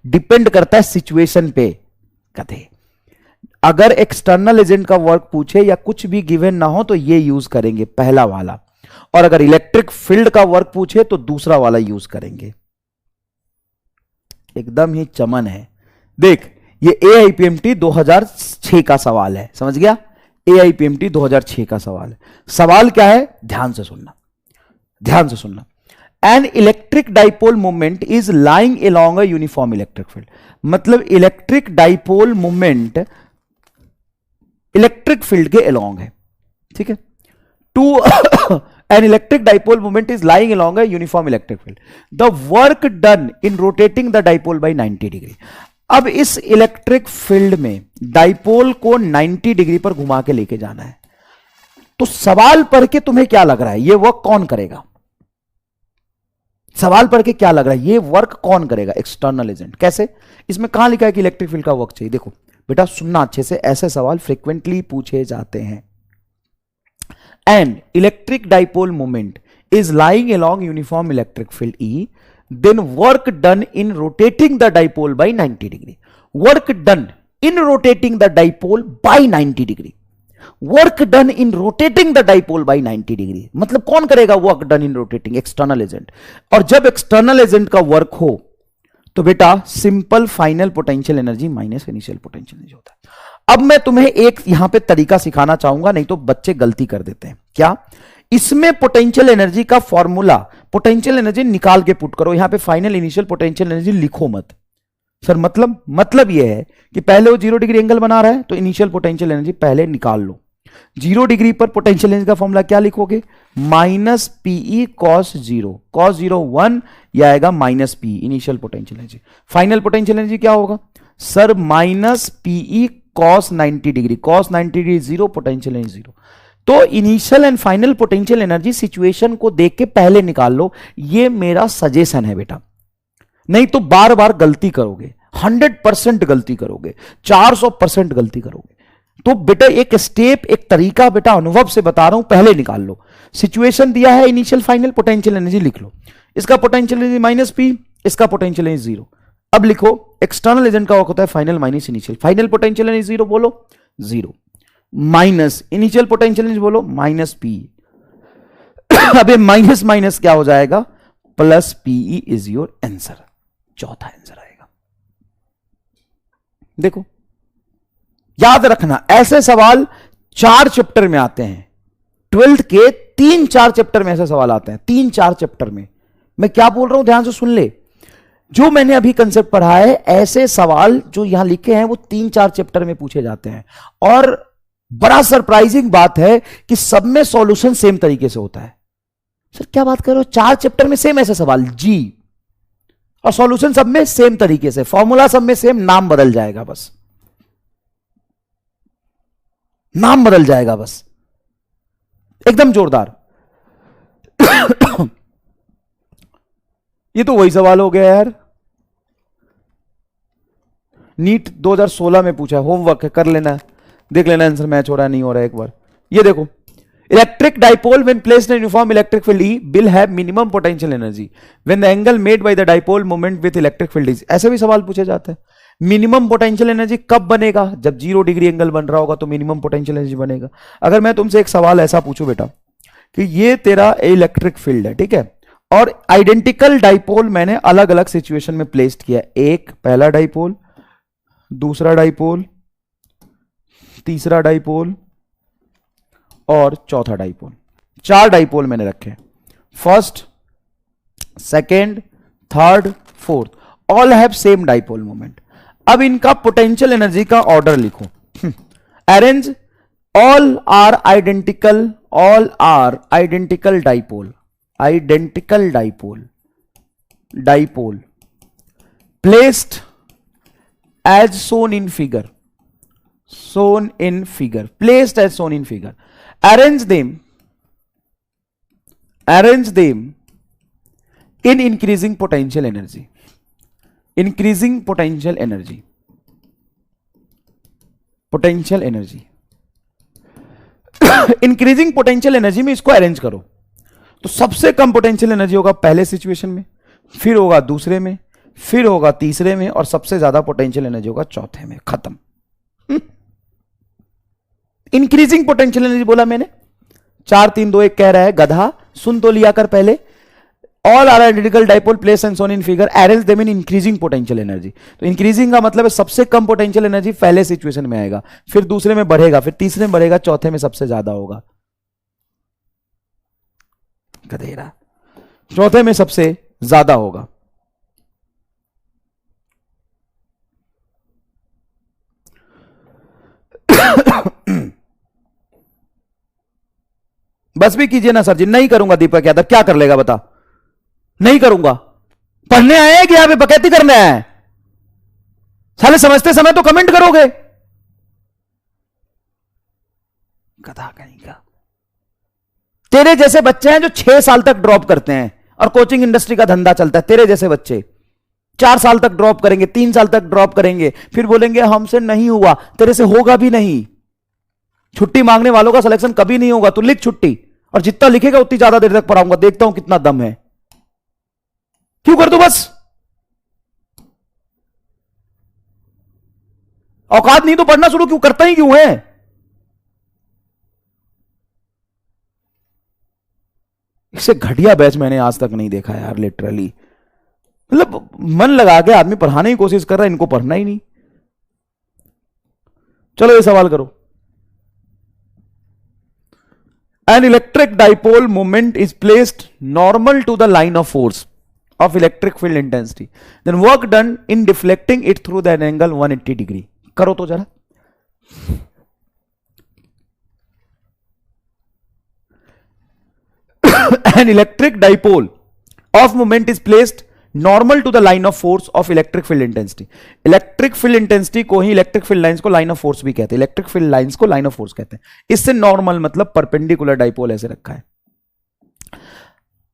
डिपेंड करता है सिचुएशन पे। कथे अगर एक्सटर्नल एजेंट का वर्क पूछे या कुछ भी गिवन ना हो तो ये यूज करेंगे पहला वाला, और अगर इलेक्ट्रिक फील्ड का वर्क पूछे तो दूसरा वाला यूज करेंगे। एकदम ही चमन है। देख ये AIPMT 2006 का सवाल है, समझ गया? AIPMT 2006 का सवाल है। सवाल क्या है ध्यान से सुनना, ध्यान से सुनना। An electric dipole movement is lying along a uniform electric field. मतलब electric dipole movement electric field के अलोंग है, ठीक है? To an electric dipole movement is lying along a uniform electric field, the work done in rotating the dipole by 90 degree. अब इस इलेक्ट्रिक फील्ड में डाइपोल को 90 डिग्री पर घुमा के लेके जाना है। तो सवाल पढ़ के तुम्हें क्या लग रहा है ये वर्क कौन करेगा? सवाल पढ़ के क्या लग रहा है ये वर्क कौन करेगा? External agent. कैसे? इसमें कहां लिखा है कि इलेक्ट्रिक फील्ड का वर्क चाहिए? देखो बेटा सुनना अच्छे से, ऐसे सवाल फ्रीक्वेंटली पूछे जाते हैं। And electric dipole moment is lying along uniform electric field E, then work done in rotating the dipole by 90 degree. Work done in rotating the dipole by 90 degree. Work done in rotating the dipole by 90 degree. मतलब कौन करेगा work done in rotating? External agent. और जब एक्सटर्नल एजेंट का वर्क हो तो बेटा simple final potential energy minus initial potential energy होता है। अब मैं तुम्हें एक यहां पे तरीका सिखाना चाहूंगा, नहीं तो बच्चे गलती कर देते हैं। क्या? इसमें पोटेंशियल एनर्जी का फॉर्मूला, पोटेंशियल एनर्जी निकाल के पुट करो, यहां पे फाइनल इनिशियल पोटेंशियल एनर्जी लिखो मत। सर मतलब यह है कि पहले वो 0 डिग्री एंगल बना रहा है तो इनिशियल पोटेंशियल एनर्जी पहले निकाल लो। 0 डिग्री पर पोटेंशियल एनर्जी का फॉर्मूला क्या लिखोगे? माइनस पीई कॉस 0, कॉस 0 1, यह आएगा minus P initial potential energy. Final potential energy क्या होगा sir? Minus P E cos 90 degree, cos 90 degree 0, potential energy 0। तो initial and final potential energy situation को देख के पहले निकाल लो, ये मेरा सजेशन है बेटा, नहीं तो बार बार गलती करोगे, 100% गलती करोगे, 400% गलती करोगे। तो बेटा एक स्टेप, एक तरीका बेटा अनुभव से बता रहा हूं, पहले निकाल लो। सिचुएशन दिया है इनिशियल फाइनल पोटेंशियल एनर्जी लिख लो, इसका पोटेंशियल एनर्जी माइनस पी, इसका पोटेंशियल एनर्जी 0। अब लिखो एक्सटर्नल एजेंट का वर्क होता है final minus initial, final potential energy 0 बोलो 0, माइनस इनिशियल पोटेंशियल एनर्जी बोलो माइनस पी। अब ये माइनस माइनस क्या हो जाएगा? Plus PE is your answer, चौथा आंसर आएगा। देखो याद रखना ऐसे सवाल 4 चैप्टर में आते हैं, 12th के 3-4 चैप्टर में ऐसे सवाल आते हैं, 3-4 चैप्टर में। मैं क्या बोल रहा हूं ध्यान से सुन ले, जो मैंने अभी कंसेप्ट पढ़ा है ऐसे सवाल जो यहां लिखे हैं वो 3-4 चैप्टर में पूछे जाते हैं। और बड़ा सरप्राइजिंग बात है कि सब में सॉल्यूशन सेम तरीके से होता है। सर क्या बात कर रहे हो, 4 चैप्टर में सेम ऐसे सवाल जी, और सॉल्यूशन सब में सेम तरीके से, फॉर्मूला सब में सेम, नाम बदल जाएगा बस, नाम बदल जाएगा बस, एकदम जोरदार। ये तो वही सवाल हो गया यार, नीट 2016 में पूछा है, होमवर्क है कर लेना, देख लेना आंसर मैच हो रहा है नहीं हो रहा है एक बार। ये देखो Electric dipole when placed in uniform electric field E will have minimum potential energy when the angle made by the dipole moment with electric field is. ऐसे भी सवाल पूछे जाते हैं. मिनिमम पोटेंशियल एनर्जी कब बनेगा? जब 0 डिग्री एंगल बन रहा होगा तो मिनिमम पोटेंशियल एनर्जी बनेगा. अगर मैं तुमसे एक सवाल ऐसा पूछूं बेटा कि ये तेरा इलेक्ट्रिक फील्ड है, ठीक है, और आइडेंटिकल डाइपोल मैंने अलग अलग सिचुएशन में प्लेस्ड किया. एक पहला डाइपोल, दूसरा डाइपोल, तीसरा डाइपोल और चौथा डाइपोल. 4 डाइपोल मैंने रखे. First, second, third, fourth, all have same dipole moment. अब इनका पोटेंशियल एनर्जी का ऑर्डर लिखो. Arrange all are identical, all are identical dipole, identical dipole, dipole placed as shown in figure, shown in figure, placed as shown in figure. Arrange them in increasing potential energy, increasing potential energy, potential energy. Increasing potential energy में इसको अरेंज करो तो सबसे कम पोटेंशियल एनर्जी होगा पहले सिचुएशन में, फिर होगा दूसरे में, फिर होगा तीसरे में, और सबसे ज्यादा पोटेंशियल एनर्जी होगा चौथे में. खत्म. इंक्रीजिंग पोटेंशियल एनर्जी बोला मैंने. 4 3 2 1 कह रहा है गधा, सुन तो लिया कर पहले. All are identical dipole place and shown in figure, arrange them in increasing potential energy. तो इंक्रीजिंग का मतलब है सबसे कम पोटेंशियल एनर्जी पहले सिचुएशन में आएगा, फिर दूसरे में बढ़ेगा, फिर तीसरे में बढ़ेगा, चौथे में सबसे ज्यादा होगा. गधेरा. चौथे में सबसे ज्यादा होगा. बस भी कीजिए ना सर जी. नहीं करूंगा दीपक यादव. क्या कर लेगा बता? नहीं करूंगा. पढ़ने आए हैं कि यहां पे बकैती करने आए हैं? साले समझते समय तो कमेंट करोगे. गधा कहीं का. तेरे जैसे बच्चे हैं जो 6 साल तक ड्रॉप करते हैं और कोचिंग इंडस्ट्री का धंधा चलता है. तेरे जैसे बच्चे 4 साल तक ड्रॉप करेंगे, 3 साल तक ड्रॉप करेंगे, फिर बोलेंगे हमसे नहीं हुआ. तेरे से होगा भी नहीं. छुट्टी मांगने वालों का सिलेक्शन कभी नहीं होगा. तू लिख छुट्टी, और जितना लिखेगा उतनी ज्यादा देर तक पढ़ाऊंगा. देखता हूं कितना दम है. क्यों कर दू? बस औकात नहीं तो पढ़ना शुरू क्यों करता ही क्यों है? इससे घटिया बैच मैंने आज तक नहीं देखा यार. लिटरली मतलब मन लगा के आदमी पढ़ाने की कोशिश कर रहा है, इनको पढ़ना ही नहीं. चलो ये सवाल करो. An electric dipole moment is placed normal to the line of force of electric field intensity. Then work done in deflecting it through the angle 180 degree. करो तो जरा. An electric dipole of moment is placed normal to the line of force of electric field intensity. Electric field intensity को ही इलेक्ट्रिक फील्ड लाइंस को लाइन ऑफ फोर्स भी कहते हैं. इलेक्ट्रिक फील्ड लाइंस को लाइन ऑफ फोर्स कहते हैं. इससे नॉर्मल मतलब परपेंडिकुलर डाइपोल ऐसे रखा है.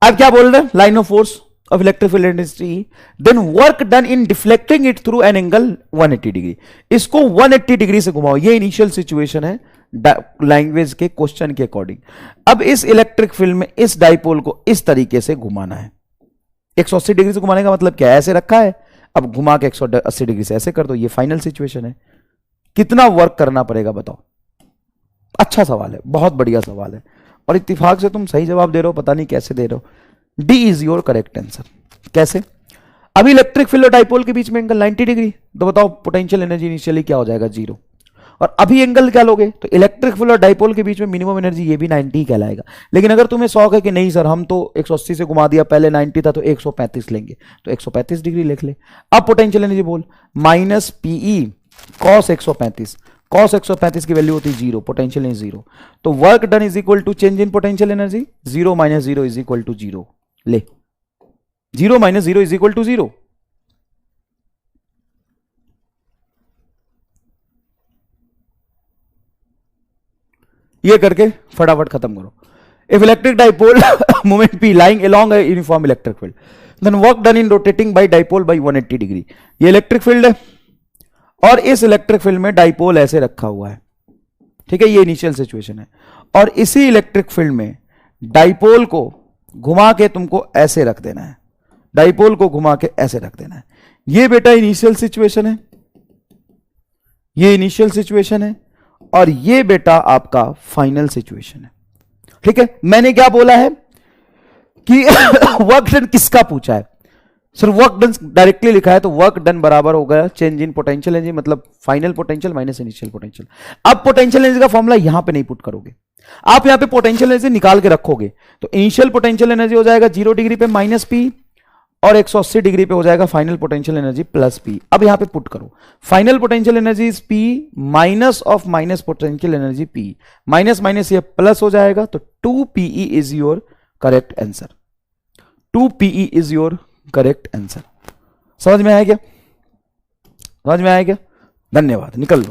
अब क्या बोल रहे हैं? Line of force of electric field intensity. Then work done in deflecting it through an angle 180 degree. इसको 180 डिग्री से घुमाओ. ये इनिशियल सिचुएशन है लैंग्वेज के क्वेश्चन के अकॉर्डिंग. अब इस इलेक्ट्रिक फील्ड में इस डाइपोल को इस तरीके से घुमाना है. 180 डिग्री से घुमाने का मतलब क्या है? ऐसे रखा है, अब घुमा के 180 डिग्री से ऐसे कर दो. ये फाइनल सिचुएशन है. कितना वर्क करना पड़ेगा बताओ? अच्छा सवाल है, बहुत बढ़िया सवाल है, और इत्तेफाक से तुम सही जवाब दे रहे हो. पता नहीं कैसे दे रहे हो. D is your correct answer. कैसे? अभी इलेक्ट्रिक फील्ड और डाइपोल के बीच में एंगल 90 डिग्री. तो बताओ पोटेंशियल एनर्जी इनिशियली क्या हो जाएगा? 0. और अभी एंगल क्या लोगे? तो इलेक्ट्रिक फील्ड और डाइपोल के बीच में मिनिमम एनर्जी ये भी 90 कहलाएगा. लेकिन अगर तुम्हें शौक है कि नहीं सर हम तो 180 से घुमा दिया, पहले 90 था तो 135 लेंगे, तो 135 डिग्री लिख ले. अब पोटेंशियल एनर्जी बोल. Minus P E cos 135. कॉस 135 की वैल्यू होती है 0, पोटेंशियल एनर्जी 0. तो work done is equal to change in potential energy. 0 minus 0 is equal to 0. ले 0 माइनस 0 इज इक्वल टू 0. ये करके फटाफट खत्म करो. If electric dipole moment P lying along a uniform electric field, then work done in rotating by dipole by 180 degree. ये इलेक्ट्रिक फील्ड है और इस इलेक्ट्रिक फील्ड में डाइपोल ऐसे रखा हुआ है. ठीक है, ये इनिशियल सिचुएशन है. और इसी इलेक्ट्रिक फील्ड में डाइपोल को घुमा के तुमको ऐसे रख देना है, डाइपोल को घुमा के ऐसे रख देना है। ये बेटा इनिशियल सिचुएशन है, ये इनिशियल सिचुएशन है, और ये बेटा आपका फाइनल सिचुएशन है। ठीक है, मैंने क्या बोला है कि वर्क डन किसका पूछा है? सर वर्क डन डायरेक्टली लिखा है, तो वर्क डन बराबर हो गया चेंज इन पोटेंशियल एनर्जी, मतलब final potential minus initial potential. अब पोटेंशियल एनर्जी का फॉर्मूला यहां पे नहीं पुट करोगे, आप यहां पे पोटेंशियल एनर्जी निकाल के रखोगे, तो इनिशियल पोटेंशियल एनर्जी हो जाएगा 0 डिग्री पे माइनस पी, और 180 डिग्री पे हो जाएगा final potential energy plus P. अब यहां पे पुट करो, final potential energy is P minus of minus potential energy P, minus minus ये प्लस हो जाएगा, तो 2pe is your correct answer, 2pe is your correct answer. समझ में आया क्या? समझ में आया क्या? धन्यवाद, निकल लो।